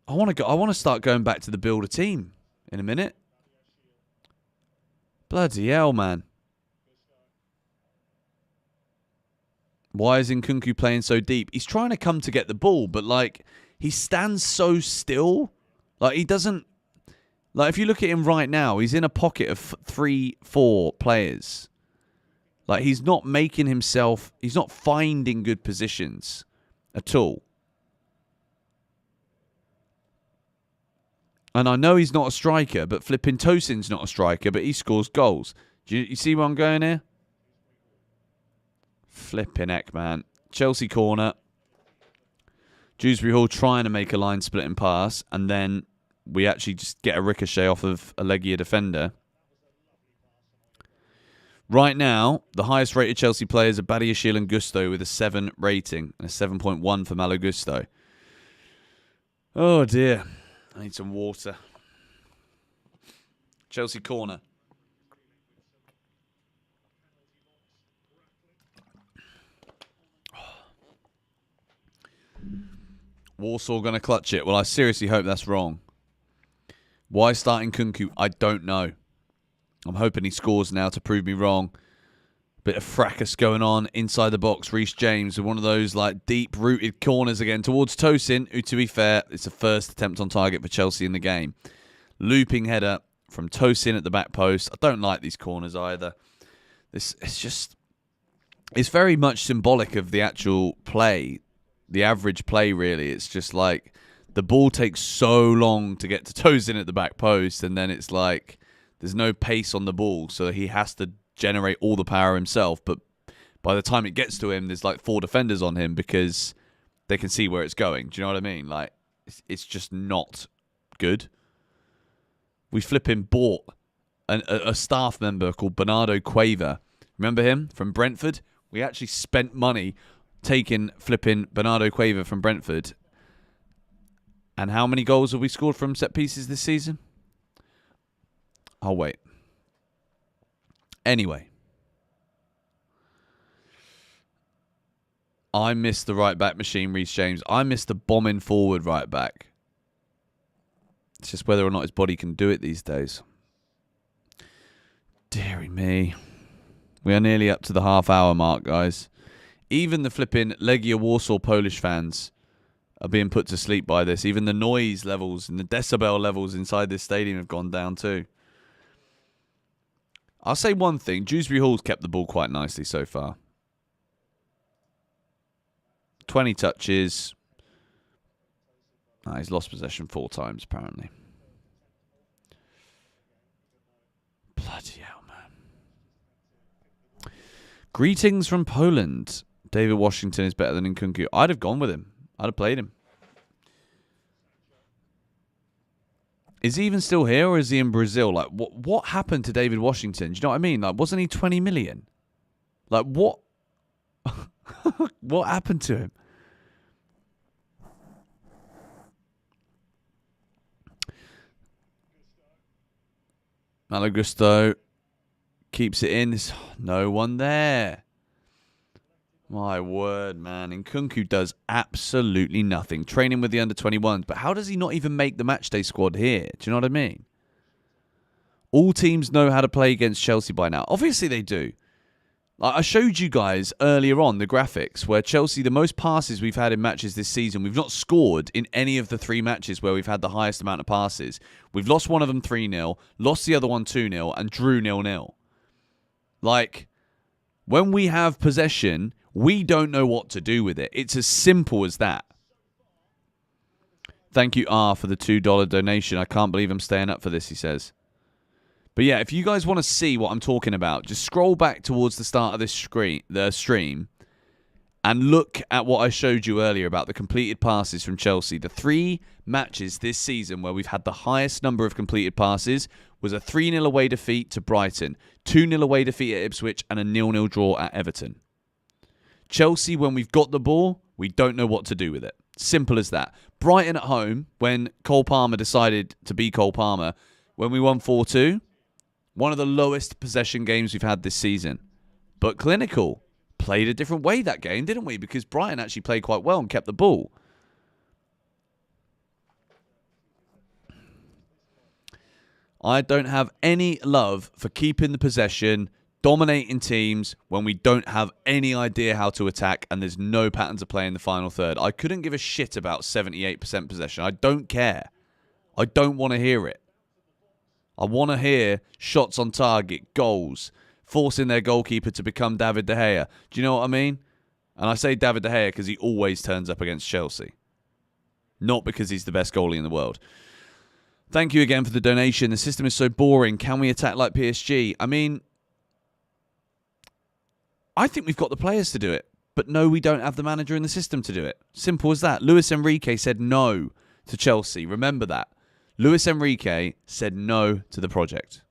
I want to start going back to the build a team in a minute. Bloody hell, man. Why is Nkunku playing so deep? He's trying to come to get the ball, but like, he stands so still. Like, he doesn't... Like, if you look at him right now, he's in a pocket of 3-4 players. Like, he's not making himself... He's not finding good positions at all. And I know he's not a striker, but flipping Tosin's not a striker, but he scores goals. Do you see where I'm going here? Flipping heck, man. Chelsea corner. Dewsbury Hall trying to make a line-splitting pass, and then we actually just get a ricochet off of a Legia defender. Right now, the highest-rated Chelsea players are Badiashile and Gusto with a 7 rating, and a 7.1 for Malo Gusto. Oh, dear. I need some water. Chelsea corner. Warsaw going to clutch it. Well, I seriously hope that's wrong. Why starting Nkunku? I don't know. I'm hoping he scores now to prove me wrong. Bit of fracas going on inside the box. Reece James with one of those like deep-rooted corners again towards Tosin, who, to be fair, it's the first attempt on target for Chelsea in the game. Looping header from Tosin at the back post. I don't like these corners either. It's very much symbolic of the actual play. The average play, really. It's just like the ball takes so long to get to Tosin at the back post, and then it's like there's no pace on the ball, so he has to generate all the power himself. But by the time it gets to him, there's like 4 defenders on him because they can see where it's going. Do you know what I mean? Like, it's just not good. We flipping bought a staff member called Bernardo Cueva. Remember him from Brentford? We actually spent money taking flipping Bernardo Cueva from Brentford. And how many goals have we scored from set pieces this season? I'll wait. Anyway. I missed the right back machine, Reece James. I missed the bombing forward right back. It's just whether or not his body can do it these days. Deary me. We are nearly up to the half-hour mark, guys. Even the flipping Legia Warsaw Polish fans are being put to sleep by this. Even the noise levels and the decibel levels inside this stadium have gone down too. I'll say one thing. Dewsbury Hall's kept the ball quite nicely so far. 20 touches. He's lost possession 4 times, apparently. Bloody hell, man. Greetings from Poland. David Washington is better than Nkunku. I'd have gone with him. I'd have played him. Is he even still here, or is he in Brazil? Like, what happened to David Washington? Do you know what I mean? Like, wasn't he 20 million? Like, what? What happened to him? Malo Gusto keeps it in. There's no one there. My word, man. Nkunku does absolutely nothing. Training with the under-21s. But how does he not even make the matchday squad here? Do you know what I mean? All teams know how to play against Chelsea by now. Obviously they do. Like I showed you guys earlier on the graphics where Chelsea, the most passes we've had in matches this season, we've not scored in any of the 3 matches where we've had the highest amount of passes. We've lost one of them 3-0, lost the other one 2-0, and drew 0-0. Like, when we have possession, we don't know what to do with it. It's as simple as that. Thank you, R, for the $2 donation. I can't believe I'm staying up for this, he says. But yeah, if you guys want to see what I'm talking about, just scroll back towards the start of this stream and look at what I showed you earlier about the completed passes from Chelsea. The 3 matches this season where we've had the highest number of completed passes was a 3-0 away defeat to Brighton, 2-0 away defeat at Ipswich, and a 0-0 draw at Everton. Chelsea, when we've got the ball, we don't know what to do with it. Simple as that. Brighton at home, when Cole Palmer decided to be Cole Palmer, when we won 4-2, one of the lowest possession games we've had this season. But clinical. Played a different way that game, didn't we? Because Brighton actually played quite well and kept the ball. I don't have any love for keeping the possession, dominating teams when we don't have any idea how to attack and there's no pattern to play in the final third. I couldn't give a shit about 78% possession. I don't care. I don't want to hear it. I want to hear shots on target, goals, forcing their goalkeeper to become David De Gea. Do you know what I mean? And I say David De Gea because he always turns up against Chelsea. Not because he's the best goalie in the world. Thank you again for the donation. The system is so boring. Can we attack like PSG? I mean, I think we've got the players to do it. But no, we don't have the manager in the system to do it. Simple as that. Luis Enrique said no to Chelsea. Remember that. Luis Enrique said no to the project.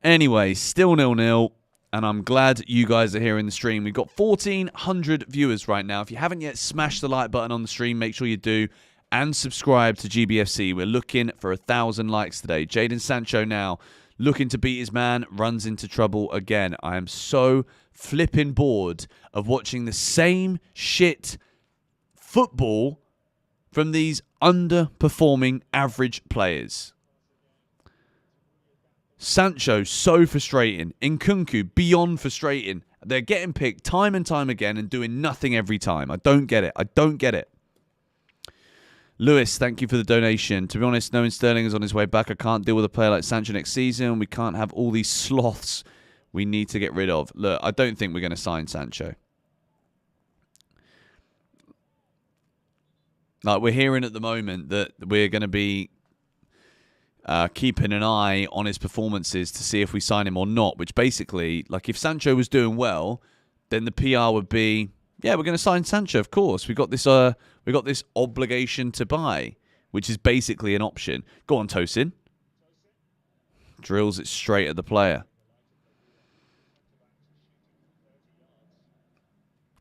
Anyway, still 0-0, and I'm glad you guys are here in the stream. We've got 1,400 viewers right now. If you haven't yet smashed the like button on the stream, make sure you do, and subscribe to GBFC. We're looking for 1,000 likes today. Jadon Sancho now looking to beat his man, runs into trouble again. I am so flipping bored of watching the same shit football from these underperforming average players. Sancho, so frustrating. Nkunku, beyond frustrating. They're getting picked time and time again and doing nothing every time. I don't get it. I don't get it. Lewis, thank you for the donation. To be honest, knowing Sterling is on his way back, I can't deal with a player like Sancho next season. We can't have all these sloths we need to get rid of. Look, I don't think we're going to sign Sancho. Like, we're hearing at the moment that we're going to be keeping an eye on his performances to see if we sign him or not, which basically, like, if Sancho was doing well, then the PR would be, yeah, we're going to sign Sancho, of course. We got this obligation to buy, which is basically an option. Go on, Tosin. Drills it straight at the player.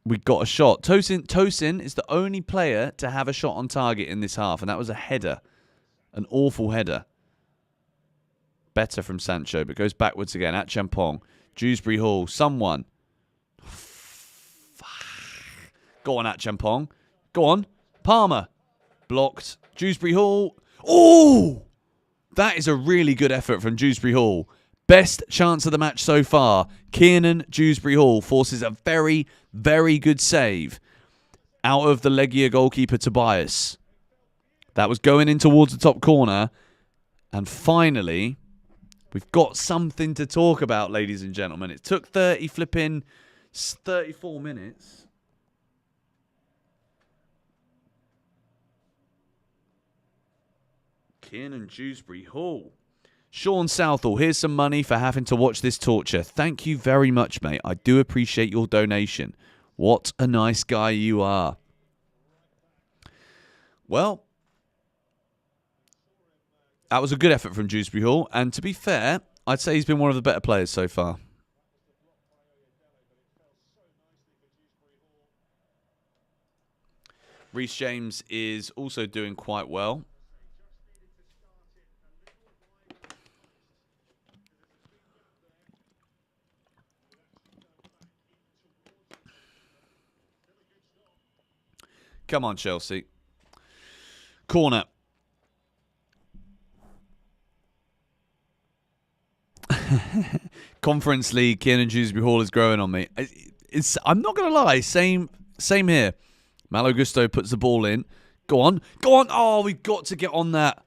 We got a shot. Tosin is the only player to have a shot on target in this half, and that was a header. An awful header. Better from Sancho, but goes backwards again. At Champong. Dewsbury Hall. Someone. Go on, At Champong. Go on. Palmer. Blocked. Dewsbury Hall. Oh! That is a really good effort from Dewsbury Hall. Best chance of the match so far. Kiernan Dewsbury Hall forces a very, very good save out of the Legia goalkeeper Tobias. That was going in towards the top corner. And finally, we've got something to talk about, ladies and gentlemen. It took 34 minutes. Kiernan Dewsbury Hall. Sean Southall, here's some money for having to watch this torture. Thank you very much, mate. I do appreciate your donation. What a nice guy you are. Well, that was a good effort from Dewsbury Hall. And to be fair, I'd say he's been one of the better players so far. Reece James is also doing quite well. Come on, Chelsea. Corner. Conference League, Kiernan Dewsbury Hall is growing on me. I'm not going to lie, same here. Malo Gusto puts the ball in. Go on. Oh, we've got to get on that.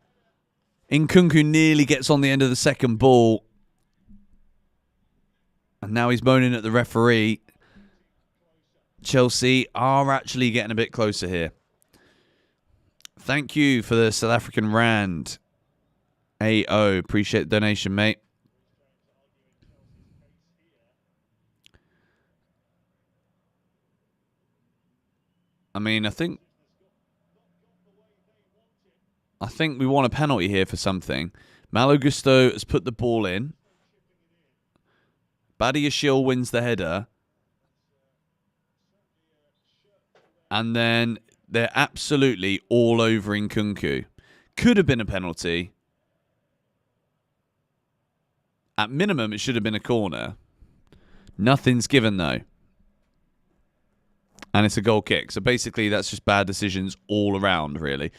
Nkunku nearly gets on the end of the second ball. And now he's moaning at the referee. Chelsea are actually getting a bit closer here. Thank you for the South African Rand. AO, appreciate the donation, mate. I mean, I think we want a penalty here for something. Malo Gusto has put the ball in. Badiashile wins the header. And then they're absolutely all over Nkunku. Could have been a penalty. At minimum, it should have been a corner. Nothing's given, though. And it's a goal kick. So basically, that's just bad decisions all around, really.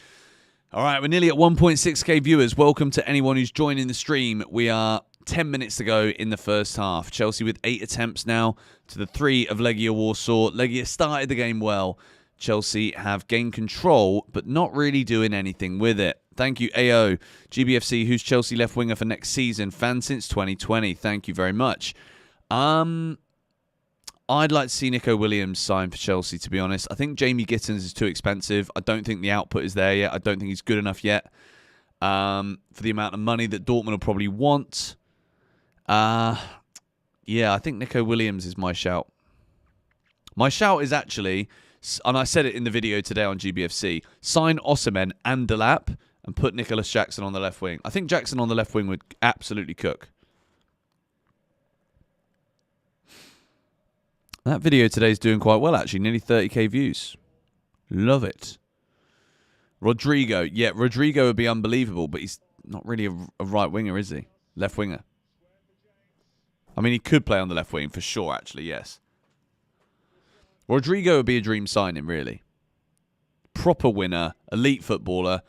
All right, we're nearly at 1.6k viewers. Welcome to anyone who's joining the stream. We are 10 minutes to go in the first half. Chelsea with 8 attempts now to the 3 of Legia Warsaw. Legia started the game well. Chelsea have gained control, but not really doing anything with it. Thank you, AO. GBFC, who's Chelsea left winger for next season? Fan since 2020. Thank you very much. I'd like to see Nico Williams sign for Chelsea, to be honest. I think Jamie Gittins is too expensive. I don't think the output is there yet. I don't think he's good enough yet for the amount of money that Dortmund will probably want. Yeah, I think Nico Williams is my shout. My shout is actually, and I said it in the video today on GBFC, sign Osimhen and Delap and put Nicholas Jackson on the left wing. I think Jackson on the left wing would absolutely cook. That video today is doing quite well, actually. Nearly 30k views. Love it. Rodrigo. Yeah, Rodrigo would be unbelievable, but he's not really a right winger, is he? Left winger. I mean, he could play on the left wing for sure, actually, yes. Rodrigo would be a dream signing, really. Proper winner, elite footballer.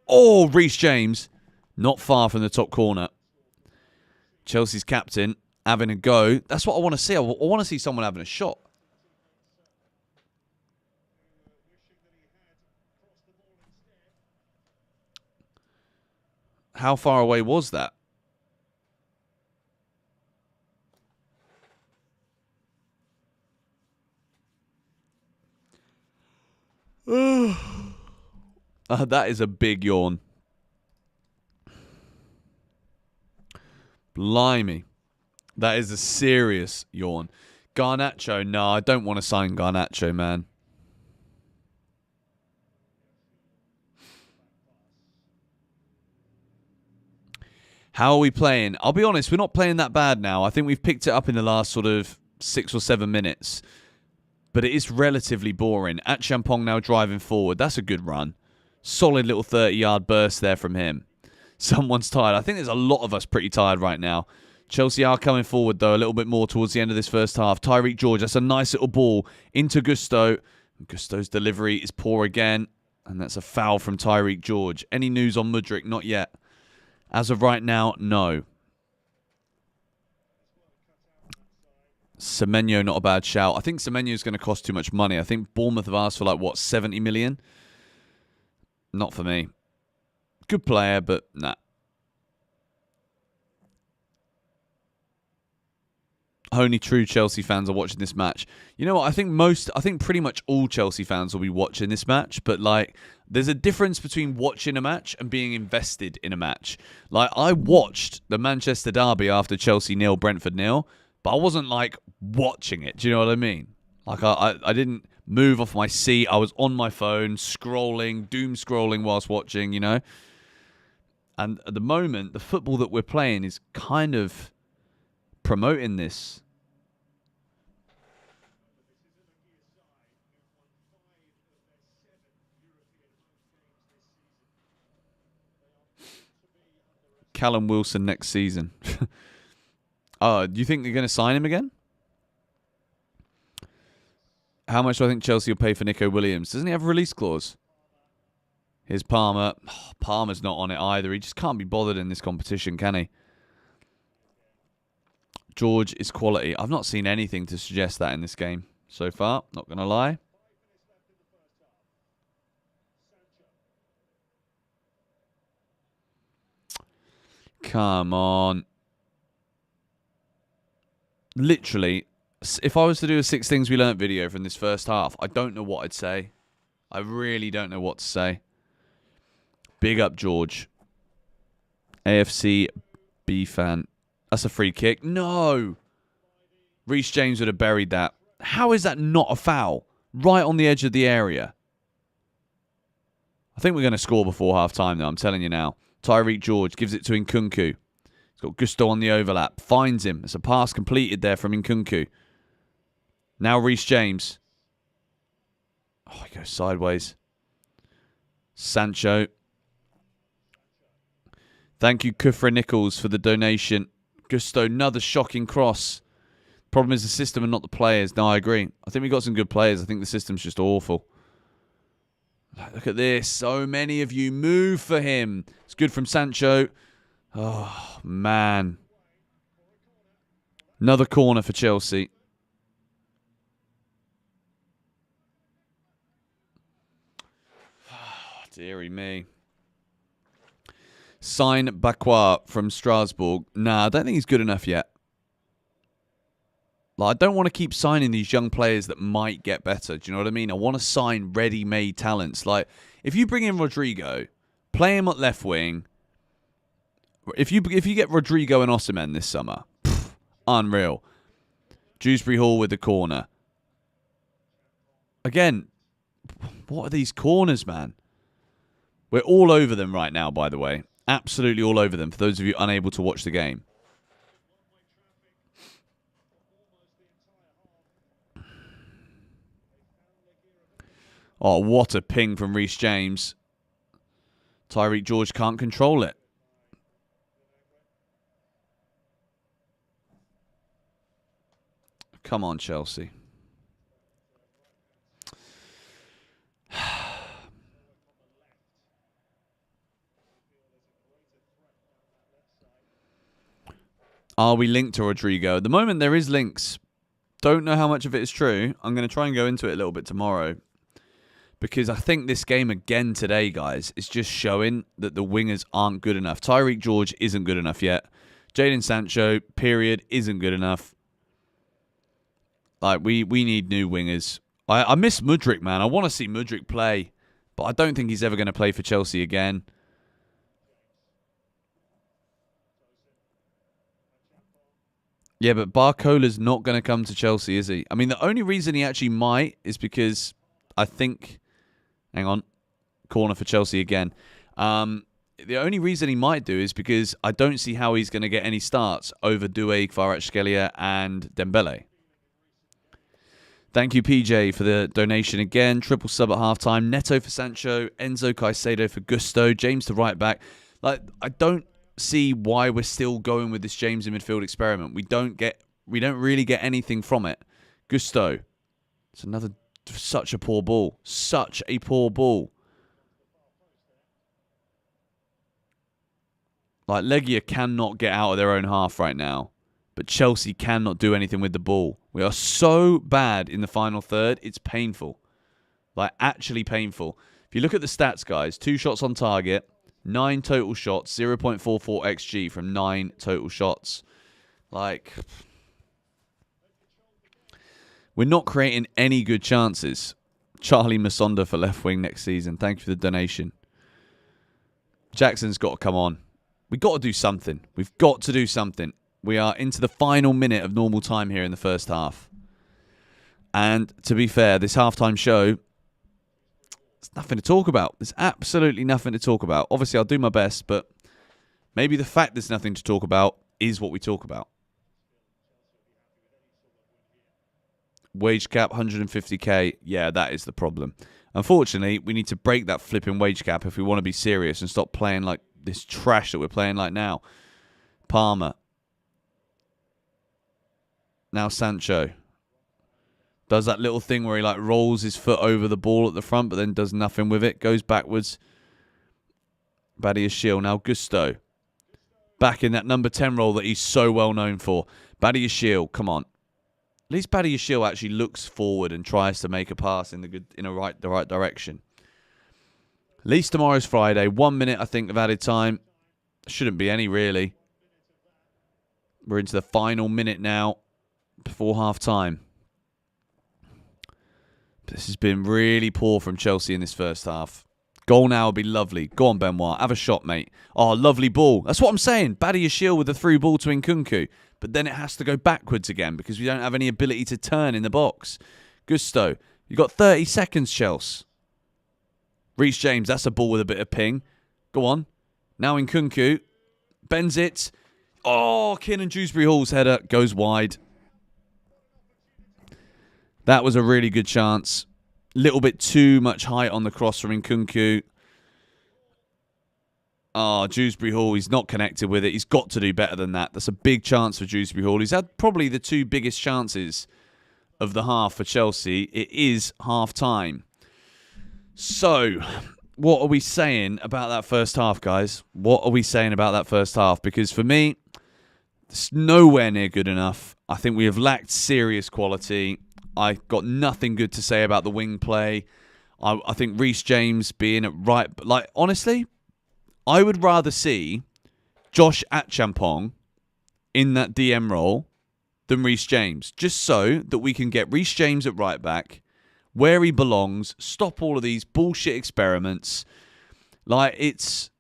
Oh, Reece James. Not far from the top corner. Chelsea's captain having a go. That's what I want to see. I want to see someone having a shot. How far away was that? That is a big yawn. Blimey. That is a serious yawn. Garnacho, no, I don't want to sign Garnacho, man. How are we playing? I'll be honest, we're not playing that bad now. I think we've picked it up in the last sort of 6 or 7 minutes. But it is relatively boring. At Champong now driving forward. That's a good run. Solid little 30-yard burst there from him. Someone's tired. I think there's a lot of us pretty tired right now. Chelsea are coming forward, though, a little bit more towards the end of this first half. Tyreek George, that's a nice little ball into Gusto. Gusto's delivery is poor again. And that's a foul from Tyreek George. Any news on Mudryk? Not yet. As of right now, no. Semenyo, not a bad shout. I think Semenyo is going to cost too much money. I think Bournemouth have asked for, like, what, 70 million? Not for me. Good player, but nah. Only true Chelsea fans are watching this match. You know what? I think pretty much all Chelsea fans will be watching this match, but like there's a difference between watching a match and being invested in a match. Like I watched the Manchester derby after Chelsea 0, Brentford 0, but I wasn't like watching it. Do you know what I mean? Like I didn't move off my seat. I was on my phone scrolling, doom scrolling whilst watching, you know? And at the moment, the football that we're playing is kind of promoting this. Callum Wilson next season. Oh, do you think they're going to sign him again? How much do I think Chelsea will pay for Nico Williams? Doesn't he have a release clause? Here's Palmer. Oh, Palmer's not on it either. He just can't be bothered in this competition, can he? George is quality. I've not seen anything to suggest that in this game so far. Not going to lie. Come on. Literally, if I was to do a 6 things we learnt video from this first half, I don't know what I'd say. I really don't know what to say. Big up, George. AFC B fan. That's a free kick. No. Reece James would have buried that. How is that not a foul? Right on the edge of the area. I think we're going to score before half-time, though. I'm telling you now. Tyreek George gives it to Nkunku. He's got Gusto on the overlap. Finds him. It's a pass completed there from Nkunku. Now Reece James. Oh, he goes sideways. Sancho. Thank you, Kufra Nichols, for the donation. Gusto, another shocking cross. Problem is the system and not the players. No, I agree. I think we got some good players. I think the system's just awful. Look at this. So many of you move for him. It's good from Sancho. Oh, man. Another corner for Chelsea. Oh, dearie me. Sign Bakwa from Strasbourg. Nah, I don't think he's good enough yet. Like, I don't want to keep signing these young players that might get better. Do you know what I mean? I want to sign ready-made talents. Like, if you bring in Rodrigo, play him at left wing. If you get Rodrigo and Osimhen this summer, unreal. Dewsbury Hall with the corner. Again, what are these corners, man? We're all over them right now, by the way. Absolutely all over them, for those of you unable to watch the game. Oh, what a ping from Reece James. Tyreek George can't control it. Come on, Chelsea. Are we linked to Rodrigo? At the moment, there is links. Don't know how much of it is true. I'm going to try and go into it a little bit tomorrow. Because I think this game again today, guys, is just showing that the wingers aren't good enough. Tyreek George isn't good enough yet. Jadon Sancho, period, isn't good enough. Like, we need new wingers. I miss Mudryk, man. I want to see Mudryk play. But I don't think he's ever going to play for Chelsea again. Yeah, but Barcola's not going to come to Chelsea, is he? I mean, the only reason he actually might is because I think... Hang on. Corner for Chelsea again. The only reason he might do is because I don't see how he's going to get any starts over Doué, Kvaratskhelia and Dembele. Thank you, PJ, for the donation again. Triple sub at halftime. Neto for Sancho. Enzo Caicedo for Gusto. James to right back. Like, I don't see why we're still going with this James in midfield experiment. We don't really get anything from it. Gusto. It's another such a poor ball. Such a poor ball. Like, Legia cannot get out of their own half right now. But Chelsea cannot do anything with the ball. We are so bad in the final third. It's painful. Like, actually painful. If you look at the stats, guys, 2 shots on target, 9 total shots, 0.44 XG from 9 total shots. Like, we're not creating any good chances. Charlie Masonda for left wing next season. Thank you for the donation. Jackson's got to come on. We've got to do something. We've got to do something. We are into the final minute of normal time here in the first half. And to be fair, this halftime show, there's nothing to talk about. There's absolutely nothing to talk about. Obviously, I'll do my best, but maybe the fact there's nothing to talk about is what we talk about. Wage cap, 150k. Yeah, that is the problem. Unfortunately, we need to break that flipping wage cap if we want to be serious and stop playing like this trash that we're playing like now. Palmer. Now Sancho. Does that little thing where he like rolls his foot over the ball at the front but then does nothing with it. Goes backwards. Badiashile. Now Gusto. Back in that number 10 role that he's so well known for. Badiashile, come on. At least Badiashile actually looks forward and tries to make a pass in the right direction. At least tomorrow's Friday. 1 minute, I think, of added time. Shouldn't be any, really. We're into the final minute now before half-time. This has been really poor from Chelsea in this first half. Goal now would be lovely. Go on, Benoit. Have a shot, mate. Oh, lovely ball. That's what I'm saying. Badiashile with the through ball to Nkunku. But then it has to go backwards again because we don't have any ability to turn in the box. Gusto. You've got 30 seconds, Chelsea. Reece James. That's a ball with a bit of ping. Go on. Now Nkunku. Bends it. Oh, Kiernan Dewsbury Hall's header goes wide. That was a really good chance. Little bit too much height on the cross from Nkunku. Oh, Dewsbury Hall, he's not connected with it. He's got to do better than that. That's a big chance for Dewsbury Hall. He's had probably the 2 biggest chances of the half for Chelsea. It is half-time. So, what are we saying about that first half, guys? What are we saying about that first half? Because for me, it's nowhere near good enough. I think we have lacked serious quality. I got nothing good to say about the wing play. I think Reece James being at right... Like, honestly, I would rather see Josh Achampong in that DM role than Reece James. Just so that we can get Reece James at right back, where he belongs, stop all of these bullshit experiments. Like, it's...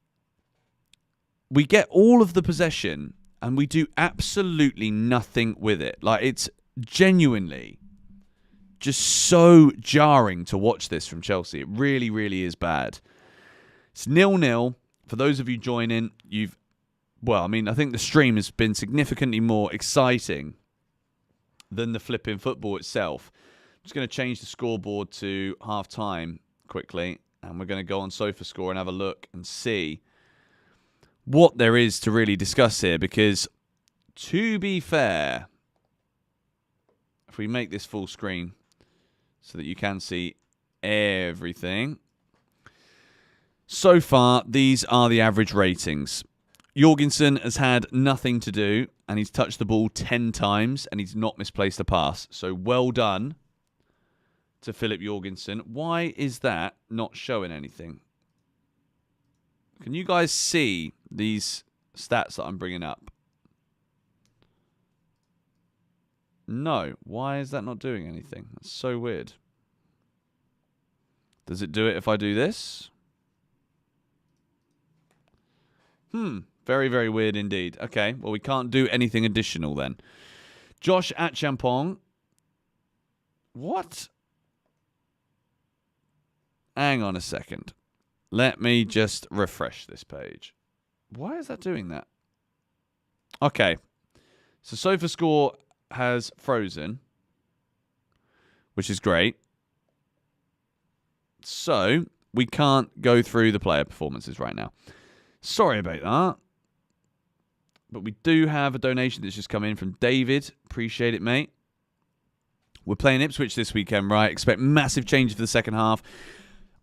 We get all of the possession and we do absolutely nothing with it. Like, it's genuinely just so jarring to watch this from Chelsea. It really, really is bad. It's 0-0. For those of you joining, I think the stream has been significantly more exciting than the flipping football itself. I'm just going to change the scoreboard to half-time quickly, and we're going to go on SofaScore and have a look and see what there is to really discuss here, because to be fair, if we make this full screen so that you can see everything, so far, these are the average ratings. Jorgensen has had nothing to do, and he's touched the ball 10 times, and he's not misplaced a pass. So well done to Philip Jorgensen. Why is that not showing anything? Can you guys see these stats that I'm bringing up? No. Why is that not doing anything? That's so weird. Does it do it if I do this? Very, very weird indeed. Okay, well, we can't do anything additional then. Josh Achampong. What? Hang on a second. Let me just refresh this page. Why is that doing that? Okay. So SofaScore has frozen, which is great. So we can't go through the player performances right now. Sorry about that. But we do have a donation that's just come in from David. Appreciate it, mate. We're playing Ipswich this weekend, right? Expect massive changes for the second half.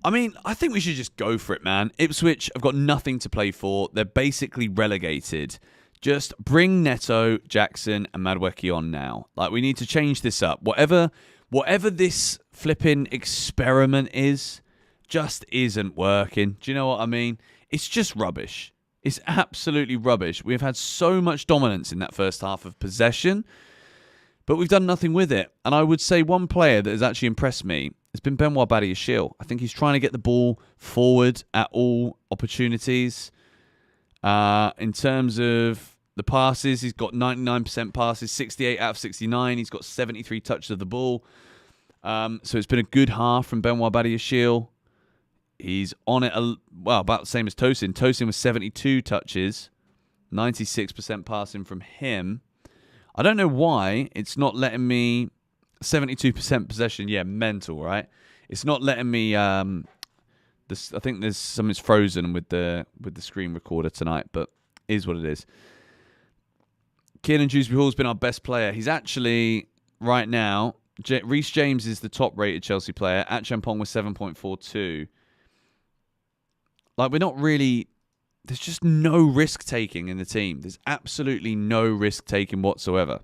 I mean, I think we should just go for it, man. Ipswich have got nothing to play for. They're basically relegated. Just bring Neto, Jackson, and Madueke on now. Like, we need to change this up. Whatever this flipping experiment is, just isn't working. Do you know what I mean? It's just rubbish. It's absolutely rubbish. We've had so much dominance in that first half of possession, but we've done nothing with it. And I would say one player that has actually impressed me has been Badiashile. I think he's trying to get the ball forward at all opportunities. In terms of the passes, he's got 99% passes, 68 out of 69. He's got 73 touches of the ball. So it's been a good half from Badiashile. He's on it, about the same as Tosin. Tosin was 72 touches, 96% passing from him. I don't know why it's not letting me... 72% possession, yeah, mental, right? It's not letting me... I think there's something's frozen with the screen recorder tonight, but it is what it is. Kieran Dewsbury Hall's been our best player. He's actually, right now, Reece James is the top-rated Chelsea player. Achampong was 7.42. Like, we're not really... There's just no risk-taking in the team. There's absolutely no risk-taking whatsoever.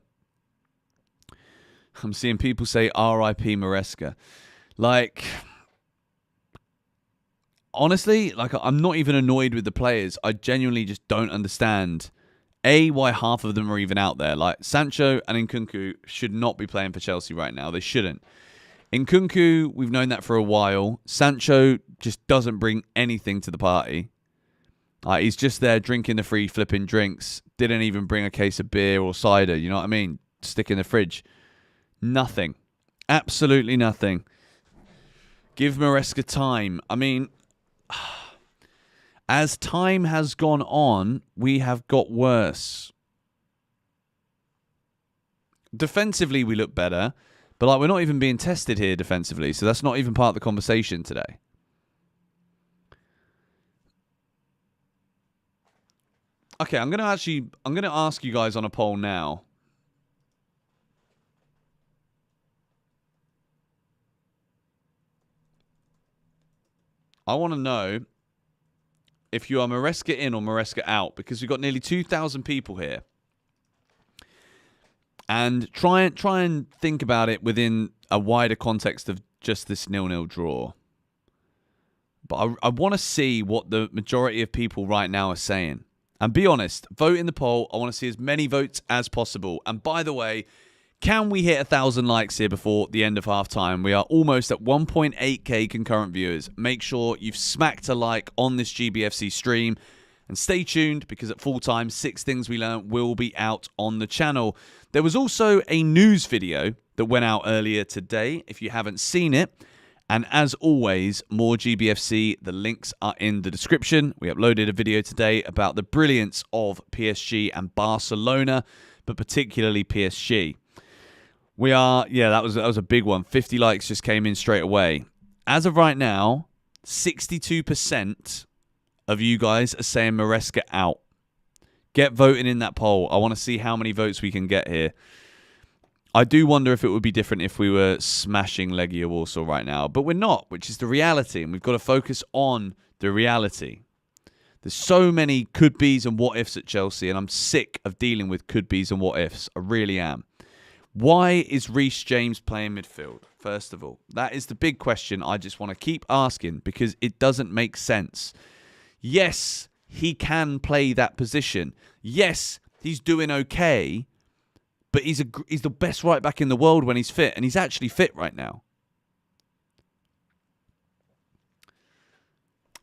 I'm seeing people say R.I.P. Maresca. Like, honestly, like, I'm not even annoyed with the players. I genuinely just don't understand, why half of them are even out there. Like, Sancho and Nkunku should not be playing for Chelsea right now. They shouldn't. Nkunku, we've known that for a while. Sancho just doesn't bring anything to the party. He's just there drinking the free flipping drinks. Didn't even bring a case of beer or cider. You know what I mean? Stick in the fridge. Nothing. Absolutely nothing. Give Maresca time. I mean, as time has gone on, we have got worse. Defensively, we look better. But like, we're not even being tested here defensively. So that's not even part of the conversation today. Okay, I'm going to ask you guys on a poll now. I want to know if you are Maresca in or Maresca out, because we've got nearly 2,000 people here. And try and think about it within a wider context of just this 0-0 draw. But I want to see what the majority of people right now are saying. And be honest, vote in the poll. I want to see as many votes as possible. And by the way, can we hit 1,000 likes here before the end of half-time? We are almost at 1.8k concurrent viewers. Make sure you've smacked a like on this GBFC stream. And stay tuned, because at full time, 6 Things We Learned will be out on the channel. There was also a news video that went out earlier today, if you haven't seen it. And as always, more GBFC, the links are in the description. We uploaded a video today about the brilliance of PSG and Barcelona, but particularly PSG. That was a big one. 50 likes just came in straight away. As of right now, 62% of you guys are saying Maresca out. Get voting in that poll. I want to see how many votes we can get here. I do wonder if it would be different if we were smashing Legia Warsaw right now, but we're not, which is the reality, and we've got to focus on the reality. There's so many could-bes and what-ifs at Chelsea, and I'm sick of dealing with could-bes and what-ifs. I really am. Why is Reece James playing midfield? First of all, that is the big question I just want to keep asking, because it doesn't make sense. Yes, he can play that position. Yes, he's doing okay, but he's the best right back in the world when he's fit, and he's actually fit right now.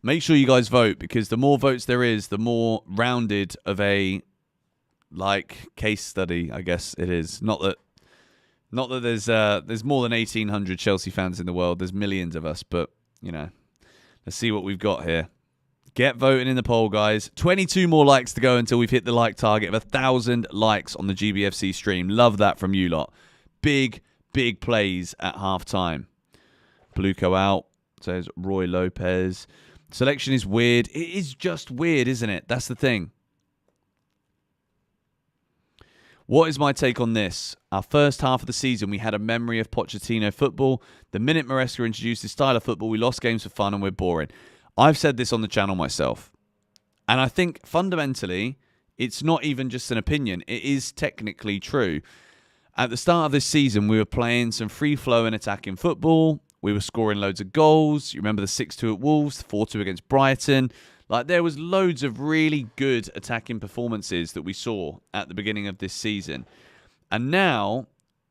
Make sure you guys vote, because the more votes there is, the more rounded of a case study, I guess it is. Not that there's more than 1,800 Chelsea fans in the world. There's millions of us, but let's see what we've got here. Get voting in the poll, guys. 22 more likes to go until we've hit the like target of 1,000 likes on the GBFC stream. Love that from you lot. Big plays at half-time. Bluco out, says Roy Lopez. Selection is weird. It is just weird, isn't it? That's the thing. What is my take on this? Our first half of the season, we had a memory of Pochettino football. The minute Maresca introduced his style of football, we lost games for fun and we're boring. I've said this on the channel myself. And I think fundamentally, it's not even just an opinion. It is technically true. At the start of this season, we were playing some free-flowing attacking football. We were scoring loads of goals. You remember the 6-2 at Wolves, the 4-2 against Brighton. Like, there was loads of really good attacking performances that we saw at the beginning of this season. And now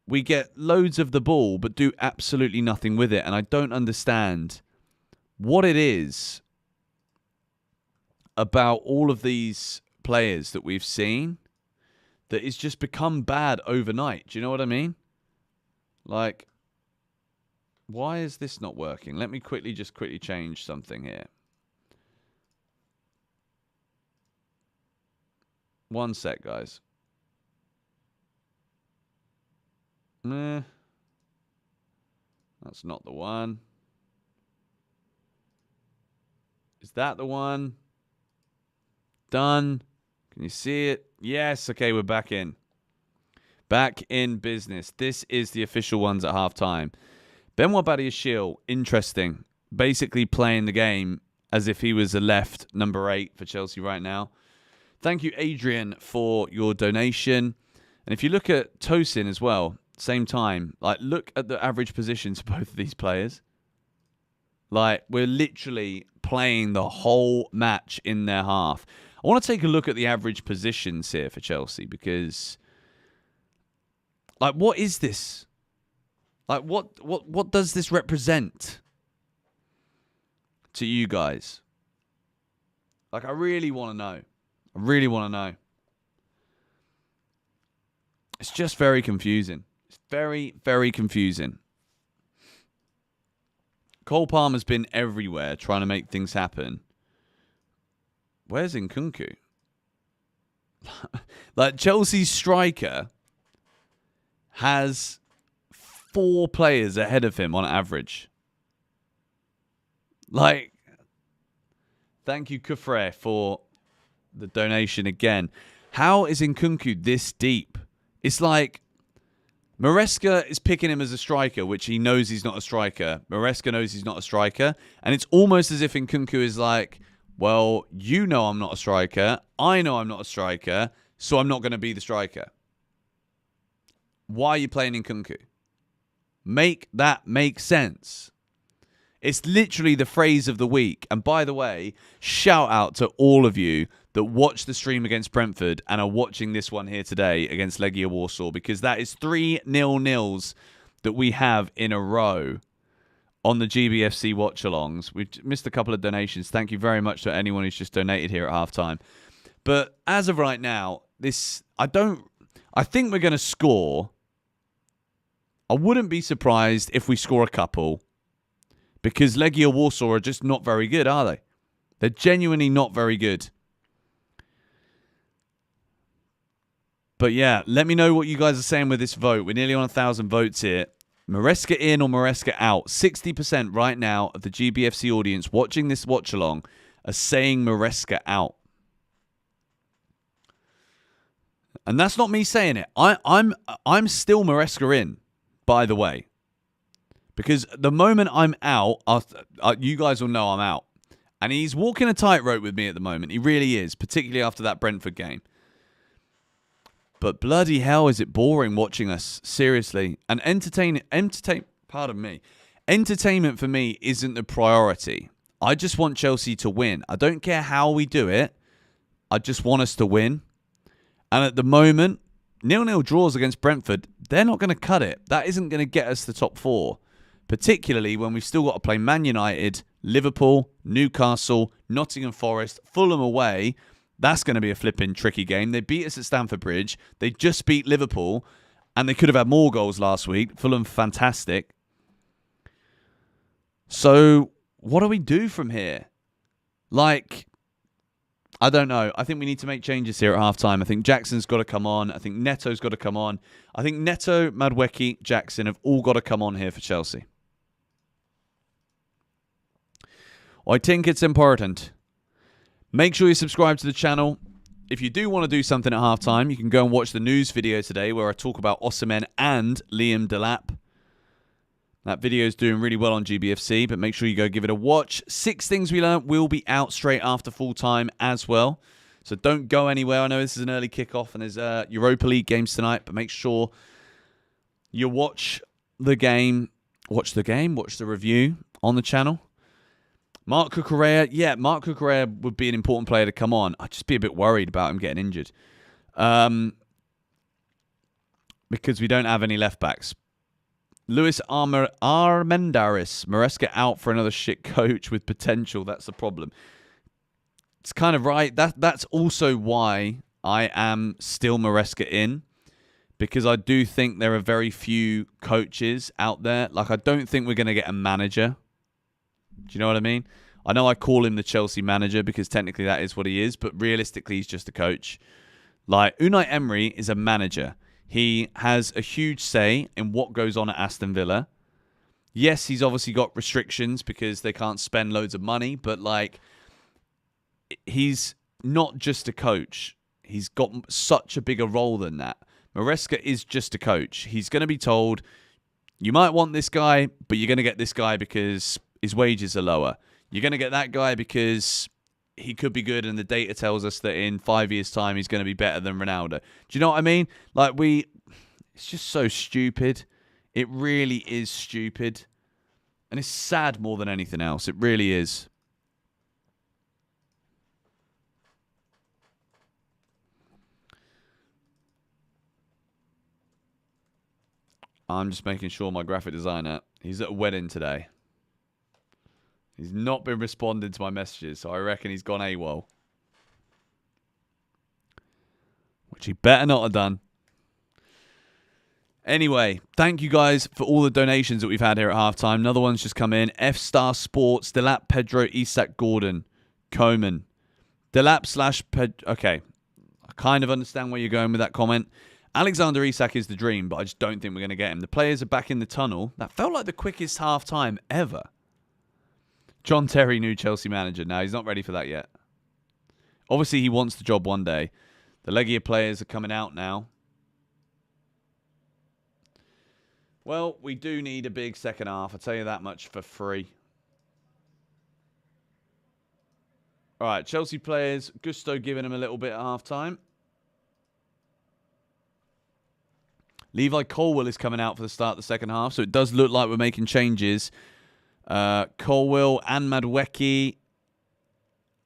we get loads of the ball but do absolutely nothing with it. And I don't understand what it is about all of these players that we've seen that it's just become bad overnight. Do you know what I mean? Like, why is this not working? Let me quickly change something here. One sec, guys. That's not the one. Is that the one? Done. Can you see it? Yes. Okay, we're back in. Back in business. This is the official ones at halftime. Benoit Badiashile, interesting. Basically playing the game as if he was a left number 8 for Chelsea right now. Thank you, Adrian, for your donation. And if you look at Tosin as well, same time, like, look at the average positions of both of these players. Like, we're literally playing the whole match in their half. I want to take a look at the average positions here for Chelsea because, like, what is this? Like, what does this represent to you guys? Like, I really want to know. I really want to know. It's just very confusing. It's very, very confusing. Cole Palmer's been everywhere trying to make things happen. Where's Nkunku? Like, Chelsea's striker has 4 players ahead of him on average. Like, thank you, Kufre, for the donation again. How is Nkunku this deep? It's like Maresca is picking him as a striker, which he knows he's not a striker. Maresca knows he's not a striker. And it's almost as if Nkunku is like, well, you know I'm not a striker. I know I'm not a striker, so I'm not going to be the striker. Why are you playing Nkunku? Make that make sense. It's literally the phrase of the week. And by the way, shout out to all of you that watched the stream against Brentford and are watching this one here today against Legia Warsaw, because that is 3 0-0s that we have in a row on the GBFC watch-alongs. We've missed a couple of donations. Thank you very much to anyone who's just donated here at halftime. But as of right now, I think we're going to score. I wouldn't be surprised if we score a couple, because Legia Warsaw are just not very good, are they? They're genuinely not very good. But yeah, let me know what you guys are saying with this vote. We're nearly on 1,000 votes here. Maresca in or Maresca out? 60% right now of the GBFC audience watching this watch-along are saying Maresca out. And that's not me saying it. I'm still Maresca in, by the way. Because the moment I'm out, you guys will know I'm out. And he's walking a tightrope with me at the moment. He really is, particularly after that Brentford game. But bloody hell, is it boring watching us, seriously. And entertainment for me isn't the priority. I just want Chelsea to win. I don't care how we do it. I just want us to win. And at the moment, 0-0 draws against Brentford, they're not going to cut it. That isn't going to get us the top 4. Particularly when we've still got to play Man United, Liverpool, Newcastle, Nottingham Forest, Fulham away. That's going to be a flipping tricky game. They beat us at Stamford Bridge. They just beat Liverpool. And they could have had more goals last week. Fulham, fantastic. So, what do we do from here? Like, I don't know. I think we need to make changes here at halftime. I think Jackson's got to come on. I think Neto's got to come on. I think Neto, Madueke, Jackson have all got to come on here for Chelsea. I think it's important. Make sure you subscribe to the channel. If you do want to do something at halftime, you can go and watch the news video today where I talk about Osimhen and Liam Delap. That video is doing really well on GBFC, but make sure you go give it a watch. 6 Things We Learned will be out straight after full time as well. So don't go anywhere. I know this is an early kickoff and there's Europa League games tonight, but make sure you watch the game watch the game, watch the review on the channel. Mark Cucurella, yeah, Mark Cucurella would be an important player to come on. I'd just be a bit worried about him getting injured. Because we don't have any left backs. Luis Armendaris, Maresca out for another shit coach with potential. That's the problem. It's kind of right. That's also why I am still Maresca in. Because I do think there are very few coaches out there. Like, I don't think we're going to get a manager. Do you know what I mean? I know I call him the Chelsea manager because technically that is what he is. But realistically, he's just a coach. Like, Unai Emery is a manager. He has a huge say in what goes on at Aston Villa. Yes, he's obviously got restrictions because they can't spend loads of money. But, like, he's not just a coach. He's got such a bigger role than that. Maresca is just a coach. He's going to be told, you might want this guy, but you're going to get this guy because his wages are lower. You're going to get that guy because he could be good, and the data tells us that in 5 years' time he's going to be better than Ronaldo. Do you know what I mean? Like, it's just so stupid. It really is stupid. And it's sad more than anything else. It really is. I'm just making sure my graphic designer, he's at a wedding today. He's not been responding to my messages, so I reckon he's gone AWOL. Which he better not have done. Anyway, thank you guys for all the donations that we've had here at halftime. Another one's just come in. F Star Sports, Delap, Pedro, Isak, Gordon, Coman. Delap / Okay, I kind of understand where you're going with that comment. Alexander Isak is the dream, but I just don't think we're going to get him. The players are back in the tunnel. That felt like the quickest halftime ever. John Terry, new Chelsea manager. No, he's not ready for that yet. Obviously, he wants the job one day. The Legia players are coming out now. Well, we do need a big second half. I'll tell you that much for free. All right, Chelsea players. Gusto giving him a little bit at halftime. Levi Colwill is coming out for the start of the second half, so it does look like we're making changes. Colwill and Madueke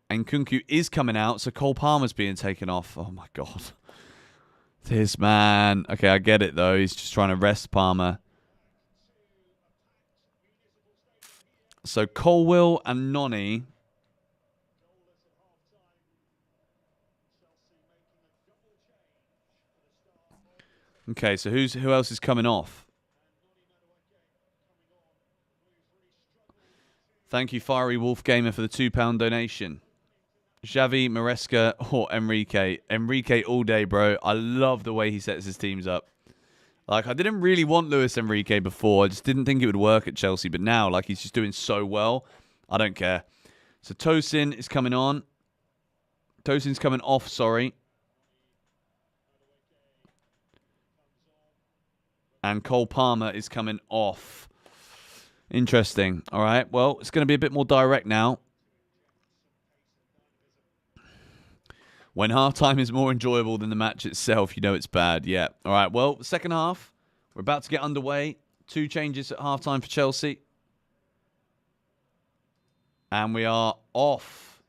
and Kunku is coming out, so Cole Palmer's being taken off. Oh, my God. This man. Okay, I get it, though. He's just trying to rest Palmer. So Colwill and Noni. Okay, so who else is coming off? Thank you, Fiery Wolf Gamer, for the £2 donation. Xavi, Maresca, or Enrique. Enrique all day, bro. I love the way he sets his teams up. Like, I didn't really want Luis Enrique before. I just didn't think it would work at Chelsea. But now, like, he's just doing so well. I don't care. So Tosin is coming on. Tosin's coming off, sorry. And Cole Palmer is coming off. Interesting. All right. Well, it's going to be a bit more direct now. When halftime is more enjoyable than the match itself, you know it's bad. Yeah. All right. Well, second half, we're about to get underway. 2 changes at halftime for Chelsea. And we are off.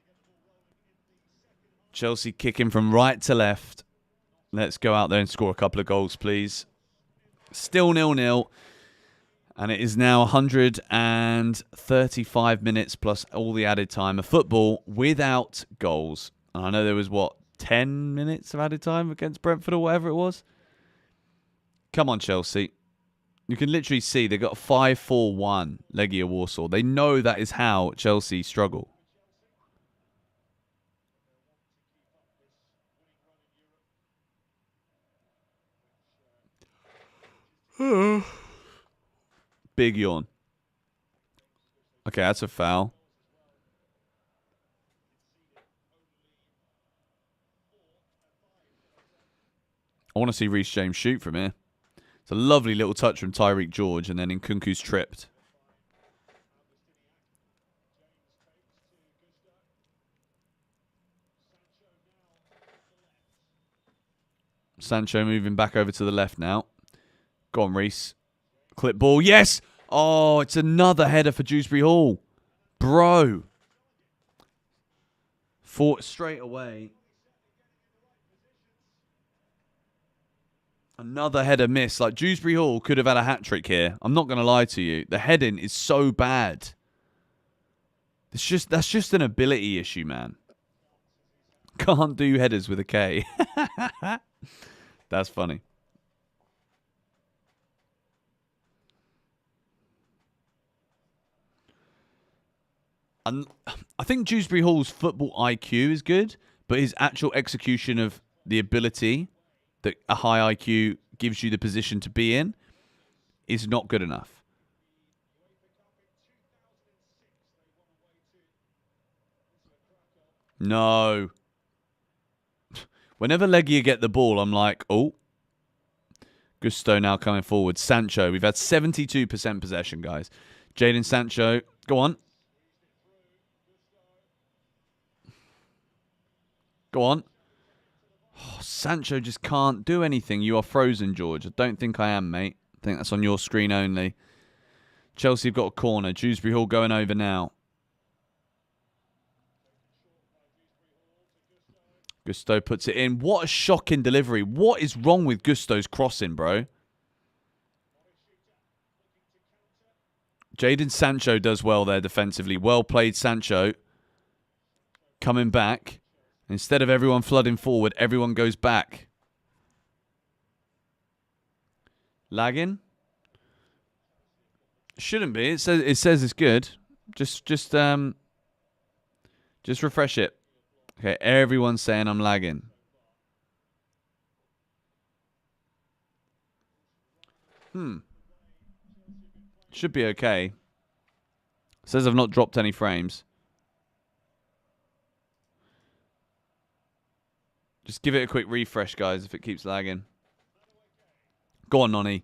Chelsea kicking from right to left. Let's go out there and score a couple of goals, please. Still 0-0. And it is now 135 minutes plus all the added time of football without goals. And I know there was, 10 minutes of added time against Brentford or whatever it was? Come on, Chelsea. You can literally see they got a 5-4-1 Legia Warsaw. They know that is how Chelsea struggle. Big yawn. Okay, that's a foul. I want to see Reece James shoot from here. It's a lovely little touch from Tyreek George, and then Nkunku's tripped. Sancho moving back over to the left now. Go on, Reece. Clip ball. Yes! Oh, it's another header for Dewsbury Hall. Bro. Fought straight away. Another header miss. Like, Dewsbury Hall could have had a hat-trick here. I'm not going to lie to you. The heading is so bad. That's just an ability issue, man. Can't do headers with a K. That's funny. And I think Dewsbury Hall's football IQ is good, but his actual execution of the ability that a high IQ gives you the position to be in is not good enough. No. Whenever Legia get the ball, I'm like, oh. Gusto now coming forward. Sancho. We've had 72% possession, guys. Jadon Sancho. Go on. Go on. Oh, Sancho just can't do anything. You are frozen, George. I don't think I am, mate. I think that's on your screen only. Chelsea have got a corner. Dewsbury Hall going over now. Gusto puts it in. What a shocking delivery. What is wrong with Gusto's crossing, bro? Jadon Sancho does well there defensively. Well played, Sancho. Coming back. Instead of everyone flooding forward, everyone goes back. Lagging? Shouldn't be. It says it's good. Just refresh it. Okay, everyone's saying I'm lagging. Should be okay. It says I've not dropped any frames. Just give it a quick refresh, guys, if it keeps lagging. Go on, Nonny.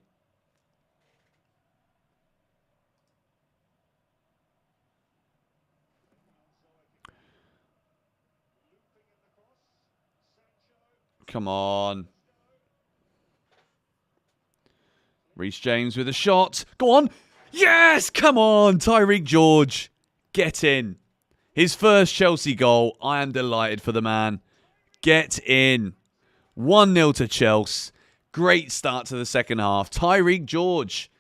Come on. Reece James with a shot. Go on. Yes! Come on, Tyreek George. Get in. His first Chelsea goal. I am delighted for the man. Get in. 1-0 to Chelsea. Great start to the second half. Tyreek George.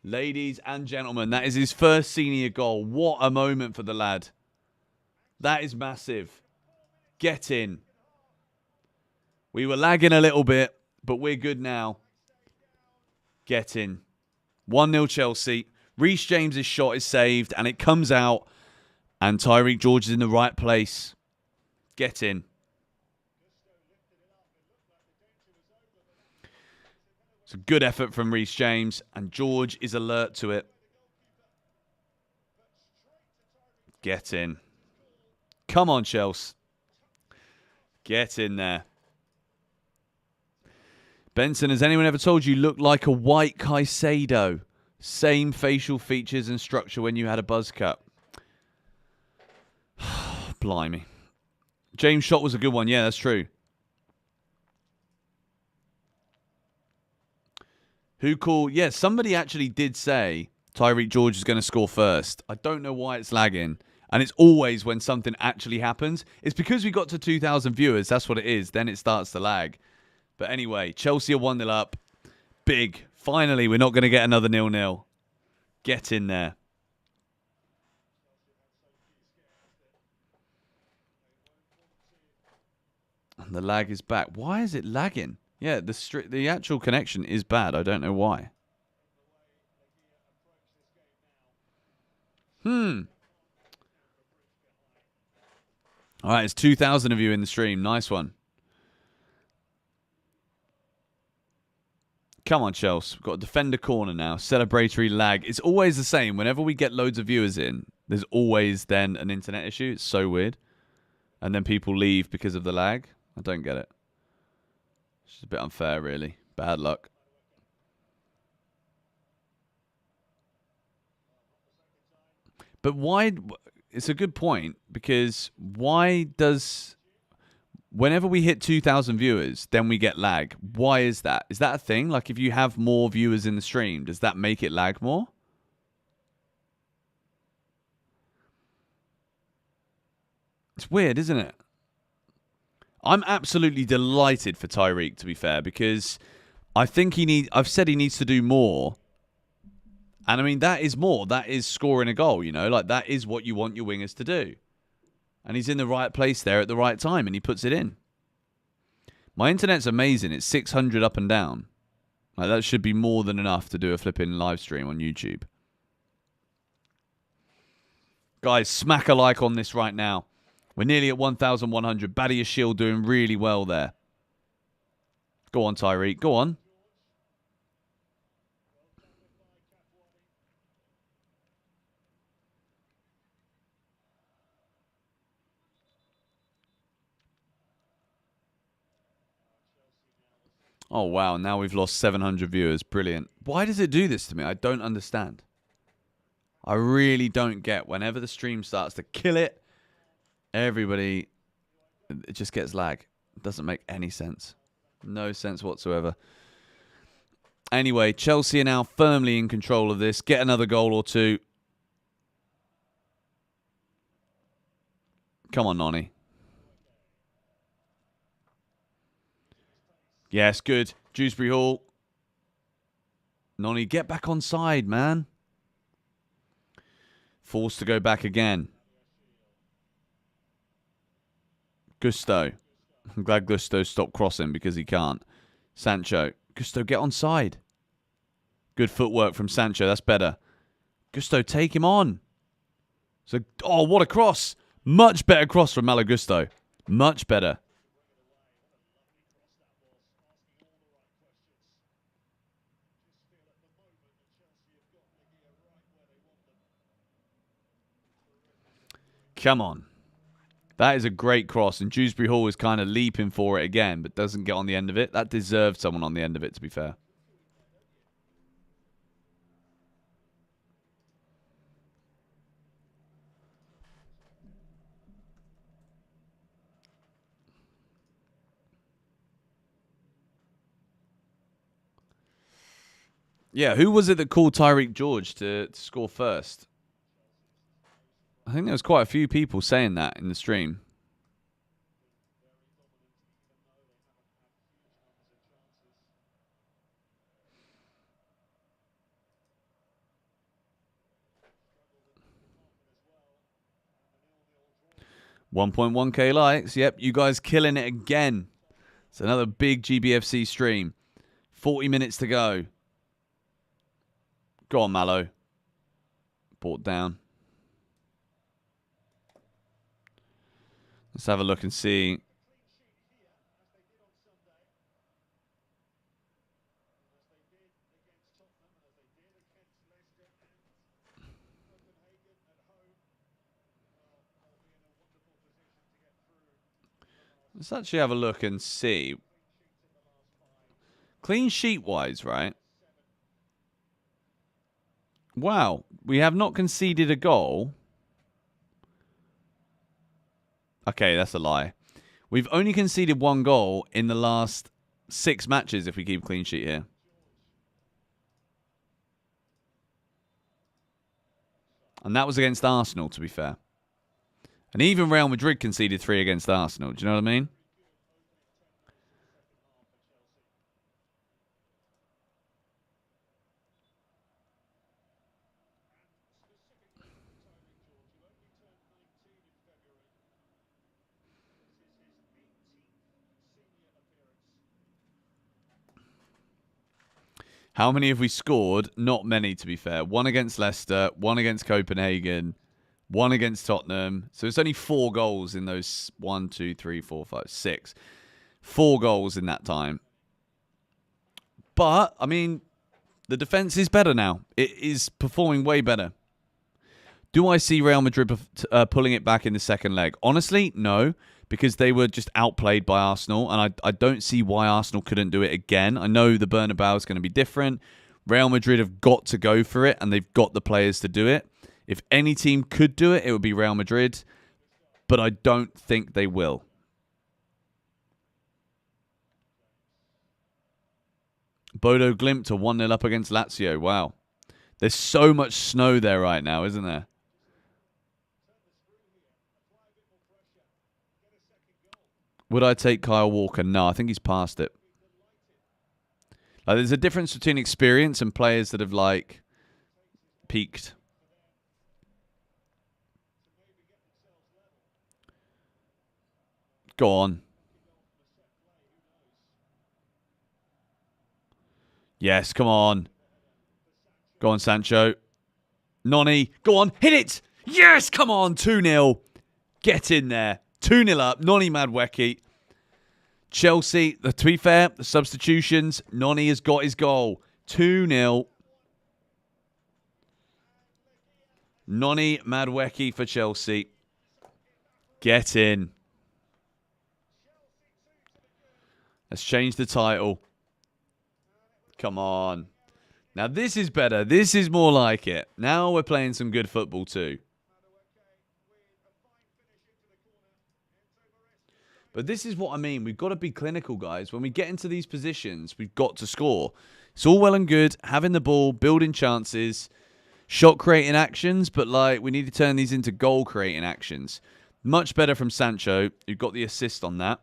Ladies and gentlemen, that is his first senior goal. What a moment for the lad. That is massive. Get in. We were lagging a little bit, but we're good now. Get in. 1-0 Chelsea. Reece James's shot is saved, and it comes out, and Tyreek George is in the right place. Get in. It's a good effort from Reece James, and George is alert to it. Get in. Come on, Chelsea. Get in there. Benson, has anyone ever told you look like a white Caicedo? Same facial features and structure when you had a buzz cut. Blimey. James' shot was a good one. Yeah, that's true. Who called? Yeah, somebody actually did say Tyreek George is going to score first. I don't know why it's lagging. And it's always when something actually happens. It's because we got to 2,000 viewers. That's what it is. Then it starts to lag. But anyway, Chelsea are 1-0 up. Big. Finally, we're not going to get another 0-0. Get in there. And the lag is back. Why is it lagging? Yeah, the actual connection is bad. I don't know why. All right, it's 2,000 of you in the stream. Nice one. Come on, Chelsea. We've got a defender corner now. Celebratory lag. It's always the same. Whenever we get loads of viewers in, there's always then an internet issue. It's so weird. And then people leave because of the lag. I don't get it. It's just a bit unfair, really. Bad luck. But why... It's a good point, because why does... Whenever we hit 2,000 viewers, then we get lag. Why is that? Is that a thing? Like, if you have more viewers in the stream, does that make it lag more? It's weird, isn't it? I'm absolutely delighted for Tyreek, to be fair, because I think I've said he needs to do more. And I mean, that is more. That is scoring a goal, you know? Like, that is what you want your wingers to do. And he's in the right place there at the right time, and he puts it in. My internet's amazing. It's 600 up and down. Like, that should be more than enough to do a flipping live stream on YouTube. Guys, smack a like on this right now. We're nearly at 1,100. Badia Shield doing really well there. Go on, Tyreek. Go on. Oh, wow. Now we've lost 700 viewers. Brilliant. Why does it do this to me? I don't understand. I really don't get. Whenever the stream starts to kill it, everybody, it just gets lag. It doesn't make any sense. No sense whatsoever. Anyway, Chelsea are now firmly in control of this. Get another goal or two. Come on, Nonny. Yes, good. Dewsbury Hall. Nonny, get back on side, man. Forced to go back again. Gusto. I'm glad Gusto stopped crossing because he can't. Sancho. Gusto, get on side. Good footwork from Sancho. That's better. Gusto, take him on. So, oh, what a cross. Much better cross from Malo Gusto. Much better. Come on. That is a great cross. And Dewsbury Hall is kind of leaping for it again, but doesn't get on the end of it. That deserved someone on the end of it, to be fair. Yeah, who was it that called Tyreek George to score first? I think there was quite a few people saying that in the stream. $1.1k likes. Yep, you guys killing it again. It's another big GBFC stream. 40 minutes to go. Go on, Mallow. Brought down. Let's have a look and see. Let's actually have a look and see. Clean sheet-wise, right? Wow. We have not conceded a goal. Okay, that's a lie. We've only conceded one goal in the last 6 matches if we keep clean sheet here. And that was against Arsenal, to be fair. And even Real Madrid conceded 3 against Arsenal. Do you know what I mean? How many have we scored? Not many, to be fair. 1 against Leicester, 1 against Copenhagen, 1 against Tottenham. So it's only 4 goals in those 1, 2, 3, 4, 5, 6. 4 goals in that time. But, I mean, the defence is better now. It is performing way better. Do I see Real Madrid pulling it back in the second leg? Honestly, no, because they were just outplayed by Arsenal, and I don't see why Arsenal couldn't do it again. I know the Bernabeu is going to be different. Real Madrid have got to go for it, and they've got the players to do it. If any team could do it, it would be Real Madrid, but I don't think they will. Bodo Glimt to 1-0 up against Lazio. Wow. There's so much snow there right now, isn't there? Would I take Kyle Walker? No, I think he's past it. Like, there's a difference between experience and players that have, like, peaked. Go on. Yes, come on. Go on, Sancho. Noni, go on, hit it! Yes, come on, 2-0. Get in there. 2-0 up, Noni Madueke. Chelsea, to be fair, the substitutions, Noni has got his goal. 2-0. Noni Madueke for Chelsea. Get in. Let's change the title. Come on. Now this is better. This is more like it. Now we're playing some good football too. But this is what I mean. We've got to be clinical, guys. When we get into these positions, we've got to score. It's all well and good having the ball, building chances, shot creating actions, but like we need to turn these into goal creating actions. Much better from Sancho, who got the assist on that.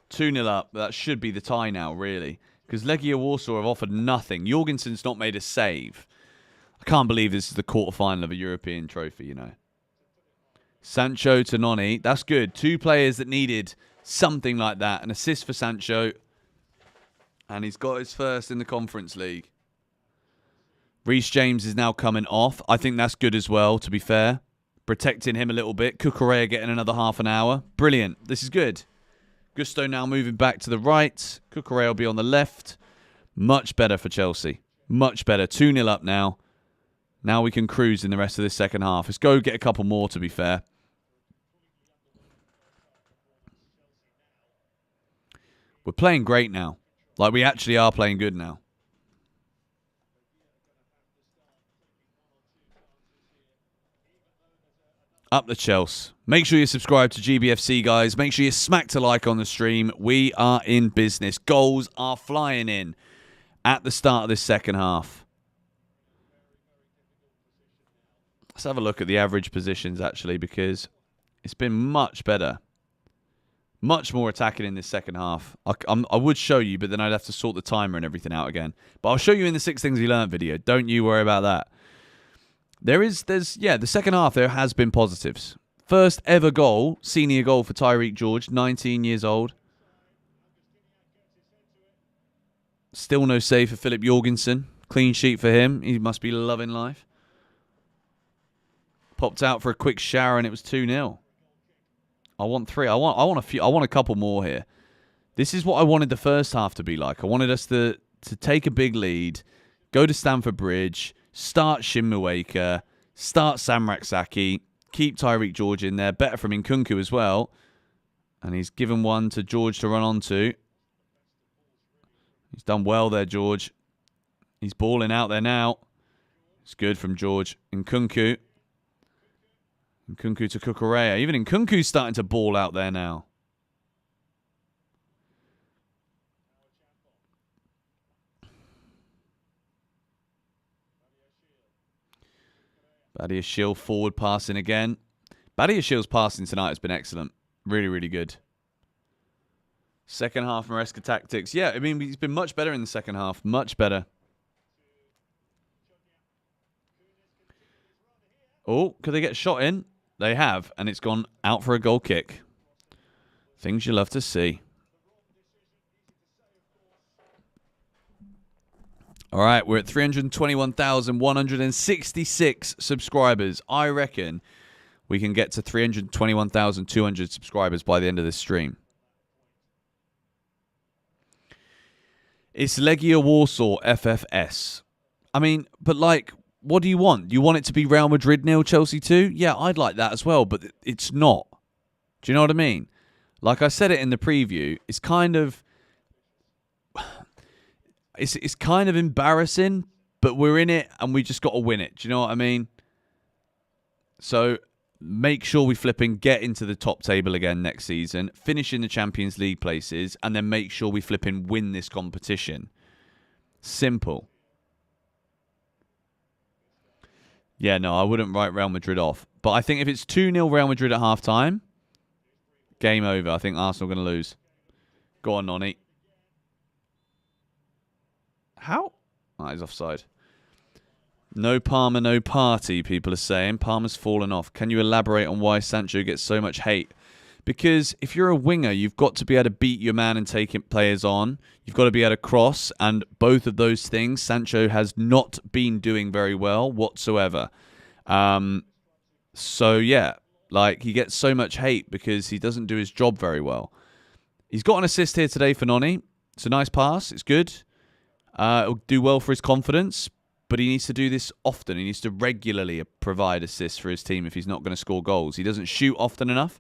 Two-0 up. That should be the tie now, really. Because Legia Warsaw have offered nothing. Jorgensen's not made a save. I can't believe this is the quarterfinal of a European trophy, you know. Sancho to Noni. That's good. Two players that needed something like that. An assist for Sancho. And he's got his first in the Conference League. Reece James is now coming off. I think that's good as well, to be fair. Protecting him a little bit. Cucurella getting another half an hour. Brilliant. This is good. Gusto now moving back to the right. Cucurella will be on the left. Much better for Chelsea. Much better. 2-0 up now. Now we can cruise in the rest of this second half. Let's go get a couple more, to be fair. We're playing great now. Like, we actually are playing good now. Up the Chelsea. Make sure you subscribe to GBFC, guys. Make sure you smack a like on the stream. We are in business. Goals are flying in at the start of this second half. Let's have a look at the average positions, actually, because it's been much better. Much more attacking in this second half. I would show you, but then I'd have to sort the timer and everything out again. But I'll show you in the 6 things we learned video. Don't you worry about that. The second half, there has been positives. First ever goal, senior goal for Tyreek George, 19 years old. Still no save for Philip Jorgensen. Clean sheet for him. He must be loving life. Popped out for a quick shower and it was 2-0. I want 3. I want a few. I want a couple more here. This is what I wanted the first half to be like. I wanted us to take a big lead, go to Stamford Bridge, start Shimueka, start Samrak Saki, keep Tyreek George in there. Better from Nkunku as well. And he's given one to George to run onto. He's done well there, George. He's balling out there now. It's good from George. Nkunku. Nkunku to Cucurella. Even Nkunku's starting to ball out there now. Badiashile forward passing again. Badiashile's passing tonight has been excellent. Really, really good. Second half Maresca tactics. Yeah, I mean, he's been much better in the second half. Much better. Oh, could they get shot in? They have, and it's gone out for a goal kick. Things you love to see. All right, we're at 321,166 subscribers. I reckon we can get to 321,200 subscribers by the end of this stream. It's Legia Warsaw FFS. I mean, but like, what do you want? You want it to be Real Madrid 0, Chelsea 2? Yeah, I'd like that as well, but it's not. Do you know what I mean? Like I said it in the preview, it's kind of... It's kind of embarrassing, but we're in it and we just got to win it. Do you know what I mean? So make sure we flipping get into the top table again next season, finish in the Champions League places, and then make sure we flipping win this competition. Simple. Yeah, no, I wouldn't write Real Madrid off. But I think if it's 2-0 Real Madrid at half-time, game over. I think Arsenal are going to lose. Go on, Noni. How? Oh, he's offside. No Palmer, no party, people are saying. Palmer's fallen off. Can you elaborate on why Sancho gets so much hate? Because if you're a winger, you've got to be able to beat your man and take players on. You've got to be able to cross. And both of those things, Sancho has not been doing very well whatsoever. So, yeah, like he gets so much hate because he doesn't do his job very well. He's got an assist here today for Noni. It's a nice pass. It's good. It'll do well for his confidence. But he needs to do this often. He needs to regularly provide assists for his team if he's not going to score goals. He doesn't shoot often enough.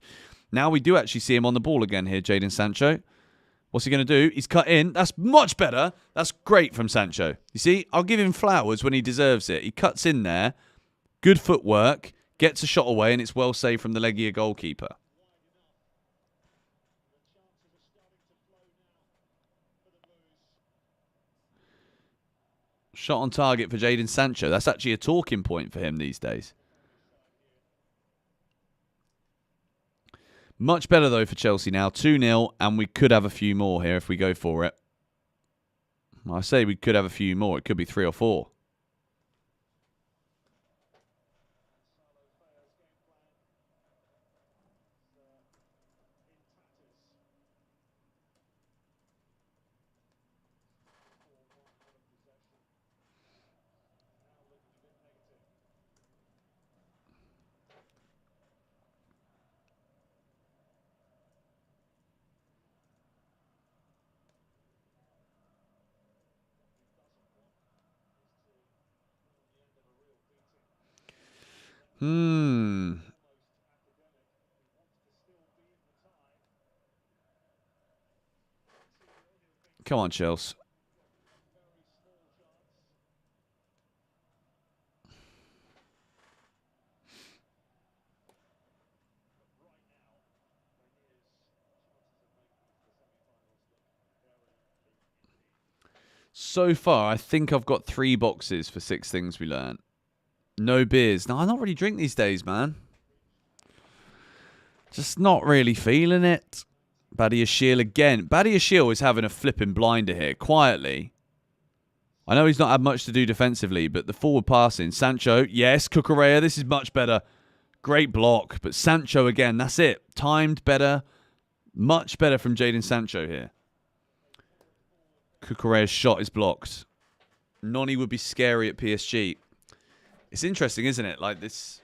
Now we do actually see him on the ball again here, Jadon Sancho. What's he going to do? He's cut in. That's much better. That's great from Sancho. You see, I'll give him flowers when he deserves it. He cuts in there. Good footwork. Gets a shot away, and it's well saved from the Legia goalkeeper. Shot on target for Jadon Sancho. That's actually a talking point for him these days. Much better, though, for Chelsea now. 2-0, and we could have a few more here if we go for it. I say we could have a few more. It could be 3 or 4. Come on, Chelsea. So far, I think I've got 3 boxes for 6 things we learned. No beers. No, I don't really drink these days, man. Just not really feeling it. Badiashile again. Badiashile is having a flipping blinder here, quietly. I know he's not had much to do defensively, but the forward passing. Sancho, yes. Cucurella, this is much better. Great block. But Sancho again, that's it. Timed better. Much better from Jadon Sancho here. Cucurella's shot is blocked. Noni would be scary at PSG. It's interesting, isn't it? Like this,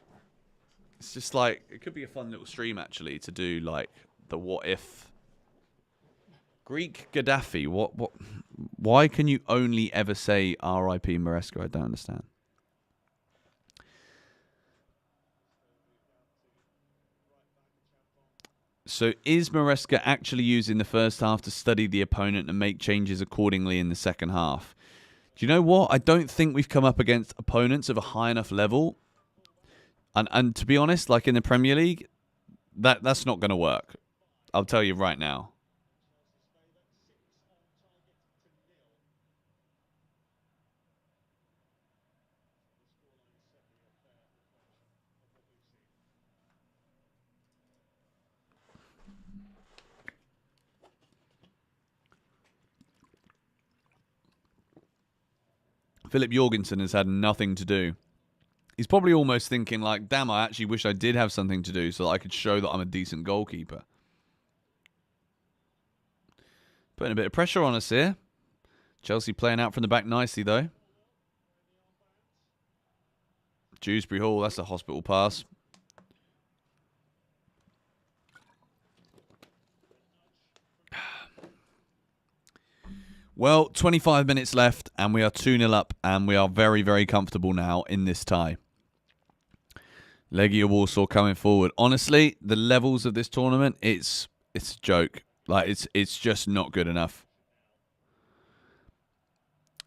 it's just like, it could be a fun little stream actually to do like the what if. Greek Gaddafi, what, why can you only ever say R.I.P. Maresca? I don't understand. So is Maresca actually using the first half to study the opponent and make changes accordingly in the second half? Do you know what? I don't think we've come up against opponents of a high enough level. And to be honest, like in the Premier League, that's not going to work. I'll tell you right now. Philip Jorgensen has had nothing to do. He's probably almost thinking like, damn, I actually wish I did have something to do so that I could show that I'm a decent goalkeeper. Putting a bit of pressure on us here. Chelsea playing out from the back nicely, though. Dewsbury Hall, that's a hospital pass. Well, 25 minutes left, and we are 2-0 up, and we are very, very comfortable now in this tie. Legia Warsaw coming forward. Honestly, the levels of this tournament, it's a joke. Like, it's just not good enough.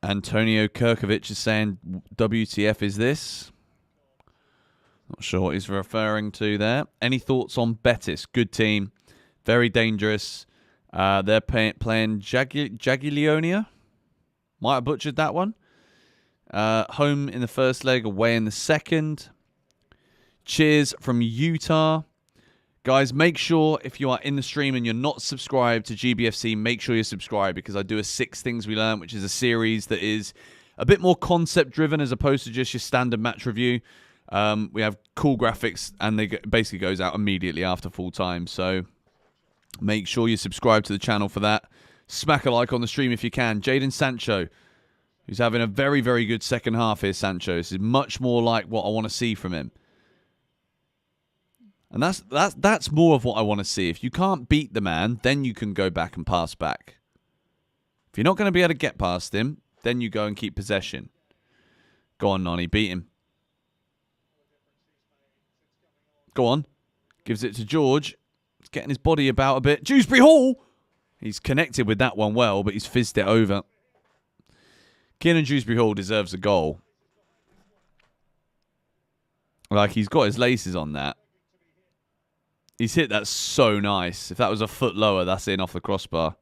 Antonio Kirkovic is saying, WTF is this? Not sure what he's referring to there. Any thoughts on Betis? Good team. Very dangerous. They're playing Jagiellonia. Might have butchered that one. Home in the first leg, away in the second. Cheers from Utah. Guys, make sure if you are in the stream and you're not subscribed to GBFC, make sure you're subscribed, because I do a 6 Things We Learned, which is a series that is a bit more concept-driven as opposed to just your standard match review. We have cool graphics, and they basically goes out immediately after full time. So make sure you subscribe to the channel for that. Smack a like on the stream if you can. Jadon Sancho, who's having a very, very good second half here, Sancho. This is much more like what I want to see from him. And that's more of what I want to see. If you can't beat the man, then you can go back and pass back. If you're not going to be able to get past him, then you go and keep possession. Go on, Nani, beat him. Go on. Gives it to George. He's getting his body about a bit. Dewsbury Hall! He's connected with that one well, but he's fizzed it over. Kieran Dewsbury Hall deserves a goal. Like, he's got his laces on that. He's hit that so nice. If that was a foot lower, that's in off the crossbar.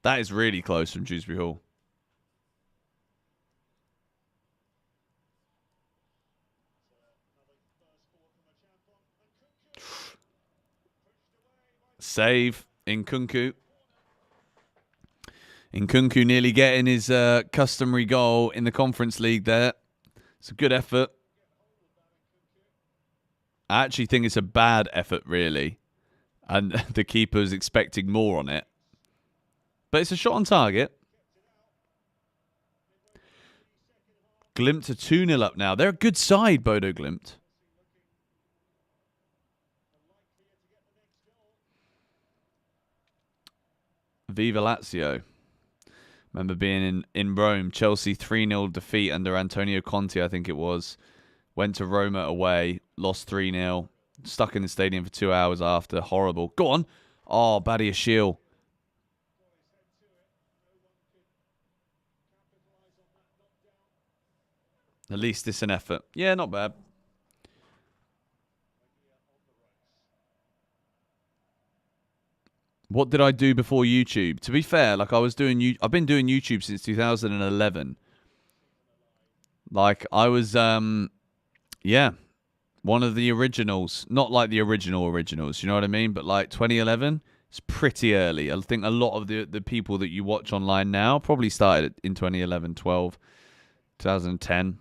That is really close from Dewsbury Hall. Save Nkunku. Nkunku nearly getting his customary goal in the Conference League there. It's a good effort. I actually think it's a bad effort, really. And the keeper's expecting more on it. But it's a shot on target. Glimt are 2-0 up now. They're a good side, Bodo Glimt. Viva Lazio. Remember being in Rome. Chelsea 3-0 defeat under Antonio Conte, I think it was. Went to Roma away. Lost 3-0. Stuck in the stadium for 2 hours after. Horrible. Go on. Oh, Badia Shield. At least it's an effort. Yeah, not bad. What did I do before YouTube? To be fair, like I've been doing YouTube since 2011. Like I was yeah, one of the originals, not like the originals, you know what I mean? But like 2011, it's pretty early. I think a lot of the people that you watch online now probably started in 2011, 12, 2010.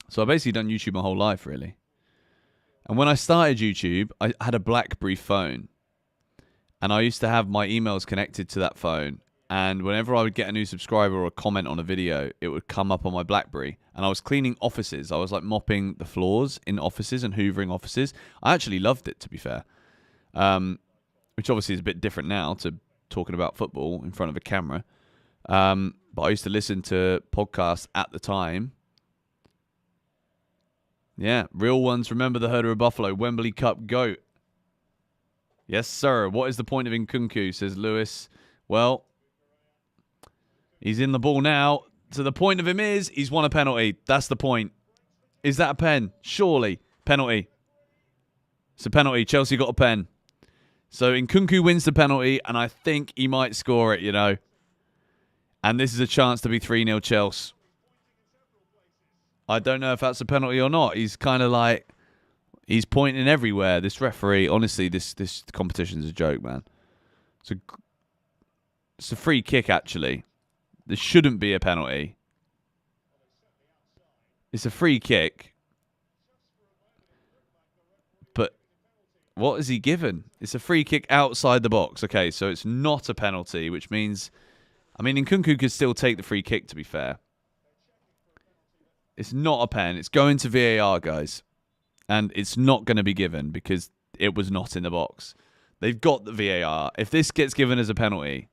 So I've basically done YouTube my whole life, really. And when I started YouTube, I had a BlackBerry phone. And I used to have my emails connected to that phone. And whenever I would get a new subscriber or a comment on a video, it would come up on my BlackBerry. And I was cleaning offices. I was like mopping the floors in offices and hoovering offices. I actually loved it, to be fair. Which obviously is a bit different now to talking about football in front of a camera. But I used to listen to podcasts at the time. Yeah, real ones. Remember the Herder of Buffalo. Wembley Cup GOAT. Yes, sir. What is the point of Nkunku, says Lewis. Well, he's in the ball now. So the point of him is he's won a penalty. That's the point. Is that a pen? Surely. Penalty. It's a penalty. Chelsea got a pen. So Nkunku wins the penalty, and I think he might score it, you know. And this is a chance to be 3-0 Chelsea. I don't know if that's a penalty or not. He's kind of like... He's pointing everywhere. This referee, honestly, this competition's a joke, man. It's a free kick, actually. This shouldn't be a penalty. It's a free kick. But what is he given? It's a free kick outside the box. Okay, so it's not a penalty, which means... I mean, Nkunku could still take the free kick, to be fair. It's not a pen. It's going to VAR, guys. And it's not going to be given because it was not in the box. They've got the VAR. If this gets given as a penalty,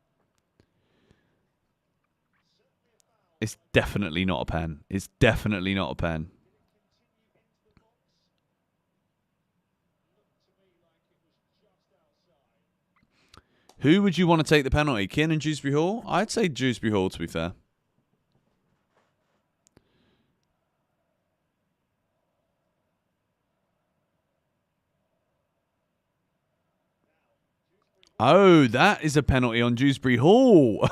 it's definitely not a pen. It's definitely not a pen. Who would you want to take the penalty? Kieran Dewsbury Hall? I'd say Dewsbury Hall, to be fair. Oh, that is a penalty on Dewsbury Hall.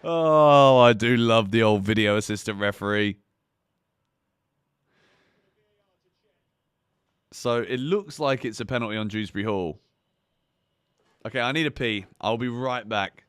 Oh, I do love the old video assistant referee. So it looks like it's a penalty on Dewsbury Hall. Okay, I need a pee. I'll be right back.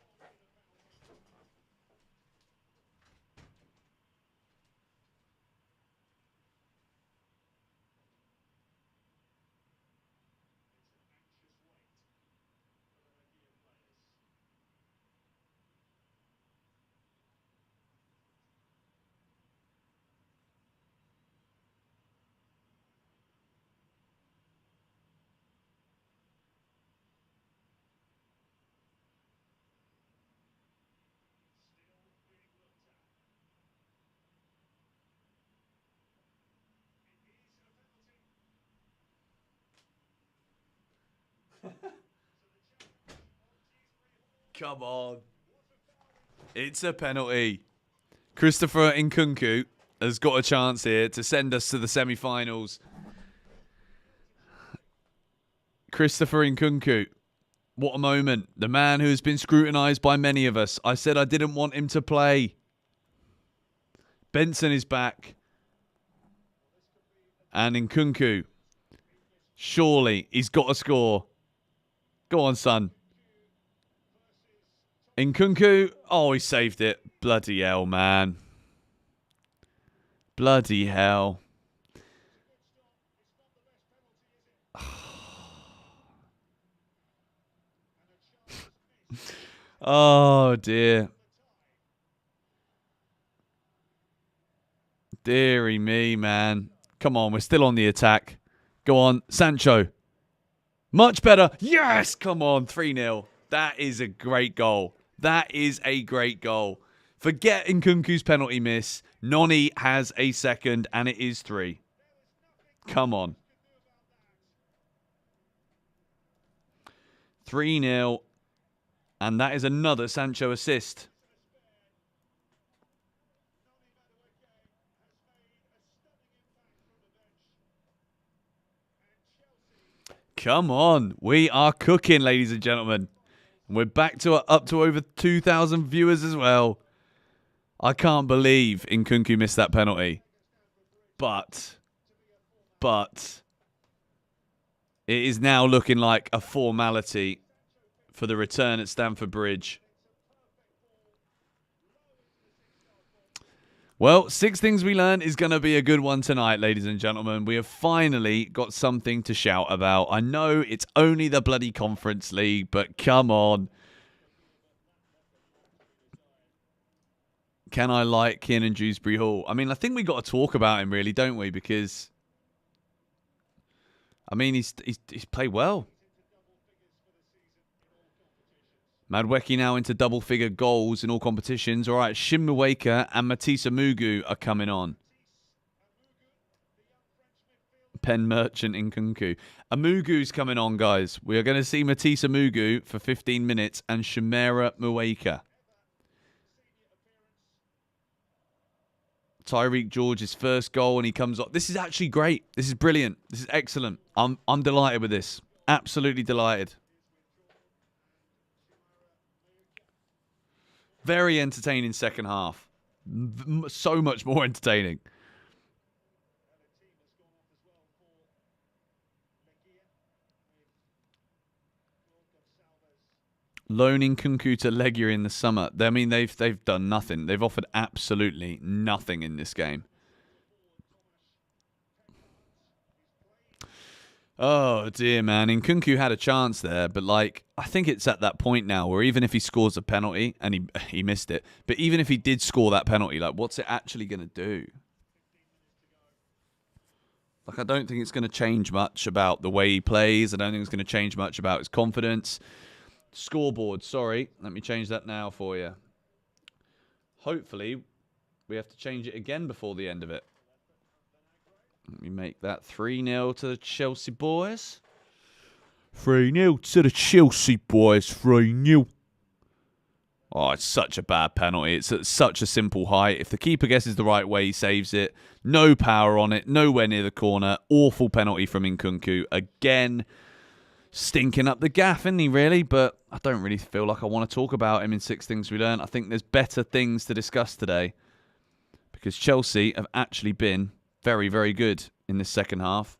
Come on. It's a penalty. Christopher Nkunku has got a chance here to send us to the semi-finals. Christopher Nkunku. What a moment. The man who has been scrutinised by many of us. I said I didn't want him to play. Benson is back. And Nkunku. Surely he's got to score. Go on, son. Nkunku. Oh, he saved it. Bloody hell, man. Bloody hell. Oh, dear. Deary me, man. Come on, we're still on the attack. Go on, Sancho. Much better. Yes! Come on, 3-0. That is a great goal. That is a great goal. Forget Nkunku's penalty miss. Noni has a second, and it is 3. Come on. 3-0. And that is another Sancho assist. Come on. We are cooking, ladies and gentlemen. And we're back to up to over 2,000 viewers as well. I can't believe Nkunku missed that penalty. But it is now looking like a formality for the return at Stamford Bridge. Well, 6 things we learned is going to be a good one tonight, ladies and gentlemen. We have finally got something to shout about. I know it's only the bloody Conference League, but come on. Can I like Kiernan Dewsbury Hall? I mean, I think we got to talk about him, really, don't we? Because, I mean, he's played well. Madweki now into double-figure goals in all competitions. All right, Shin Muweka and Matisse Mugu are coming on. Pen Merchant Nkunku. Amugu's coming on, guys. We are going to see Matisse Mugu for 15 minutes and Shimera Muweka. Tyreek George's first goal and he comes up. This is actually great. This is brilliant. This is excellent. I'm delighted with this. Absolutely delighted. Very entertaining second half. So much more entertaining. Loaning Nkunku to Legia in the summer. I mean, they've done nothing. They've offered absolutely nothing in this game. Oh, dear, man. Nkunku had a chance there, but, like, I think it's at that point now where even if he scores a penalty, and he missed it, but even if he did score that penalty, like, what's it actually going to do? Like, I don't think it's going to change much about the way he plays. I don't think it's going to change much about his confidence. Scoreboard, sorry. Let me change that now for you. Hopefully, we have to change it again before the end of it. Let me make that 3-0 to the Chelsea boys. 3-0 to the Chelsea boys. 3-0. Oh, it's such a bad penalty. It's at such a simple height. If the keeper guesses the right way, he saves it. No power on it. Nowhere near the corner. Awful penalty from Nkunku. Again, stinking up the gaff, isn't he, really? But I don't really feel like I want to talk about him in 6 Things We Learned. I think there's better things to discuss today because Chelsea have actually been very, very good in this second half.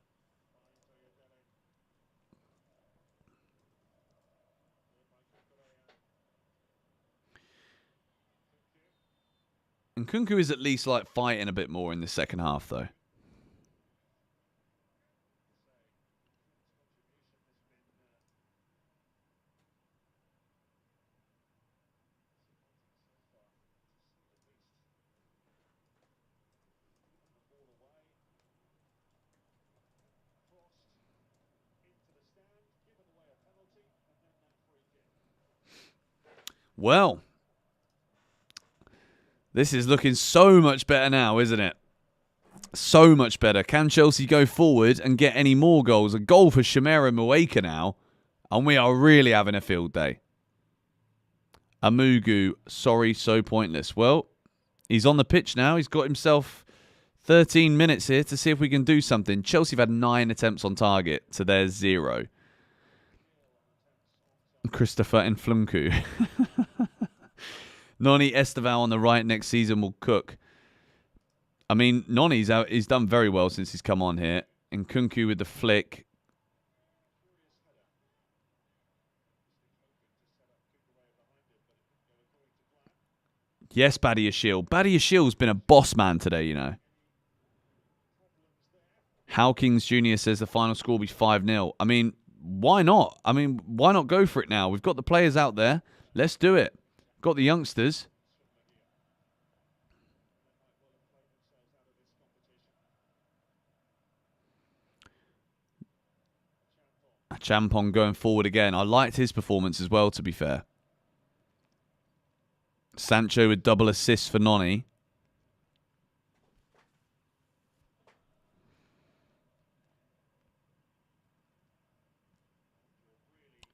And Nkunku is at least like fighting a bit more in the second half, though. Well, this is looking so much better now, isn't it? So much better. Can Chelsea go forward and get any more goals? A goal for Shamera Mueka now. And we are really having a field day. Amugu, sorry, so pointless. Well, he's on the pitch now. He's got himself 13 minutes here to see if we can do something. Chelsea have had 9 attempts on target to their 0. Christopher Nflunku. Noni Esteval on the right next season will cook. I mean, Noni's out. He's done very well since he's come on here. Nkunku with the flick. Yes, Badiashile. Badiashile's been a boss man today, you know. Howkins Jr. says the final score will be 5-0. I mean, why not? I mean, why not go for it now? We've got the players out there. Let's do it. Got the youngsters. Champon going forward again. I liked his performance as well, to be fair. Sancho with double assists for Noni.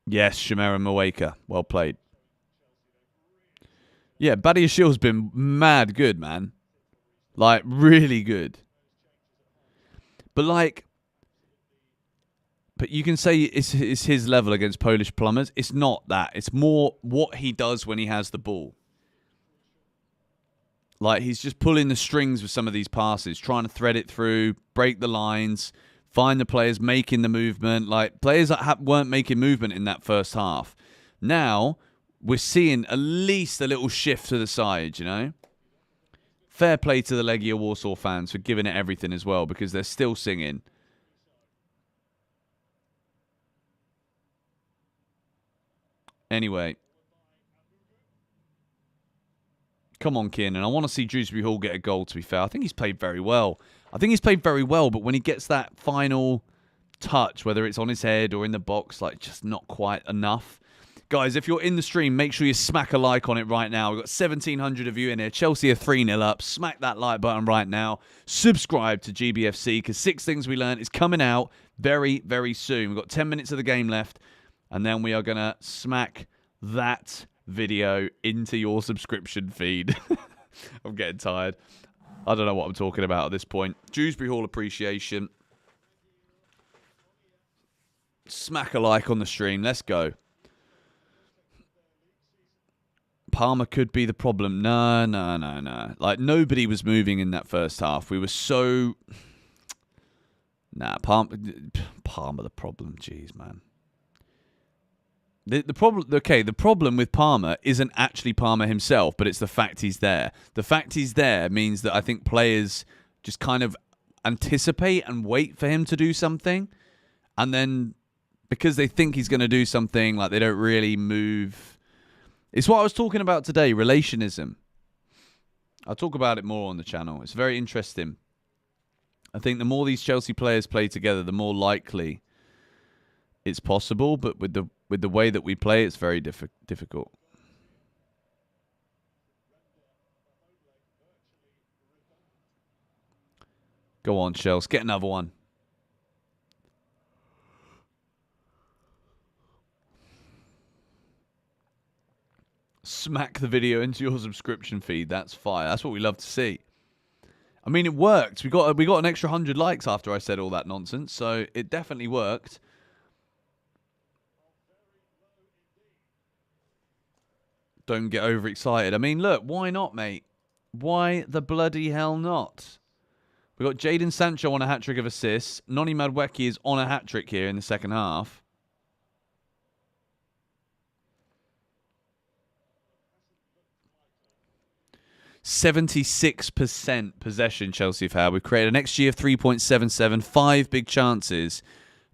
Yes, Shamera Mueka. Well played. Yeah, Badiashile's been mad good, man. Like, really good. But, like... But you can say it's his level against Polish plumbers. It's not that. It's more what he does when he has the ball. Like, he's just pulling the strings with some of these passes, trying to thread it through, break the lines, find the players making the movement. Like, players that weren't making movement in that first half. Now, we're seeing at least a little shift to the side, you know? Fair play to the Legia Warsaw fans for giving it everything as well, because they're still singing. Anyway. Come on, Kiernan. I want to see Dewsbury Hall get a goal, to be fair. I think he's played very well. But when he gets that final touch, whether it's on his head or in the box, like, just not quite enough. Guys, if you're in the stream, make sure you smack a like on it right now. We've got 1,700 of you in here. Chelsea are 3-0 up. Smack that like button right now. Subscribe to GBFC, because 6 Things We Learned is coming out very, very soon. We've got 10 minutes of the game left, and then we are going to smack that video into your subscription feed. I'm getting tired. I don't know what I'm talking about at this point. Dewsbury Hall appreciation. Smack a like on the stream. Let's go. Palmer could be the problem. No. Like, nobody was moving in that first half. We were so... Palmer the problem. Jeez, man. The problem with Palmer isn't actually Palmer himself, but it's the fact he's there. The fact he's there means that I think players just kind of anticipate and wait for him to do something. And then because they think he's going to do something, like, they don't really move. It's what I was talking about today, relationism. I'll talk about it more on the channel. It's very interesting. I think the more these Chelsea players play together, the more likely it's possible, but with the way that we play, it's very difficult. Go on, Chelsea. Get another one. Smack the video into your subscription feed. That's fire. That's what we love to see. I mean, it worked. We got an extra 100 likes after I said all that nonsense, so it definitely worked. Don't get overexcited. I mean, look, why not, mate? Why the bloody hell not? We've got Jadon Sancho on a hat-trick of assists. Noni Madueke is on a hat-trick here in the second half. %76% possession Chelsea have had. We've created an XG of 3.77, 5 big chances,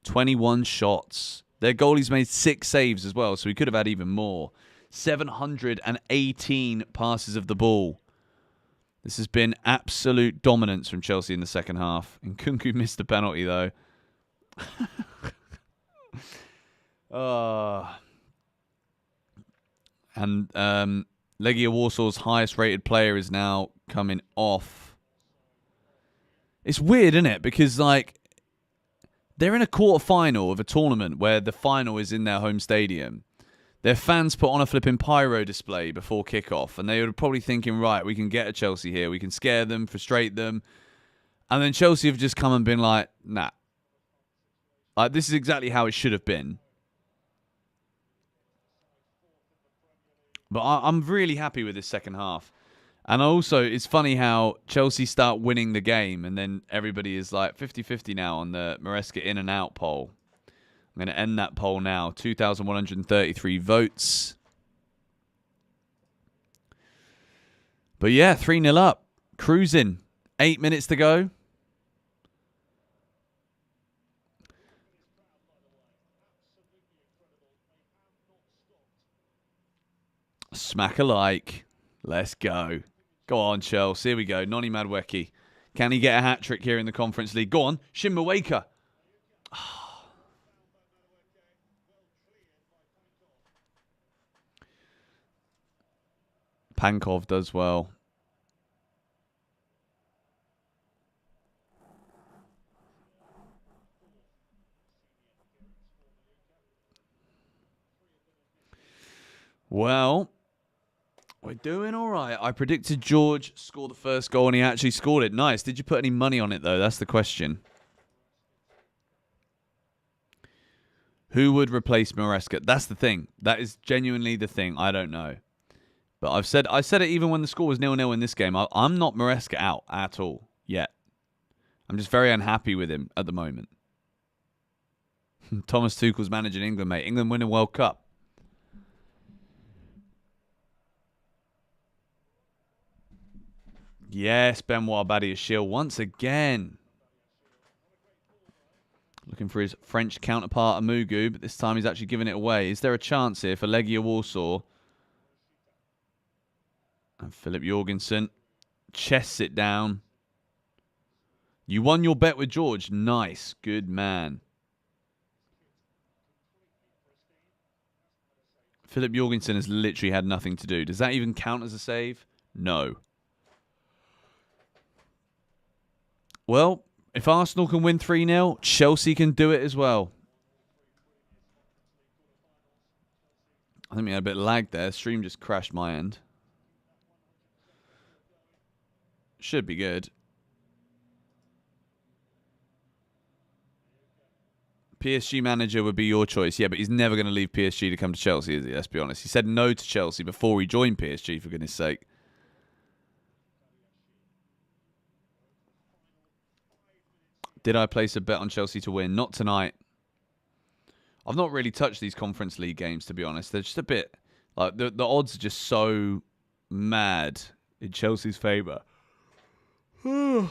21 shots. Their goalie's made 6 saves as well, so we could have had even more. 718 passes of the ball. This has been absolute dominance from Chelsea in the second half. And Nkunku missed the penalty, though. And Legia Warsaw's highest rated player is now coming off. It's weird, isn't it? Because, like, they're in a quarter-final of a tournament where the final is in their home stadium. Their fans put on a flipping pyro display before kickoff, and they were probably thinking, right, we can get at Chelsea here. We can scare them, frustrate them. And then Chelsea have just come and been like, nah. Like, this is exactly how it should have been. But I'm really happy with this second half. And also, it's funny how Chelsea start winning the game, and then everybody is like 50-50 now on the Maresca in and out poll. I'm going to end that poll now. 2,133 votes. But yeah, 3-0 up. Cruising. 8 minutes to go. Smack alike. Let's go. Go on, Chelsea. Here we go. Noni Madueke. Can he get a hat-trick here in the Conference League? Go on. Shimaweka. Pankov does well. Well, we're doing all right. I predicted George score the first goal, and he actually scored it. Nice. Did you put any money on it, though? That's the question. Who would replace Maresca? That's the thing. That is genuinely the thing. I don't know. But I said it even when the score was 0-0 in this game. I'm not Maresca out at all yet. I'm just very unhappy with him at the moment. Thomas Tuchel's managing England, mate. England win a World Cup. Yes, Benoit Badiashile once again. Looking for his French counterpart, Amugu, but this time he's actually giving it away. Is there a chance here for Legia Warsaw? And Philip Jorgensen chests it down. You won your bet with George. Nice. Good man. Philip Jorgensen has literally had nothing to do. Does that even count as a save? No. Well, if Arsenal can win 3-0, Chelsea can do it as well. I think we had a bit of lag there. Stream just crashed my end. Should be good. PSG manager would be your choice. Yeah, but he's never going to leave PSG to come to Chelsea, is he? Let's be honest. He said no to Chelsea before he joined PSG, for goodness sake. Did I place a bet on Chelsea to win? Not tonight. I've not really touched these Conference League games, to be honest. They're just a bit... like the odds are just so mad in Chelsea's favour. We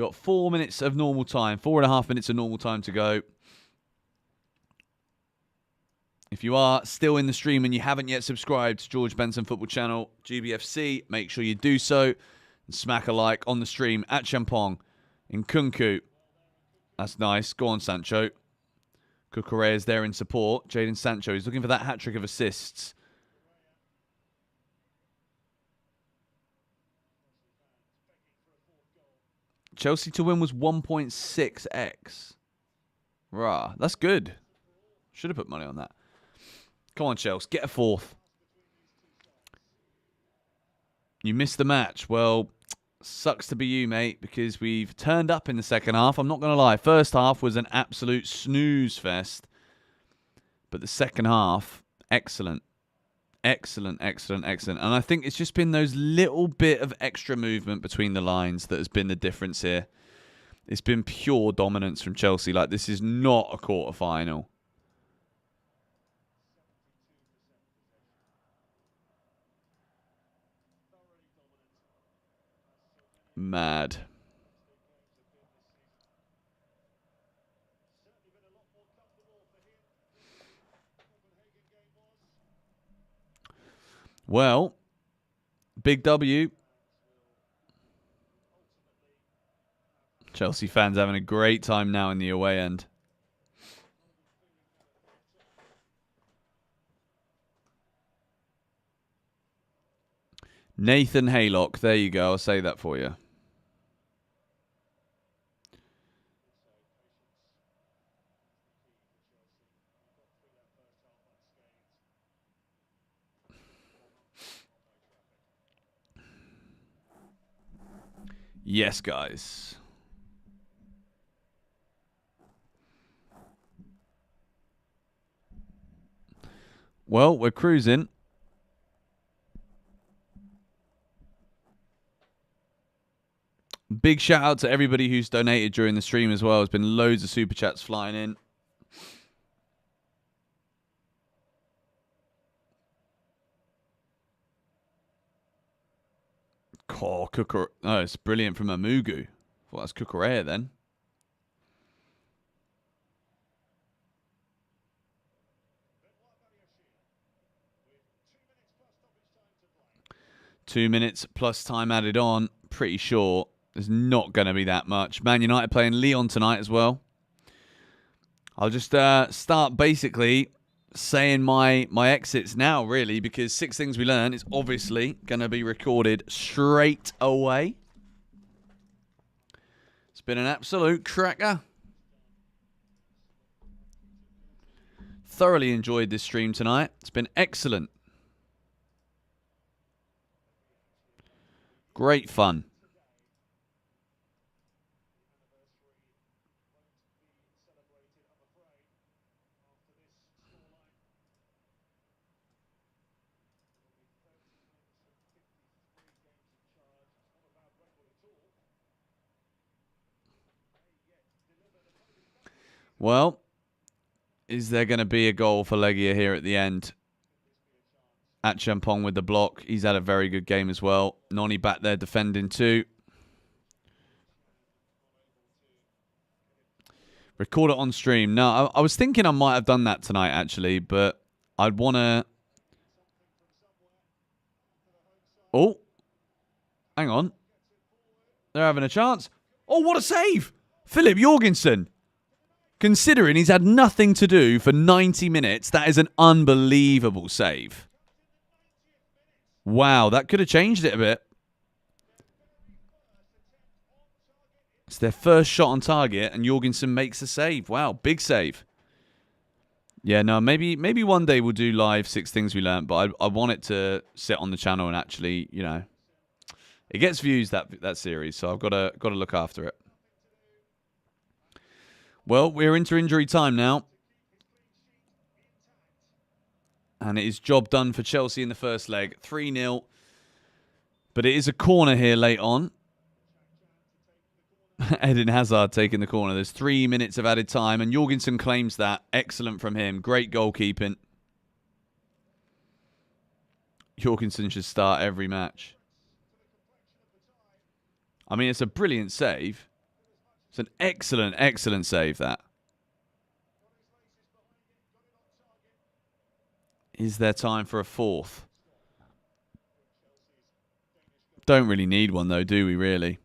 got 4 minutes of normal time. 4.5 minutes of normal time to go. If you are still in the stream and you haven't yet subscribed to George Benson Football Channel, GBFC, make sure you do so. And smack a like on the stream at Champong. Nkunku. That's nice. Go on, Sancho. Cucurella is there in support. Jadon Sancho. He's looking for that hat-trick of assists. Chelsea to win was 1.6x. Rah, that's good. Should have put money on that. Come on, Chelsea. Get a fourth. You missed the match. Well, sucks to be you, mate, because we've turned up in the second half. I'm not going to lie. First half was an absolute snooze fest. But the second half, excellent. Excellent, excellent, excellent. And I think it's just been those little bit of extra movement between the lines that has been the difference here. It's been pure dominance from Chelsea. Like, this is not a quarter-final. Mad. Well, big W. Chelsea fans having a great time now in the away end. Nathan Haylock. There you go. I'll say that for you. Yes, guys. Well, we're cruising. Big shout out to everybody who's donated during the stream as well. There's been loads of super chats flying in. Oh, oh, it's brilliant from Amugu. Well, that's Cucurella then. Two minutes plus time added on. Pretty sure there's not going to be that much. Man United playing Lyon tonight as well. I'll just start basically saying my exits now, really, because 6 Things We Learn is obviously going to be recorded straight away. It's been an absolute cracker. Thoroughly enjoyed this stream tonight. It's been excellent. Great fun. Well, is there going to be a goal for Legia here at the end? At Champong with the block. He's had a very good game as well. Noni back there defending too. Record it on stream. No, I was thinking I might have done that tonight, actually, but I'd want to... Oh. Hang on. They're having a chance. Oh, what a save! Philip Jorgensen. Considering he's had nothing to do for 90 minutes, that is an unbelievable save. Wow, that could have changed it a bit. It's their first shot on target, and Jorgensen makes a save. Wow, big save. Yeah, no, maybe one day we'll do live 6 Things We Learned, but I want it to sit on the channel and actually, you know, it gets views, that series, so I've got to look after it. Well, we're into injury time now. And it is job done for Chelsea in the first leg. 3-0. But it is a corner here late on. Eden Hazard taking the corner. There's 3 minutes of added time. And Jorgensen claims that. Excellent from him. Great goalkeeping. Jorgensen should start every match. I mean, it's a brilliant save. It's an excellent, excellent save, that. Is there time for a fourth? Don't really need one, though, do we, really?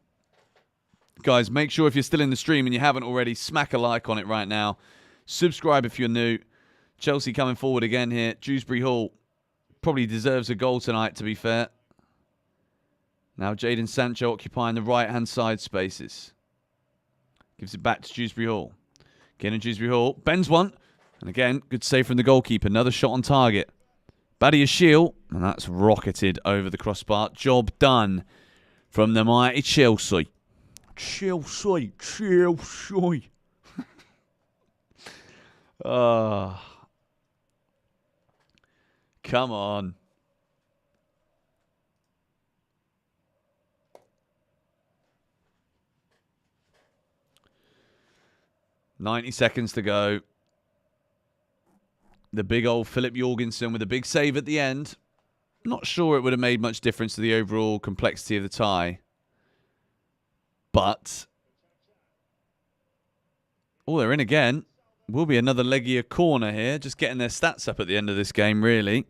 Guys, make sure if you're still in the stream and you haven't already, smack a like on it right now. Subscribe if you're new. Chelsea coming forward again here. Dewsbury Hall probably deserves a goal tonight, to be fair. Now Jadon Sancho occupying the right-hand side spaces. Gives it back to Dewsbury Hall. Again in Dewsbury Hall. Bends one. And again, good save from the goalkeeper. Another shot on target. Badiashile. And that's rocketed over the crossbar. Job done from the mighty Chelsea. Chelsea. Oh. Come on. 90 seconds to go. The big old Philip Jorgensen with a big save at the end. Not sure it would have made much difference to the overall complexity of the tie. But... oh, they're in again. Will be another Legia corner here. Just getting their stats up at the end of this game, really.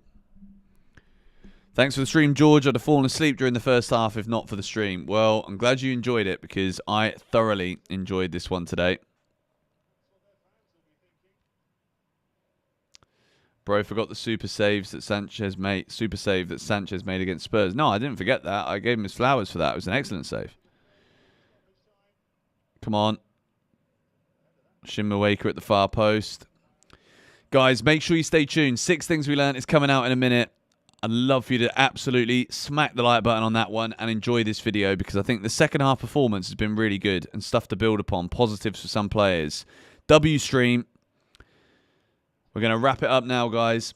Thanks for the stream, George. I'd have fallen asleep during the first half if not for the stream. Well, I'm glad you enjoyed it because I thoroughly enjoyed this one today. Bro forgot the super saves that Sanchez made. Super save that Sanchez made against Spurs. No, I didn't forget that. I gave him his flowers for that. It was an excellent save. Come on. Shinmawaker at the far post. Guys, make sure you stay tuned. 6 Things We Learned is coming out in a minute. I'd love for you to absolutely smack the like button on that one and enjoy this video because I think the second half performance has been really good and stuff to build upon. Positives for some players. W stream. We're going to wrap it up now, guys.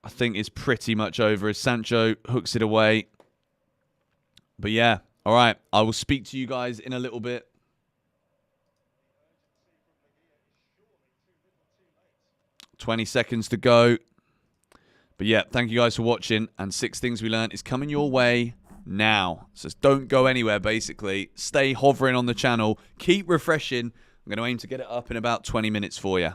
I think it's pretty much over as Sancho hooks it away. But yeah, all right. I will speak to you guys in a little bit. $20 seconds to go. But yeah, thank you guys for watching. And 6 Things We Learned is coming your way now. So don't go anywhere, basically. Stay hovering on the channel. Keep refreshing. I'm going to aim to get it up in about 20 minutes for you.